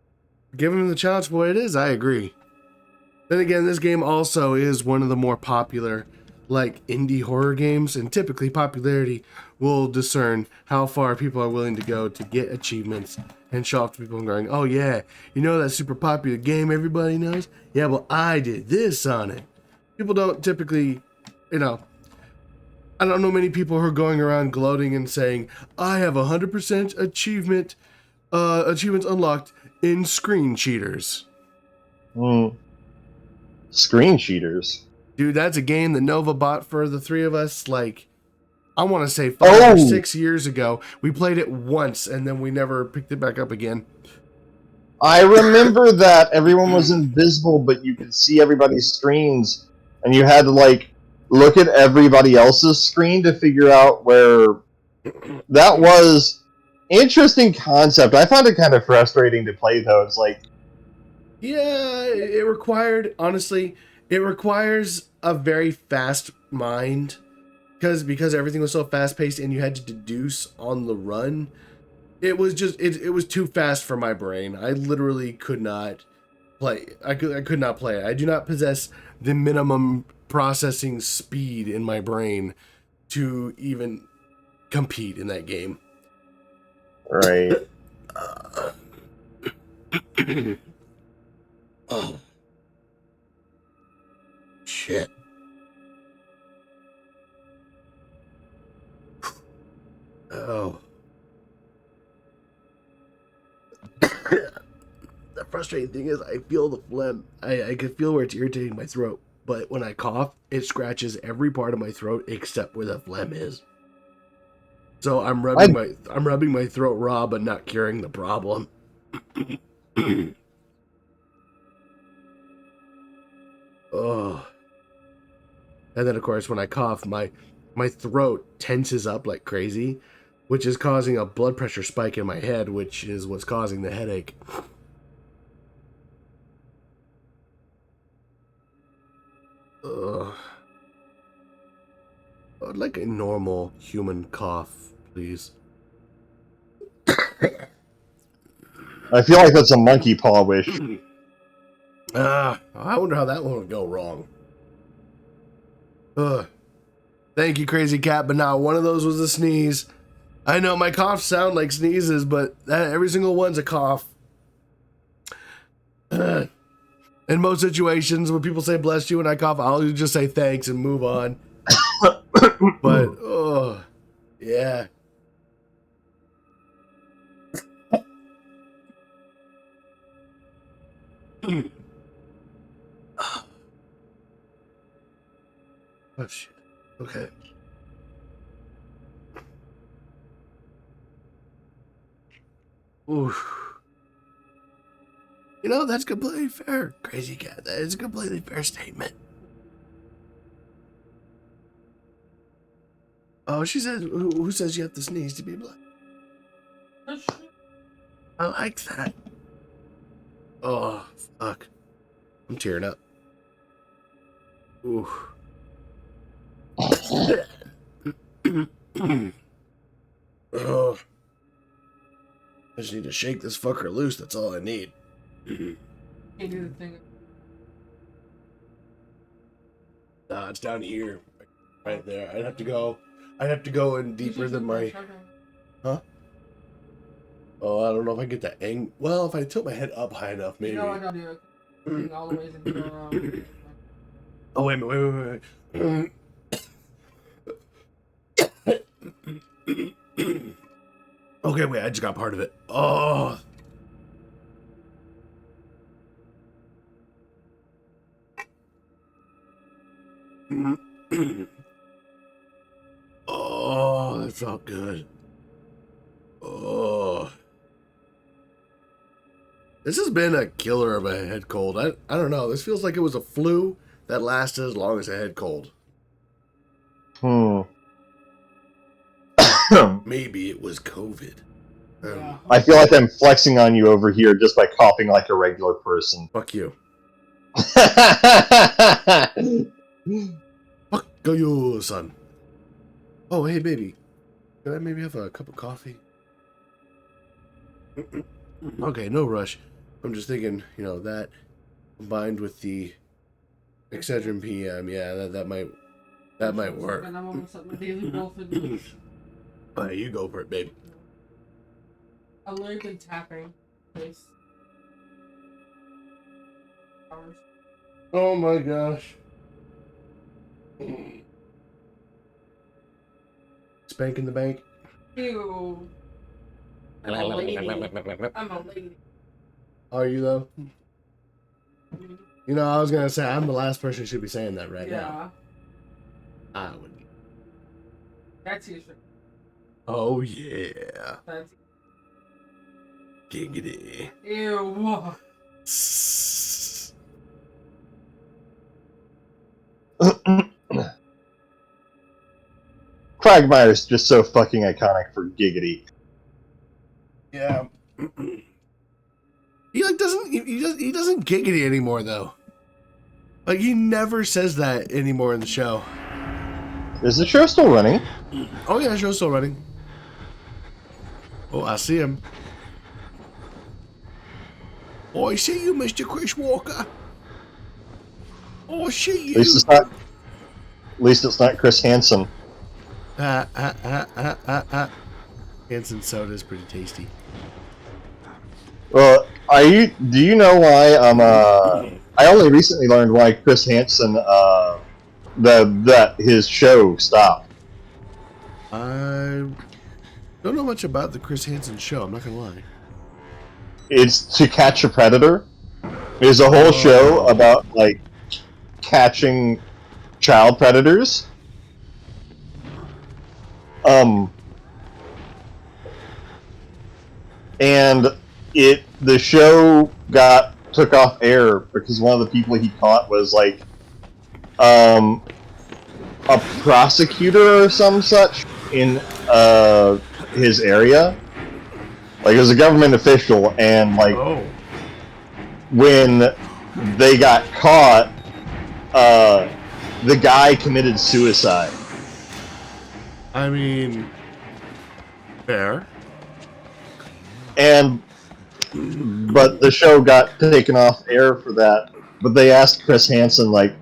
Giving him the challenge for what it is, I agree. Then again, this game also is one of the more popular, like, indie horror games, and typically popularity will discern how far people are willing to go to get achievements and show off to people and going, oh yeah, you know that super popular game everybody knows? Yeah, well, I did this on it. People don't typically, you know, I don't know many people who are going around gloating and saying, I have 100% achievements unlocked in Screen Cheaters. Screen cheaters. Dude, that's a game that Nova bought for the three of us, like, I want to say 5 or 6 years ago. We played it once, and then we never picked it back up again. I remember that everyone was invisible, but you could see everybody's screens, and you had to, like, look at everybody else's screen to figure out where... That was interesting concept. I found it kind of frustrating to play, though. It's like... Yeah, it required, honestly, it requires a very fast mind, because everything was so fast-paced and you had to deduce on the run. It was just, it was too fast for my brain. I literally could not play. I could not play. I do not possess the minimum processing speed in my brain to even compete in that game. Right. Oh. Shit. Oh. The frustrating thing is I feel the phlegm. I can feel where it's irritating my throat, but when I cough, it scratches every part of my throat except where the phlegm is. So I'm rubbing my throat raw, but not curing the problem. Oh. And then of course when I cough, my throat tenses up like crazy, which is causing a blood pressure spike in my head, which is what's causing the headache. Ugh. I'd like a normal human cough, please. I feel like that's a monkey paw wish. I wonder how that one would go wrong. Thank you, Crazy Cat, but not one of those was a sneeze. I know my coughs sound like sneezes, but every single one's a cough. In most situations, when people say bless you and I cough, I'll just say thanks and move on. But, oh, yeah. Oh, shit. Okay. Oof. You know, that's completely fair, Crazy Cat. That is a completely fair statement. Oh, she says, who says you have to sneeze to be black? I like that. Oh, fuck. I'm tearing up. Ooh. Oh. I just need to shake this fucker loose. That's all I need. Can't do the thing. Nah, it's down here. Right there. I'd have to go in deeper than my... Huh? Oh, I don't know if I get that angle. Well, if I tilt my head up high enough, maybe. No, I don't do it. All the ways and go around. Oh, wait a minute, wait. Okay, wait, I just got part of it. Oh. Oh, that felt good. Oh. This has been a killer of a head cold. I don't know. This feels like it was a flu that lasted as long as a head cold. Maybe it was COVID. I feel like I'm flexing on you over here just by coughing like a regular person. Fuck you. Fuck you, son. Oh, hey, baby. Can I maybe have a cup of coffee? Okay, no rush. I'm just thinking, you know, that combined with the Excedrin PM, yeah, that might work. And I'm almost at my daily dolphin. Alright, you go for it, babe. I've literally been tapping this. Hours. Oh my gosh. spanking the bank. Ew. I'm a lady. I'm a lady. Are you though? You know, I was gonna say I'm the last person who should be saying that right now. Yeah. I would. That's t-shirt. Oh yeah. That's Giggity. ew. Quagmire's just so fucking iconic for giggity. Yeah. He like doesn't he doesn't giggity anymore though. Like he never says that anymore in the show. Is the show still running? Oh yeah, the show's still running. Oh, I see him. Oh, I see you, Mr. Chris Walker. Oh, I see you. At least it's not Chris Hansen. Hanson soda is pretty tasty. Well, do you know why I only recently learned why Chris Hansen that his show stopped. I don't know much about the Chris Hansen show, I'm not gonna lie. It's To Catch a Predator. There's a whole show about like catching child predators. And the show took off air because one of the people he caught was like a prosecutor or some such in his area. Like it was a government official, and like when they got caught, the guy committed suicide. I mean, fair. But the show got taken off air for that. But they asked Chris Hansen, like,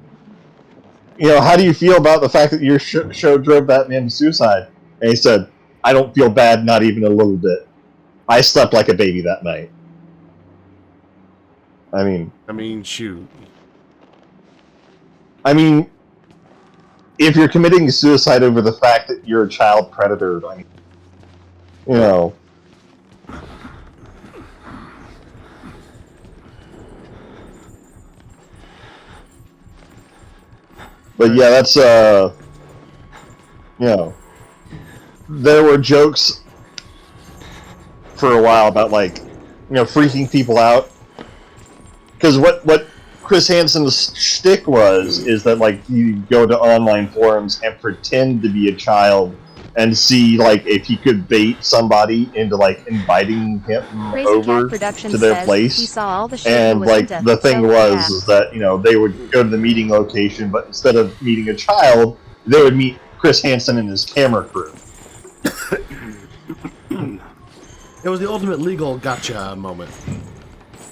you know, how do you feel about the fact that your show drove that man to suicide? And he said, I don't feel bad, not even a little bit. I slept like a baby that night. I mean, shoot. I mean, if you're committing suicide over the fact that you're a child predator, I mean, you know. But yeah, that's, you know, there were jokes for a while about, like, you know, freaking people out. Because what Chris Hansen's shtick is that, like, you go to online forums and pretend to be a child and see, like, if he could bait somebody into, like, inviting him over to their place. He saw all the shit And, like, the thing is that, you know, they would go to the meeting location, but instead of meeting a child, they would meet Chris Hansen and his camera crew. It was the ultimate legal gotcha moment.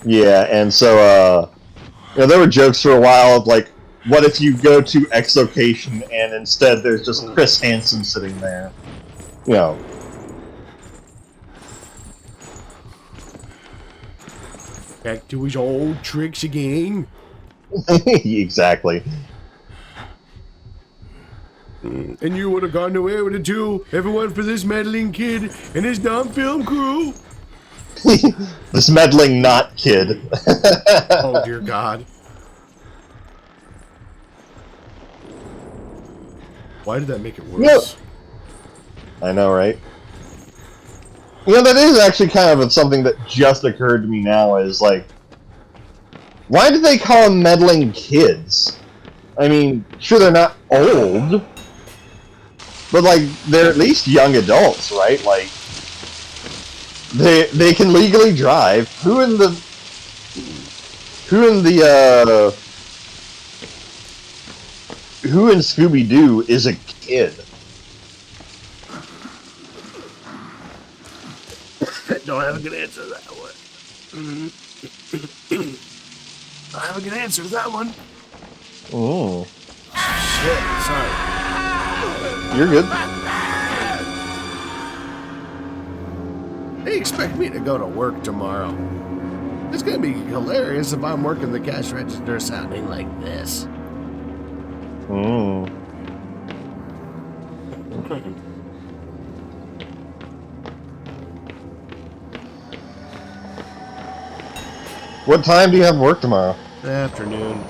Yeah, and so, you know, there were jokes for a while of, like, what if you go to X location and instead there's just Chris Hansen sitting there? You know. Back to his old tricks again. Exactly. And you would have gotten away with it too if it wasn't for this meddling kid and his dumb film crew. This meddling not kid. Oh dear God. Why did that make it worse? I know, right? You know, that is actually kind of something that just occurred to me now is, like, why do they call them meddling kids? I mean, sure, they're not old, but, like, they're at least young adults, right? Like, they can legally drive. Who in Scooby-Doo is a kid? Don't have a good answer to that one. Don't have a good answer to that one. Oh. Shit, sorry. You're good. They expect me to go to work tomorrow. It's gonna be hilarious if I'm working the cash register sounding like this. What time do you have work tomorrow? Afternoon.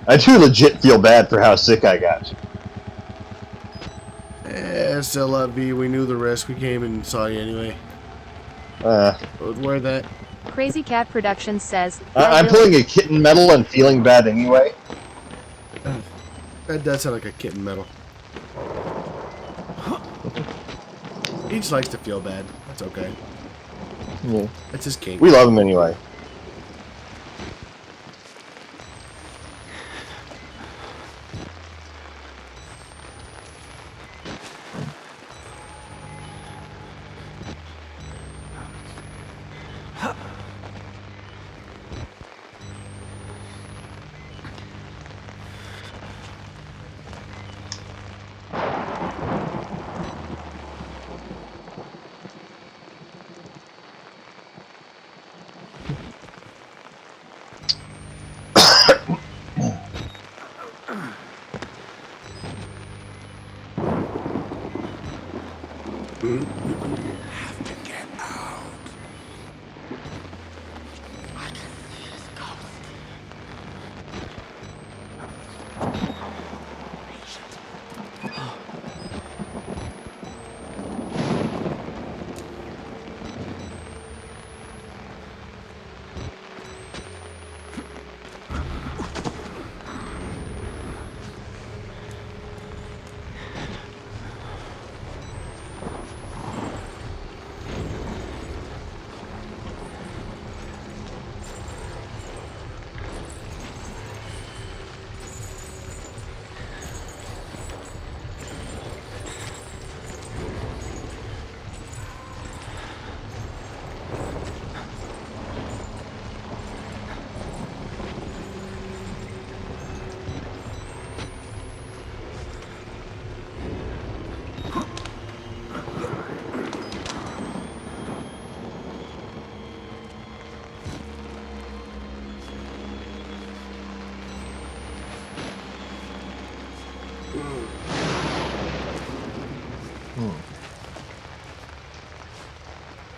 I do legit feel bad for how sick I got. Still V, we knew the risk. We came and saw you anyway. It was worth that. Crazy Cat Productions says, I'm pulling a kitten medal and feeling bad anyway. That does sound like a kitten medal. Each likes to feel bad. That's okay. Yeah. That's his kink. We love him anyway.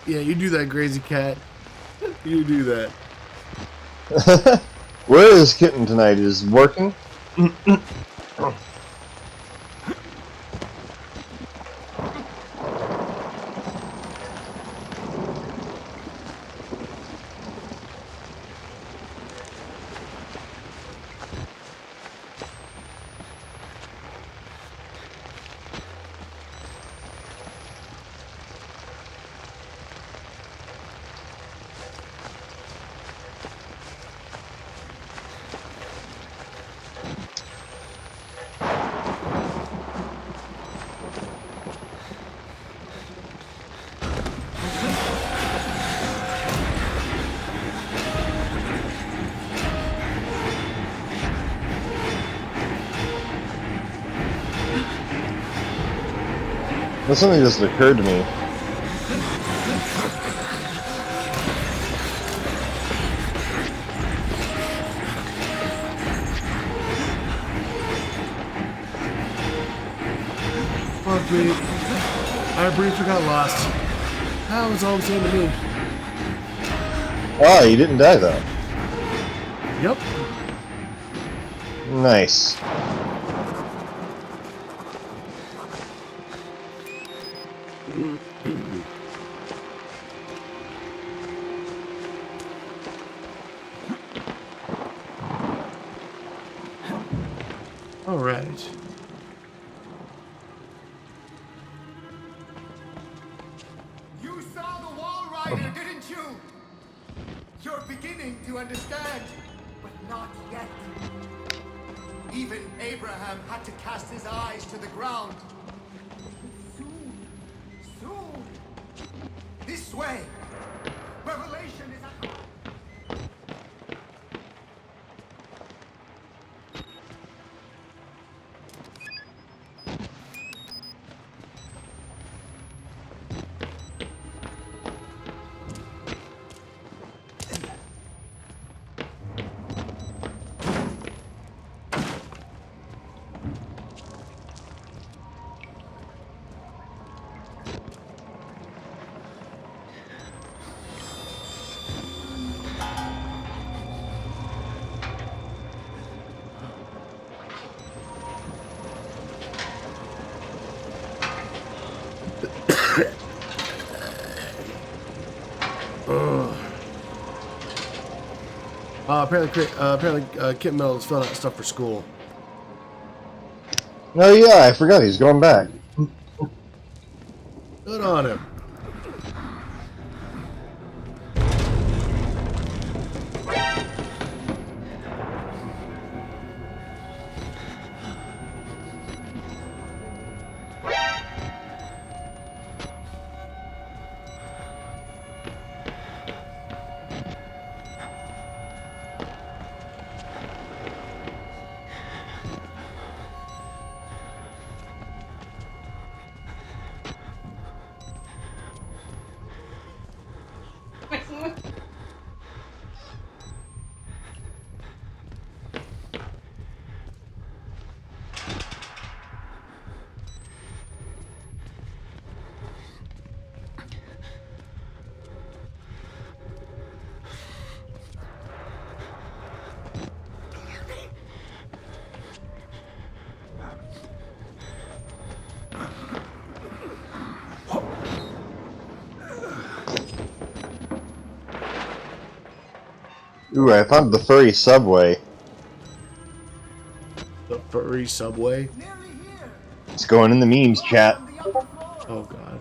Yeah, you do that, Crazy Cat. You do that. Where is Kitten tonight? Is working? Well, something just occurred to me. Fuck me. I briefly got lost. That was all the same to me. Oh, you didn't die though. Yep. Nice. All right. You saw the Wall Rider, didn't you? You're beginning to understand, but not yet. Even Abraham had to cast his eyes to the ground. Soon, soon. This way. Revelation is at... Apparently, Kit Mel is filling out stuff for school. Oh yeah, I forgot he's going back. Good on him. Ooh, I found the furry subway. The furry subway. It's going in the memes chat. Oh god.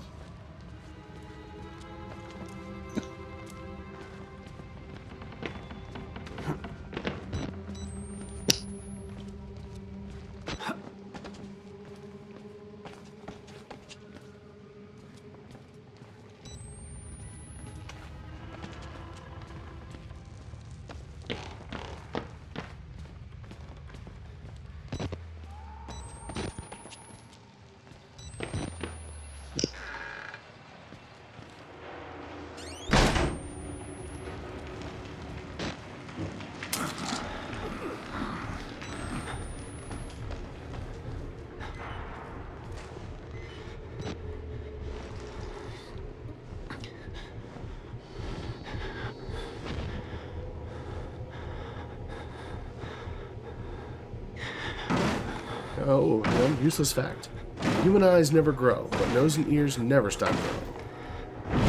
Oh, one useless fact. Human eyes never grow, but nose and ears never stop growing.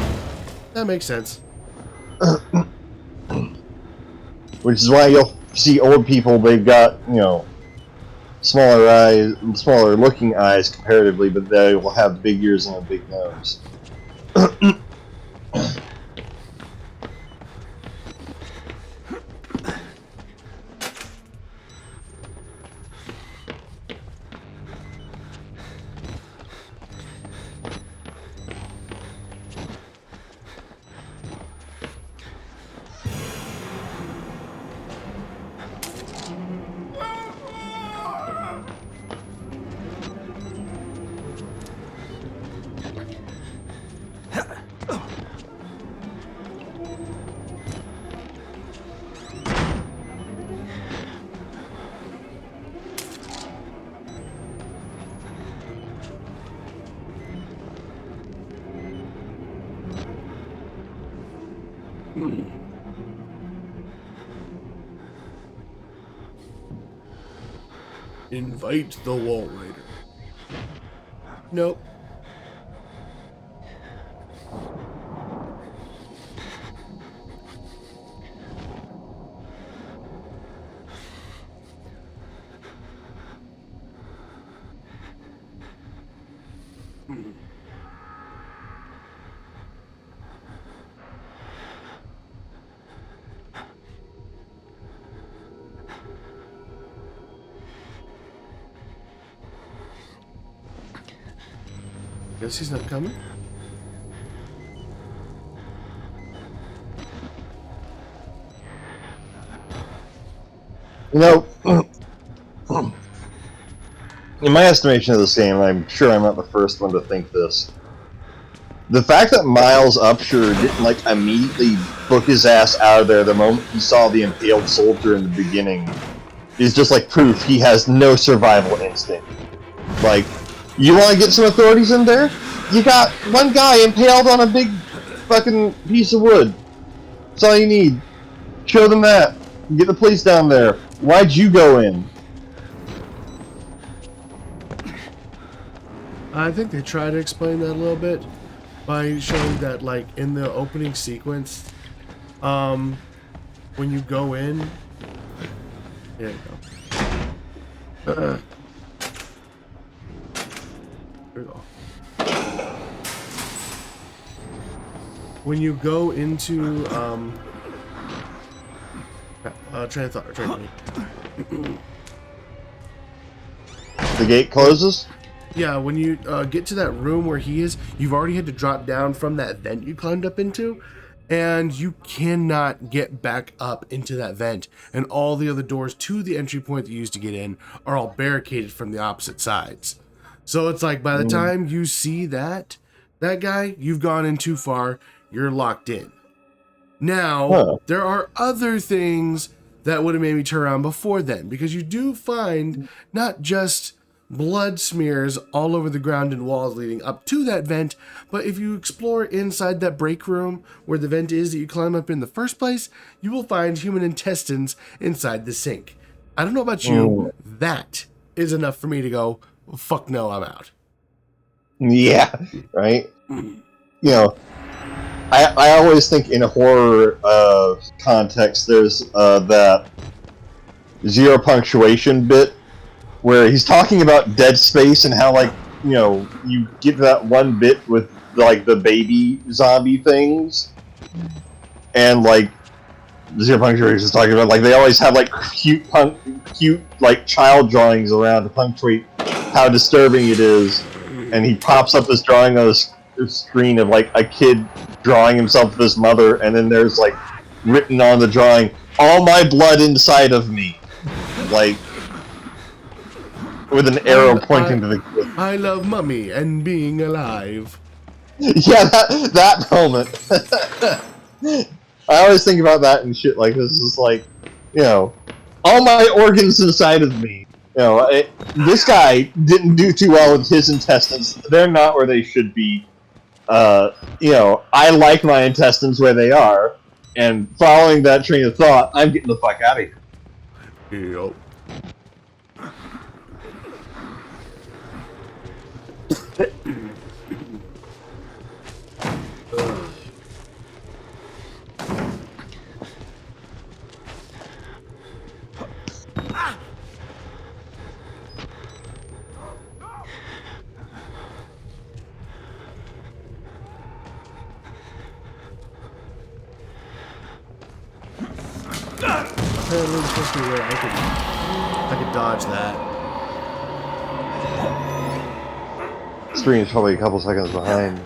That makes sense. Which is why you'll see old people, they've got, you know, smaller eyes, smaller looking eyes comparatively, but they will have big ears and a big nose. Invite the Wall Rider. Nope. Guess he's not coming. You know, in my estimation of this game, I'm sure I'm not the first one to think this. The fact that Miles Upshur didn't like immediately book his ass out of there the moment he saw the impaled soldier in the beginning is just like proof he has no survival instinct. Like, you want to get some authorities in there? You got one guy impaled on a big fucking piece of wood. That's all you need. Show them that. Get the police down there. Why'd you go in? I think they try to explain that a little bit by showing that, like, in the opening sequence, when you go in, there you go. There we go. When you go into, train of thought, The gate closes? yeah, when you get to that room where he is, you've already had to drop down from that vent you climbed up into, and you cannot get back up into that vent. And all the other doors to the entry point that you used to get in are all barricaded from the opposite sides. So it's like by the time you see that guy, you've gone in too far, you're locked in. Now, there are other things that would have made me turn around before then, because you do find not just blood smears all over the ground and walls leading up to that vent, but if you explore inside that break room where the vent is that you climb up in the first place, you will find human intestines inside the sink. I don't know about you, that is enough for me to go, fuck no, I'm out. Yeah, right? You know, I always think in a horror context, there's that zero punctuation bit where he's talking about Dead Space and how, like, you know, you get that one bit with, like, the baby zombie things, and, like, Zero Punctuation is talking about, like, they always have, like, cute, like, child drawings around to punctuate how disturbing it is, and he pops up this drawing on the screen of, like, a kid drawing himself with his mother, and then there's, like, written on the drawing, all my blood inside of me. Like, with an arrow pointing to the kid. I love Mummy and being alive. Yeah, that moment. I always think about that and shit like this. Is like, you know, all my organs inside of me. You know, this guy didn't do too well with his intestines. They're not where they should be. You know, I like my intestines where they are, and following that train of thought, I'm getting the fuck out of here. Yep. Apparently it's supposed to be where I could dodge that. Screen is probably a couple seconds behind.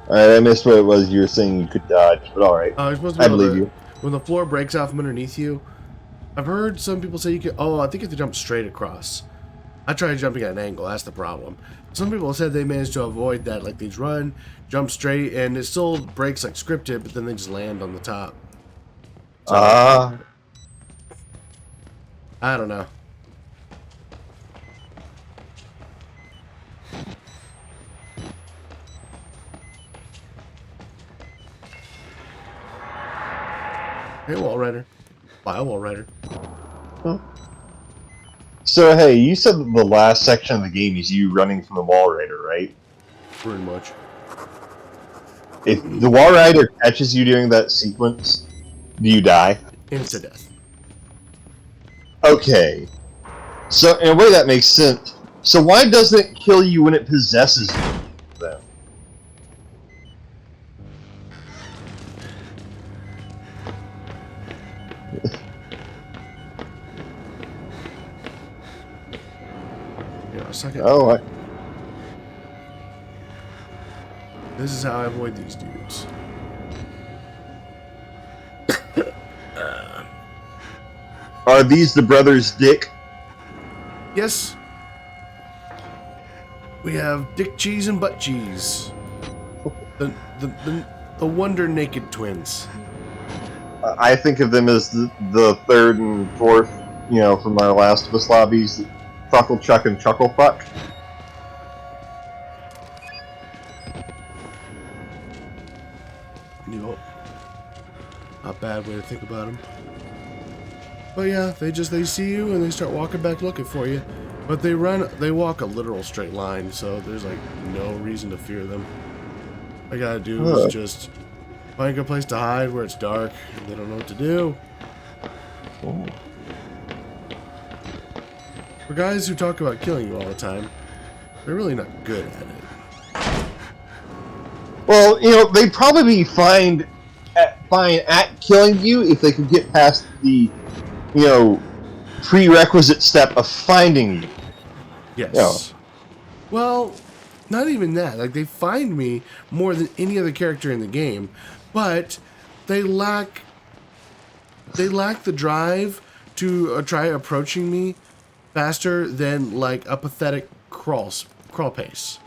Alright, I missed what it was you were saying you could dodge, but alright. You're supposed to be I able believe to- you. When the floor breaks off from underneath you, I've heard some people say you can. Oh, I think you have to jump straight across. I tried jumping at an angle. That's the problem. Some people said they managed to avoid that. Like they just run, jump straight, and it still breaks like scripted, but then they just land on the top. So, I don't know. Hey, Wall Rider. Bye, Wall Rider. So, hey, you said that the last section of the game is you running from the Wall Rider, right? Pretty much. If the Wall Rider catches you during that sequence, do you die? Insta death. Okay. So, in a way, that makes sense. So, why doesn't it kill you when it possesses you, then? Yeah, a second. Oh, This is how I avoid these dudes. are these the brothers Dick? Yes. We have Dick Cheese and Butt Cheese. The Wonder Naked Twins. I think of them as the third and fourth, from our Last of Us lobbies, Truckle Chuck and Chuckle Fuck. Yup. Not bad way to think about them. But yeah, they see you and they start walking back looking for you. But they walk a literal straight line, so there's like no reason to fear them. All I gotta do is just find a good place to hide where it's dark and they don't know what to do. Oh. For guys who talk about killing you all the time, they're really not good at it. Well, they'd probably be fine at killing you if they could get past the, prerequisite step of finding you. Yes. Well, not even that. Like, they find me more than any other character in the game, but they lack the drive to try approaching me faster than like a pathetic crawl pace.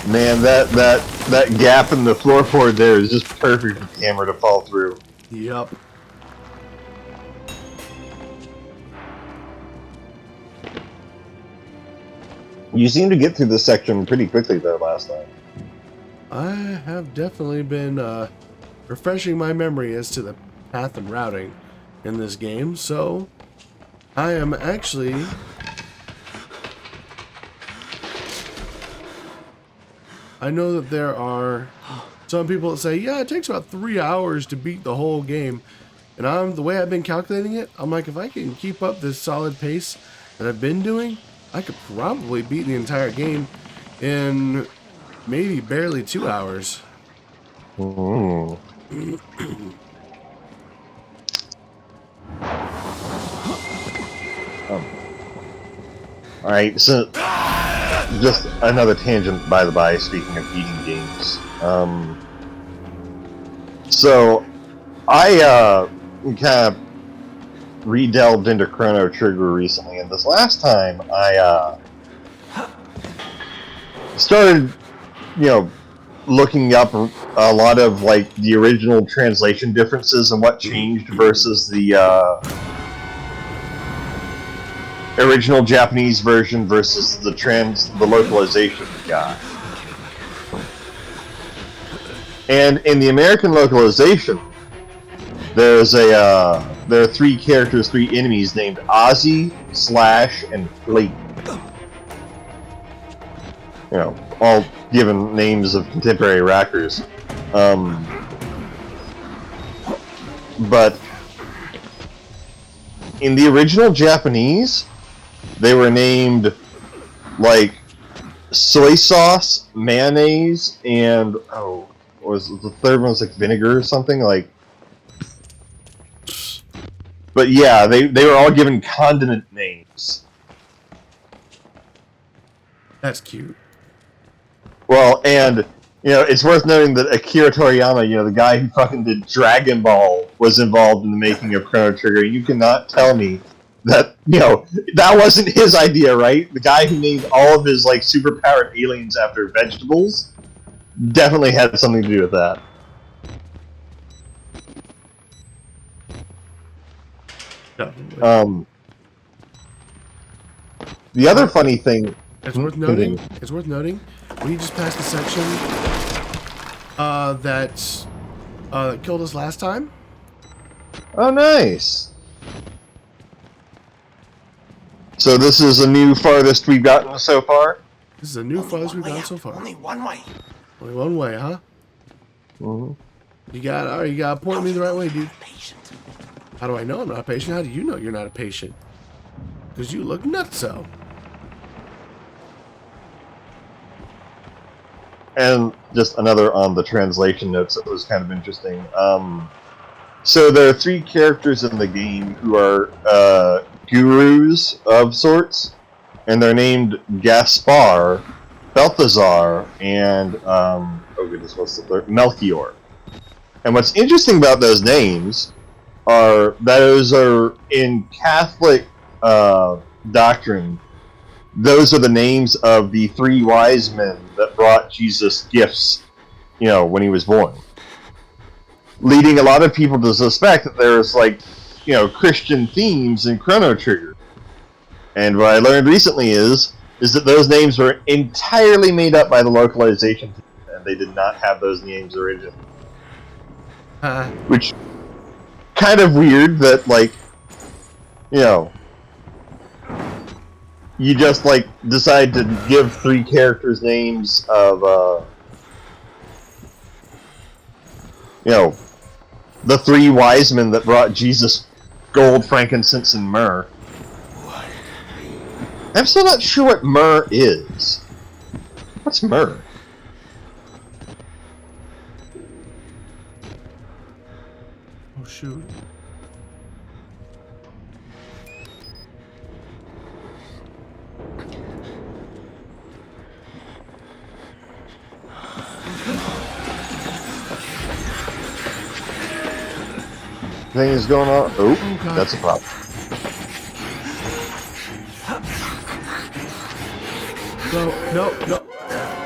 Man, that gap in the floorboard there is just perfect for the hammer to fall through. Yup. You seem to get through this section pretty quickly though last time. I have definitely been refreshing my memory as to the path and routing in this game, so I am actually I know that there are some people that say, yeah, it takes about 3 hours to beat the whole game. And the way I've been calculating it, I'm like, if I can keep up this solid pace that I've been doing, I could probably beat the entire game in maybe barely 2 hours. Mm. Alright, so just another tangent by the by, speaking of beating games. So I kind of re-delved into Chrono Trigger recently, and this last time I started, looking up a lot of like the original translation differences and what changed versus the original Japanese version versus the localization we got. And in the American localization, there are 3 characters, 3 enemies named Ozzy, Slash, and Flake. All given names of contemporary rockers. But in the original Japanese, they were named like soy sauce, mayonnaise, and was the third one was like vinegar or something like. But yeah, they were all given condiment names. That's cute. Well, and it's worth noting that Akira Toriyama, the guy who fucking did Dragon Ball, was involved in the making of Chrono Trigger. You cannot tell me that that wasn't his idea, right? The guy who named all of his like superpowered aliens after vegetables definitely had something to do with that. The other funny thing. It's worth noting. It's worth noting. We just passed the section that killed us last time. Oh, nice. So this is the new farthest we've gotten so far? This is a new fuzz we've got so far. Only one way. Only one way, huh? You gotta point me the right way, dude. Patient. How do I know I'm not a patient? How do you know you're not a patient? Because you look nutso. And just another on the translation notes that was kind of interesting. So there are 3 characters in the game who are gurus of sorts, and they're named Gaspar, Balthazar, and oh goodness, what's the third? Melchior. And what's interesting about those names are those are in Catholic doctrine. Those are the names of the 3 wise men that brought Jesus gifts, when he was born. Leading a lot of people to suspect that there's, Christian themes in Chrono Trigger. And what I learned recently is that those names were entirely made up by the localization team, and they did not have those names originally. Which, kind of weird that, you just decide to give 3 characters names of the 3 wise men that brought Jesus gold, frankincense, and myrrh. I'm still not sure what myrrh is. What's myrrh? Oh shoot. Thing is going on. Oh, God. that's a problem. No.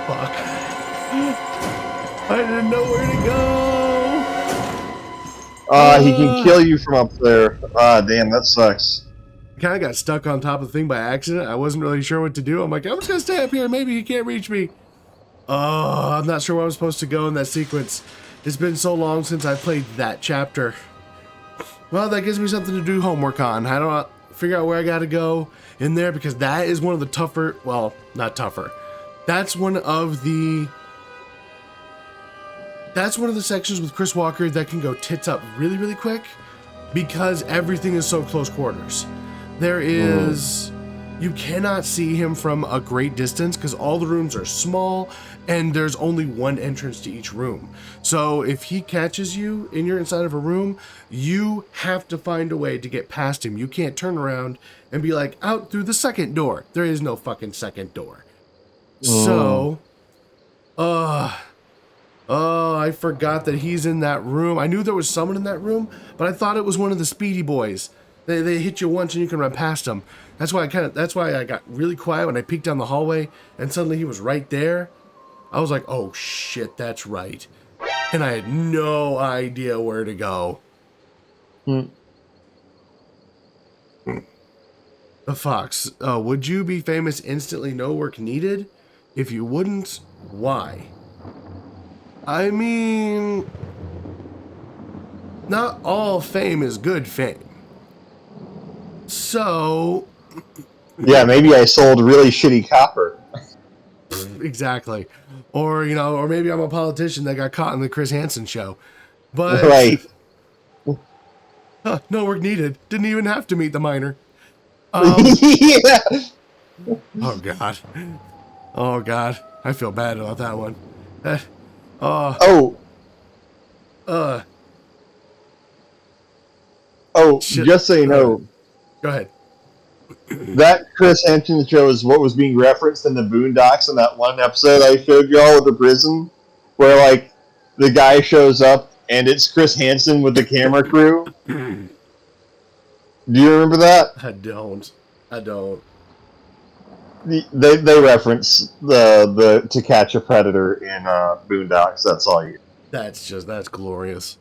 Fuck. I didn't know where to go. He can kill you from up there. Damn, that sucks. I kind of got stuck on top of the thing by accident. I wasn't really sure what to do. I'm like, I'm just gonna stay up here. Maybe he can't reach me. Oh, I'm not sure where I'm supposed to go in that sequence. It's been so long since I played that chapter. Well, that gives me something to do homework on. How do I figure out where I gotta go in there? Because that is one of the tougher, well, not tougher. That's one of the sections with Chris Walker that can go tits up really, really quick because everything is so close quarters. There is, you cannot see him from a great distance because all the rooms are small and there's only one entrance to each room. So if he catches you and you're inside of a room, you have to find a way to get past him. You can't turn around and be like, out through the second door. There is no fucking second door. So, I forgot that he's in that room. I knew there was someone in that room, but I thought it was one of the Speedy Boys. They hit you once and you can run past them. That's why I got really quiet when I peeked down the hallway and suddenly he was right there. I was like, oh shit, that's right. And I had no idea where to go. The Fox, would you be famous instantly, no work needed? If you wouldn't, why? I mean, not all fame is good fame. So... Yeah, maybe I sold really shitty copper. Exactly. Or, or maybe I'm a politician that got caught in the Chris Hansen show. But... Right. No work needed. Didn't even have to meet the miner. Yeah. Oh, God. I feel bad about that one. Shit. Just so you know, Go ahead. that Chris Hansen show is what was being referenced in the Boondocks in that one episode I showed y'all with the prison, where, the guy shows up and it's Chris Hansen with the camera crew. Do you remember that? I don't. They reference the To Catch a Predator in Boondocks. That's all you. That's glorious.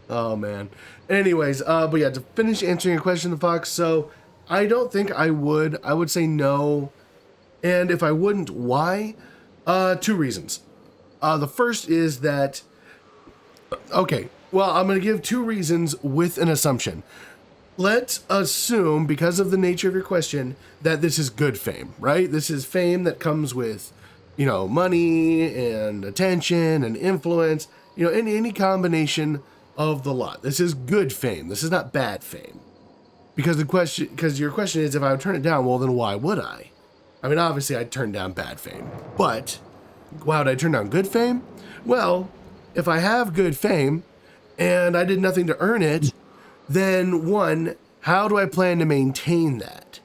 Oh man. Anyways, but yeah, to finish answering your question, Fox. So I don't think I would. I would say no. And if I wouldn't, why? Two reasons. The first is that. Okay. Well, I'm going to give two reasons with an assumption. Let's assume, because of the nature of your question, that this is good fame, right? This is fame that comes with, money and attention and influence, any combination of the lot. This is good fame. This is not bad fame. Because your question is, if I would turn it down, well, then why would I? I mean, obviously, I'd turn down bad fame. But why would I turn down good fame? Well, if I have good fame and I did nothing to earn it, then one, how do I plan to maintain that?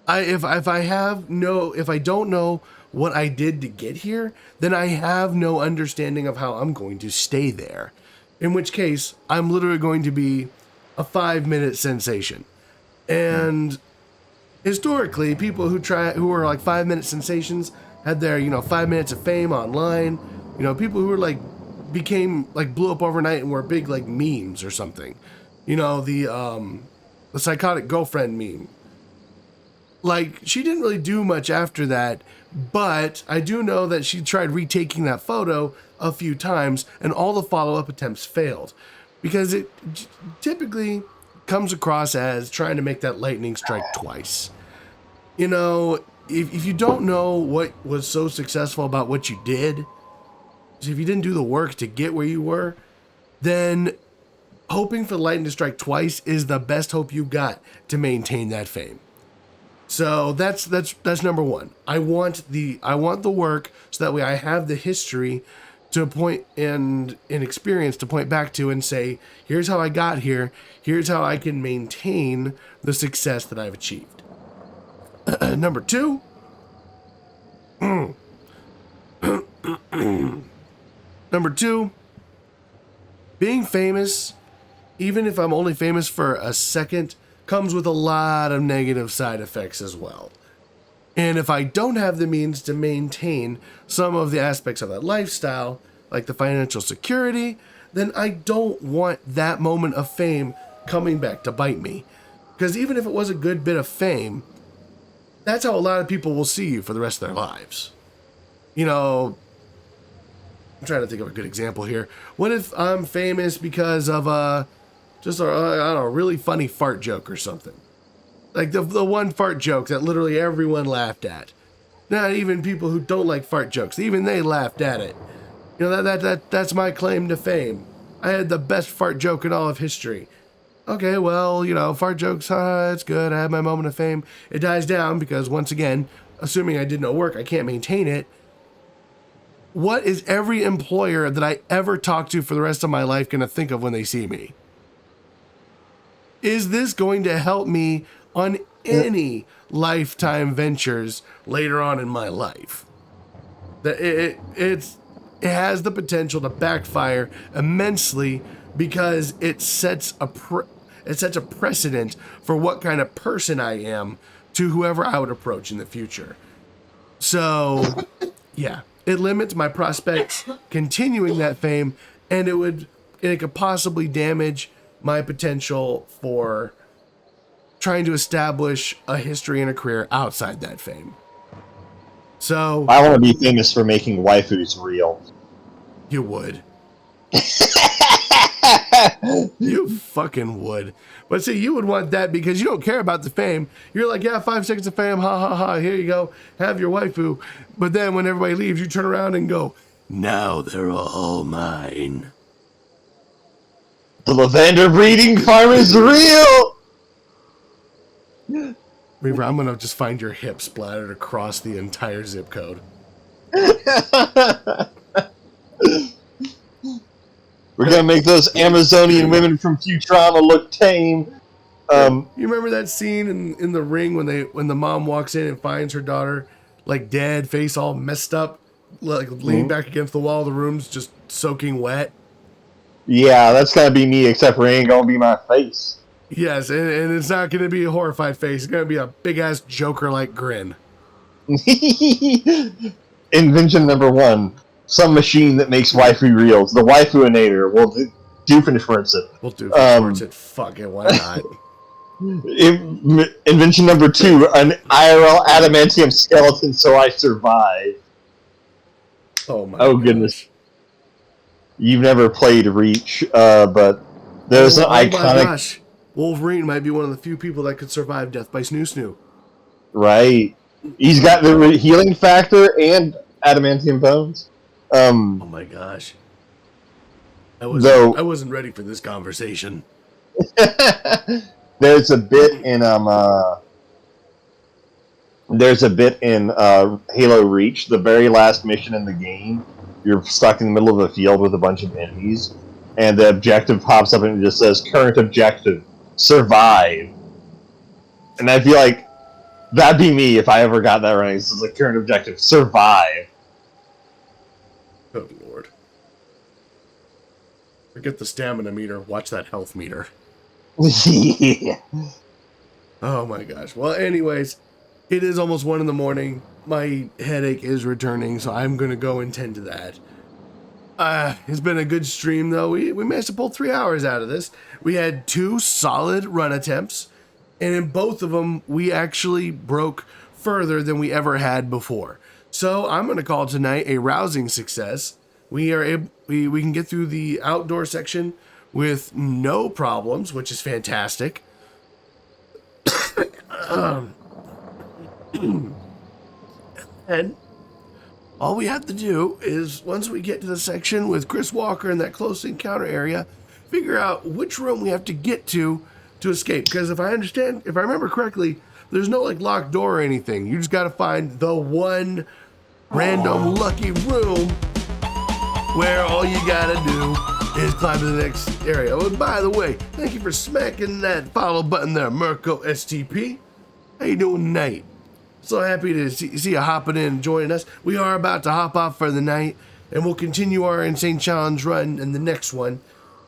If I don't know what I did to get here, then I have no understanding of how I'm going to stay there. In which case, I'm literally going to be a 5-minute sensation. And historically, people who are like 5-minute sensations had their, 5 minutes of fame online. People who were blew up overnight and were big like memes or something. The psychotic girlfriend meme. Like, she didn't really do much after that, but I do know that she tried retaking that photo a few times, and all the follow-up attempts failed. Because it typically comes across as trying to make that lightning strike twice. If you don't know what was so successful about what you did, if you didn't do the work to get where you were, then hoping for the lightning to strike twice is the best hope you got to maintain that fame. So that's number one. I want the work so that way I have the history to point and experience to point back to and say, here's how I got here. Here's how I can maintain the success that I've achieved. Number two. Number two, being famous, even if I'm only famous for a second, comes with a lot of negative side effects as well. And if I don't have the means to maintain some of the aspects of that lifestyle, like the financial security, then I don't want that moment of fame coming back to bite me. Because even if it was a good bit of fame, that's how a lot of people will see you for the rest of their lives. I'm trying to think of a good example here. What if I'm famous because of just a really funny fart joke or something? Like the one fart joke that literally everyone laughed at. Not even people who don't like fart jokes, even they laughed at it. That's my claim to fame. I had the best fart joke in all of history. Okay, well, fart jokes, it's good. I had my moment of fame. It dies down because, once again, assuming I did no work, I can't maintain it. What is every employer that I ever talk to for the rest of my life going to think of when they see me? Is this going to help me on any lifetime ventures later on in my life? It has the potential to backfire immensely because it sets a precedent for what kind of person I am to whoever I would approach in the future. So, yeah. It limits my prospects continuing that fame, and it could possibly damage my potential for trying to establish a history and a career outside that fame. So I want to be famous for making waifus real. You would. You fucking would. But see, you would want that because you don't care about the fame. You're like, yeah, 5 seconds of fame, ha ha ha, here you go, have your waifu. But then when everybody leaves, you turn around and go, now they're all mine. The lavender breeding farm is real! Reaver, I'm gonna just find your hip splattered across the entire zip code. We're gonna make those Amazonian women from Futurama look tame. You remember that scene in The Ring when the mom walks in and finds her daughter like dead, face all messed up, like leaning back against the wall of the room's just soaking wet? Yeah, that's gonna be me, except for it ain't gonna be my face. Yes, and it's not gonna be a horrified face. It's gonna be a big ass Joker-like grin. Invention number 1. Some machine that makes waifu reels. The Waifuinator will Doofenshmirtz it. We'll do it. Fuck it, why not? Invention number 2, an IRL adamantium skeleton so I survive. Oh my goodness. You've never played Reach, but there's an iconic... My gosh. Wolverine might be one of the few people that could survive death by Snoo Snoo. Right. He's got the healing factor and adamantium bones. Oh my gosh. I wasn't ready for this conversation. There's a bit in Halo Reach, the very last mission in the game. You're stuck in the middle of a field with a bunch of enemies, and the objective pops up and it just says current objective, survive. And I feel like that'd be me if I ever got that right. This is the current objective, survive. Oh Lord. Forget the stamina meter, watch that health meter. Yeah. Oh my gosh. Well, anyways, it is almost 1 a.m. My headache is returning, so I'm going to go and tend to that. It's been a good stream, though. We managed to pull 3 hours out of this. We had 2 solid run attempts, and in both of them, we actually broke further than we ever had before. So I'm going to call tonight a rousing success. We are able, we can get through the outdoor section with no problems, which is fantastic. And all we have to do is, once we get to the section with Chris Walker in that close encounter area, figure out which room we have to get to escape. Because if I remember correctly, there's no like locked door or anything. You just got to find the one random lucky room where all you got to do is climb to the next area. Oh, and by the way, thank you for smacking that follow button there, Mirko STP. How you doing tonight? So happy to see you hopping in and joining us. We are about to hop off for the night, and we'll continue our Insane Challenge run in the next one.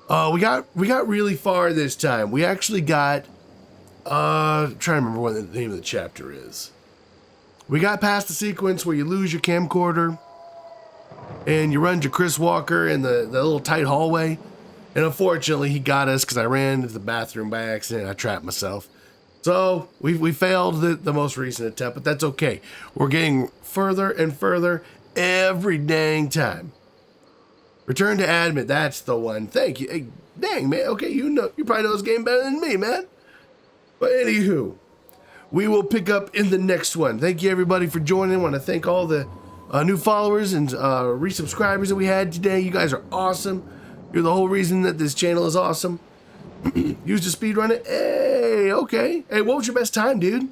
We got really far this time. We actually got, trying to remember what the name of the chapter is. We got past the sequence where you lose your camcorder, and you run to Chris Walker in the little tight hallway. And unfortunately, he got us because I ran into the bathroom by accident. I trapped myself. So we failed the most recent attempt, but that's okay. We're getting further and further every dang time. Return to admin, that's the one. Thank you. Hey, dang, man. Okay, you probably know this game better than me, man. But anywho, we will pick up in the next one. Thank you, everybody, for joining. I want to thank all the new followers and resubscribers that we had today. You guys are awesome. You're the whole reason that this channel is awesome. Used to speedrun it. Hey, okay. Hey, what was your best time, dude?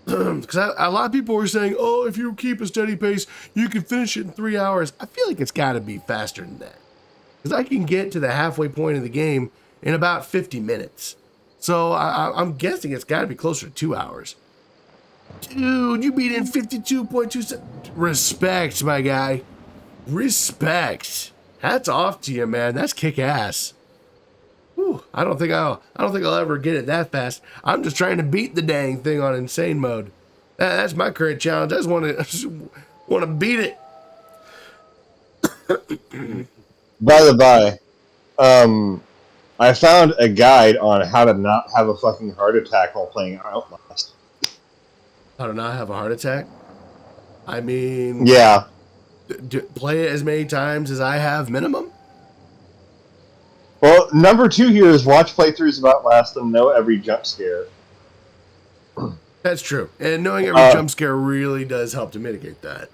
Because a lot of people were saying, oh, if you keep a steady pace, you can finish it in 3 hours. I feel like it's got to be faster than that. Because I can get to the halfway point of the game in about 50 minutes. So I'm guessing it's got to be closer to 2 hours. Dude, you beat in 52.2 seconds. Respect, my guy. Respect. Hats off to you, man. That's kick ass. Whew, I don't think I'll ever get it that fast. I'm just trying to beat the dang thing on insane mode. That's my current challenge. I just want to beat it. By the by, I found a guide on how to not have a fucking heart attack while playing Outlast. How to not have a heart attack? I mean, yeah. Play it as many times as I have minimum. Well, number 2 here is watch playthroughs of Outlast and know every jump scare. That's true. And knowing every jump scare really does help to mitigate that.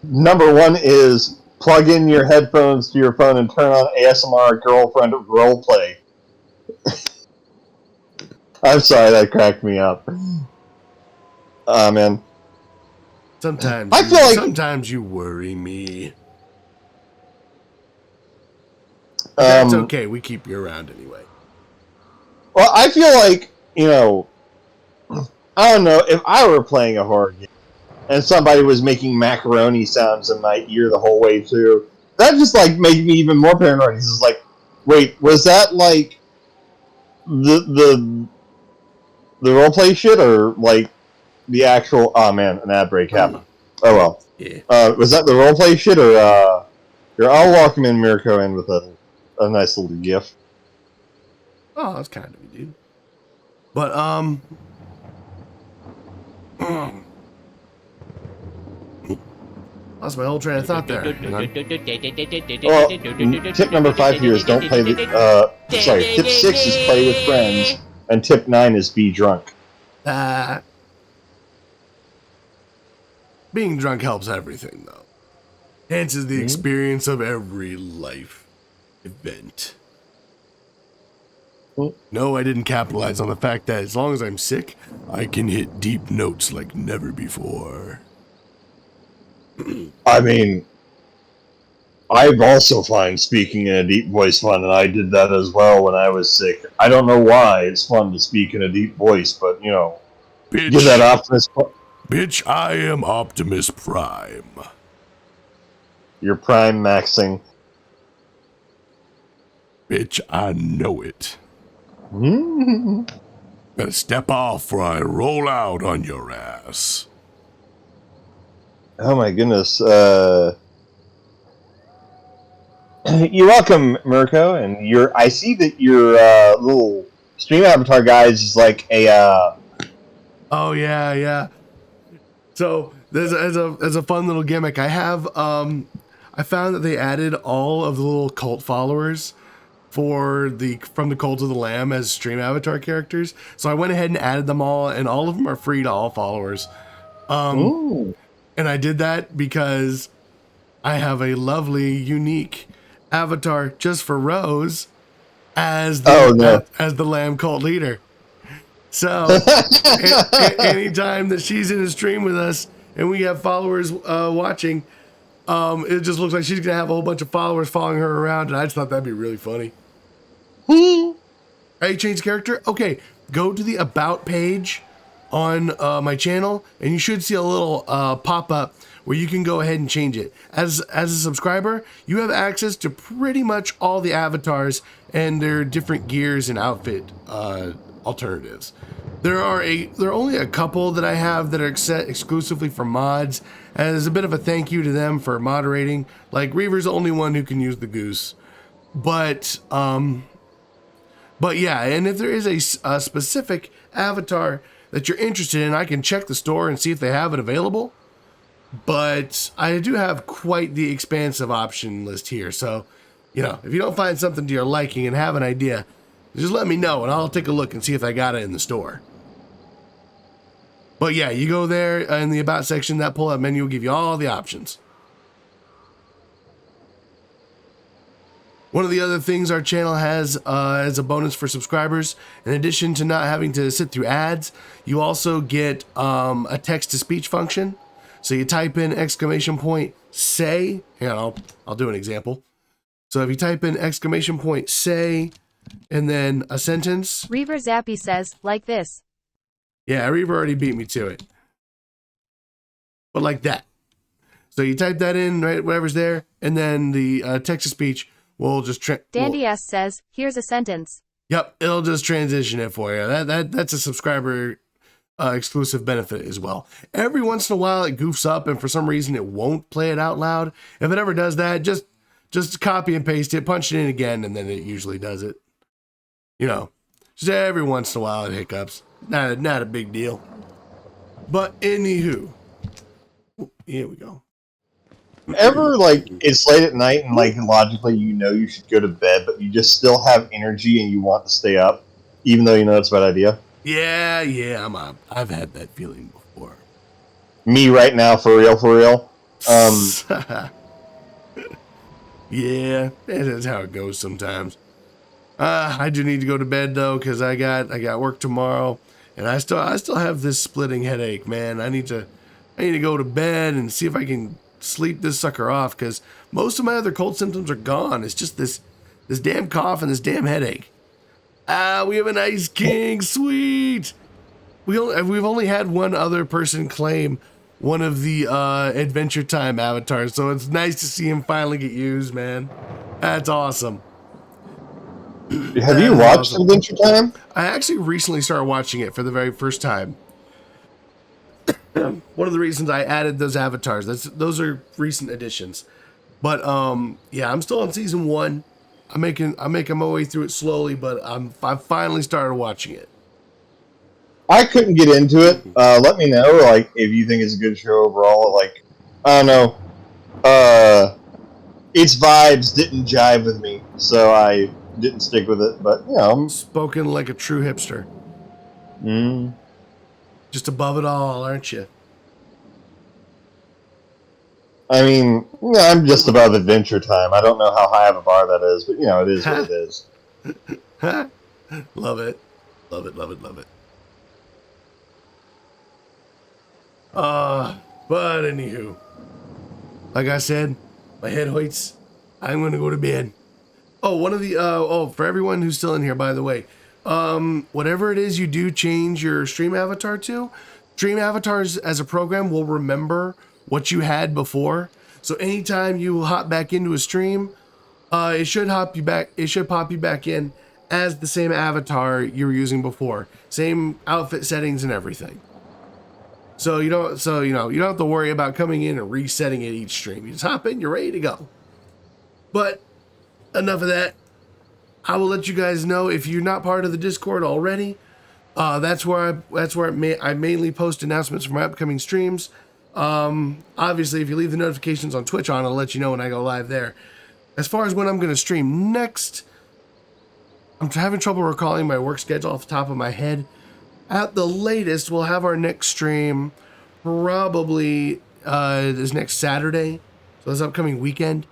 Number 1 is plug in your headphones to your phone and turn on ASMR girlfriend roleplay. I'm sorry, that cracked me up. Man. Sometimes you worry me. That's okay. We keep you around anyway. Well, I feel like, I don't know, if I were playing a horror game and somebody was making macaroni sounds in my ear the whole way through, that just, made me even more paranoid. It's just wait, was that, the roleplay shit, or, the actual... Oh, man, an ad break happened. Oh, well. Yeah. Was that the roleplay shit, or, Here, I'll welcome in Mirko in with a nice little gift. Oh, that's kind of a dude. But lost my whole train of thought there. Well, tip number 5 here is don't play the. Sorry, tip 6 is play with friends, and tip 9 is be drunk. Being drunk helps everything, though. Enhances the experience of every life event. No, I didn't capitalize on the fact that as long as I'm sick, I can hit deep notes like never before. I mean, I've also find speaking in a deep voice fun, and I did that as well when I was sick. I don't know why it's fun to speak in a deep voice, but, you know, Bitch. give that Optimus... Bitch, I am Optimus Prime. You're prime maxing. Bitch, I know it. Better step off or I roll out on your ass. Oh my goodness. You're welcome, Mirko, and I see that your little stream avatar guys is like a Oh yeah. So there's as a fun little gimmick. I have I found that they added all of the little cult followers from the Cult of the Lamb as stream avatar characters. So I went ahead and added them all, and all of them are free to all followers. And I did that because I have a lovely, unique avatar just for Rose as the Lamb cult leader. So anytime that she's in a stream with us and we have followers watching, it just looks like she's gonna have a whole bunch of followers following her around, and I just thought that'd be really funny. Hey, change character? Okay, go to the About page on my channel, and you should see a little pop-up where you can go ahead and change it. As a subscriber, you have access to pretty much all the avatars and their different gears and outfit alternatives. There are only a couple that I have that are set exclusively for mods, as a bit of a thank you to them for moderating. Like Reaver's the only one who can use the goose, but yeah. And if there is a specific avatar that you're interested in, I can check the store and see if they have it available. But I do have quite the expansive option list here, so you know, if you don't find something to your liking and have an idea, just let me know and I'll take a look and see if I got it in the store. But yeah, you go there in the About section, that pull-up menu will give you all the options. One of the other things our channel has as a bonus for subscribers, in addition to not having to sit through ads, you also get a text-to-speech function. So you type in !say, hang on, I'll do an example. So if you type in !say, and then a sentence. Reaver Zappy says, like this. Yeah, Reaver already beat me to it. But like that. So you type that in, right, whatever's there, and then the text-to-speech will just... Dandy S says, here's a sentence. Yep, it'll just transition it for you. That's a subscriber exclusive benefit as well. Every once in a while it goofs up and for some reason it won't play it out loud. If it ever does that, just copy and paste it, punch it in again, and then it usually does it. You know, just every once in a while it hiccups. Not a big deal. But anywho, here we go. Ever, like, it's late at night and, like, logically you know you should go to bed, but you just still have energy and you want to stay up, even though you know it's a bad idea? Yeah, I've had that feeling before. Me right now, for real. Yeah, that's how it goes sometimes. I do need to go to bed though, because I got work tomorrow, and I still have this splitting headache, man. I need to go to bed and see if I can sleep this sucker off, because most of my other cold symptoms are gone. It's just this damn cough and this damn headache. We have an Ice King, sweet. We've only had one other person claim one of the Adventure Time avatars, so it's nice to see him finally get used, man. That's awesome. Have you watched Adventure Time? I actually recently started watching it for the very first time. One of the reasons I added those avatars, those are recent additions. But yeah, I'm still on season 1. I'm making my way through it slowly, but I finally started watching it. I couldn't get into it. Let me know, like, if you think it's a good show overall. Like, I don't know. Its vibes didn't jive with me, so I didn't stick with it. But, you know. Spoken like a true hipster. Just above it all, aren't you? I mean, I'm just above Adventure Time. I don't know how high of a bar that is, but, you know, it is what it is. Love it. Love it, love it, love it. But anywho, like I said, my head hurts. I'm gonna go to bed. Oh, one of the for everyone who's still in here, by the way, whatever it is you do change your stream avatar to, Stream Avatars as a program will remember what you had before. So anytime you hop back into a stream, it should pop you back in as the same avatar you were using before, same outfit settings and everything. So you don't have to worry about coming in and resetting it each stream. You just hop in, you're ready to go. But enough of that. I will let you guys know if you're not part of the Discord already. That's where I mainly post announcements for my upcoming streams. Obviously, if you leave the notifications on Twitch on, I'll let you know when I go live there. As far as when I'm going to stream next, I'm having trouble recalling my work schedule off the top of my head. At the latest, we'll have our next stream probably this next Saturday, so this upcoming weekend.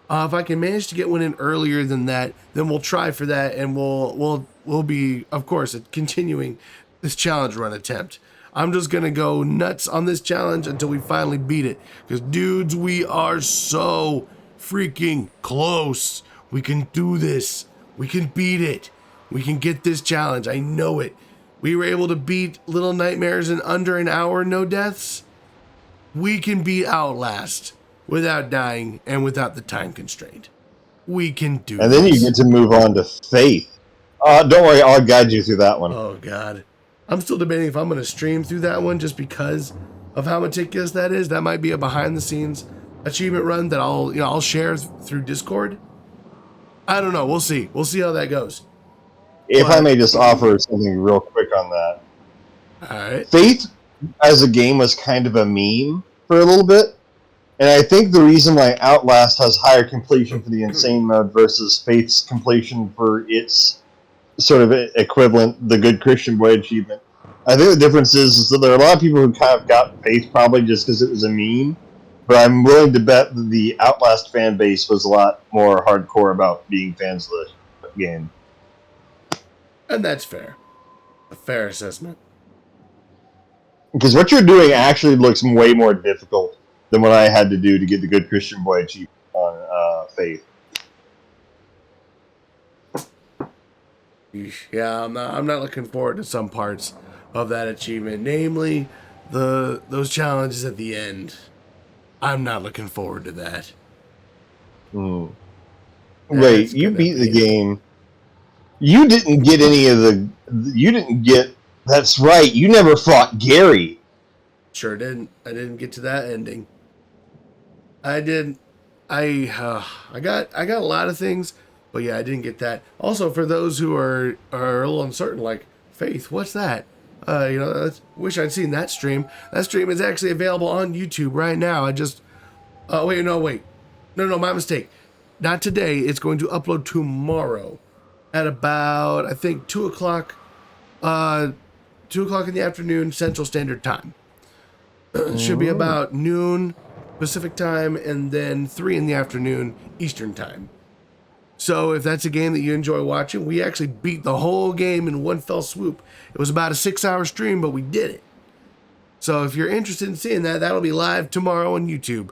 If I can manage to get one in earlier than that, then we'll try for that, and we'll be, of course, continuing this challenge run attempt. I'm just gonna go nuts on this challenge until we finally beat it, because dudes, we are so freaking close. We can do this. We can beat it. We can get this challenge. I know it. We were able to beat Little Nightmares in under an hour, no deaths. We can beat Outlast without dying and without the time constraint. We can do And then this. you get to move on to Faith. Don't worry, I'll guide you through that one. Oh, God. I'm still debating if I'm going to stream through that one just because of how meticulous that is. That might be a behind-the-scenes achievement run that I'll share through Discord. I don't know. We'll see. We'll see how that goes. If I may just offer something real quick on that. All right. Faith as a game was kind of a meme for a little bit. And I think the reason why Outlast has higher completion for the Insane mode versus Faith's completion for its sort of equivalent, the Good Christian Boy achievement, I think the difference is that there are a lot of people who kind of got Faith probably just because it was a meme. But I'm willing to bet that the Outlast fan base was a lot more hardcore about being fans of the game. And that's fair. A fair assessment. Because what you're doing actually looks way more difficult than what I had to do to get the Good Christian Boy achievement on Faith. Yeah, I'm not looking forward to some parts of that achievement, namely those challenges at the end. I'm not looking forward to that. Wait, you beat the game. You didn't get any of the. You didn't get. That's right. You never fought Gary. Sure didn't. I didn't get to that ending. I did. I got a lot of things, but yeah, I didn't get that. Also, for those who are a little uncertain, like Faith, what's that? Wish I'd seen that stream. That stream is actually available on YouTube right now. I just. Wait, no, my mistake. Not today. It's going to upload tomorrow at about, I think, 2 o'clock. 2 o'clock in the afternoon, Central Standard Time. It should be about noon Pacific Time, and then 3 in the afternoon Eastern Time. So if that's a game that you enjoy watching, we actually beat the whole game in one fell swoop. It was about a 6-hour stream, but we did it. So if you're interested in seeing that, that'll be live tomorrow on YouTube.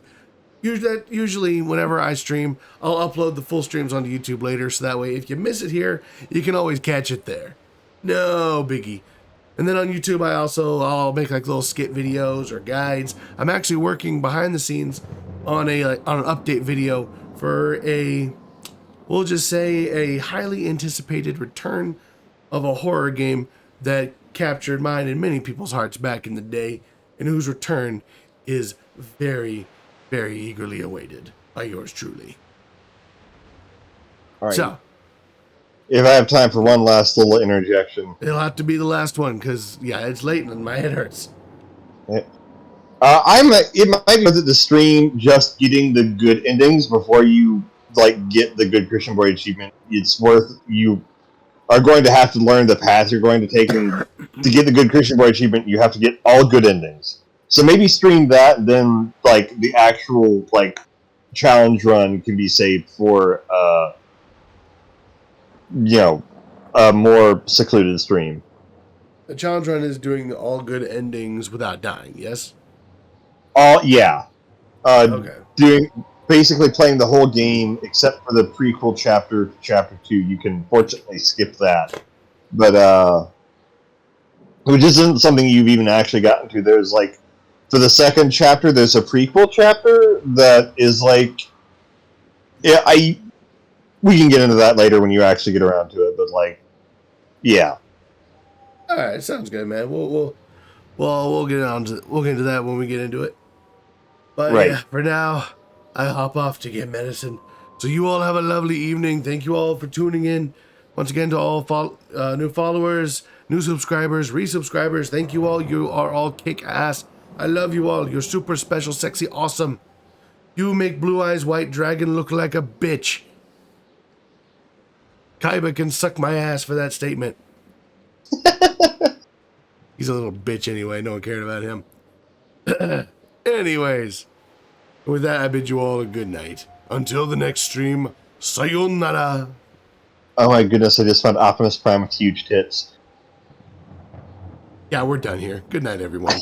Usually whenever I stream, I'll upload the full streams onto YouTube later, so that way if you miss it here, you can always catch it there. No biggie. And then on YouTube, I'll make like little skit videos or guides. I'm actually working behind the scenes on an update video for we'll just say a highly anticipated return of a horror game that captured mine and many people's hearts back in the day, and whose return is very, very eagerly awaited. by yours truly. All right. So, If I have time for one last little interjection. it'll have to be the last one, because, yeah, it's late and my head hurts. It might be worth it to stream just getting the good endings before you get the good Christian Boy achievement. It's worth you are going to have to learn the path you're going to take, and to get the good Christian Boy achievement, you have to get all good endings. So maybe stream that, then the actual challenge run can be saved for a more secluded stream. The challenge run is doing all good endings without dying, yes? Yeah. Okay. Basically playing the whole game except for the prequel chapter 2. You can fortunately skip that. But which isn't something you've even actually gotten to. There's for the second chapter, there's a prequel chapter that is we can get into that later when you actually get around to it, but yeah. All right, sounds good, man. We'll get into that when we get into it. But Right. yeah, for now, I hop off to get medicine. So you all have a lovely evening. Thank you all for tuning in. Once again, to all new followers, new subscribers, resubscribers, thank you all. You are all kick ass. I love you all. You're super special, sexy, awesome. You make Blue Eyes White Dragon look like a bitch. Kaiba can suck my ass for that statement. He's a little bitch anyway. No one cared about him. Anyways, with that, I bid you all a good night. Until the next stream, sayonara. Oh my goodness, I just found Optimus Prime with huge tits. Yeah, we're done here. Good night, everyone.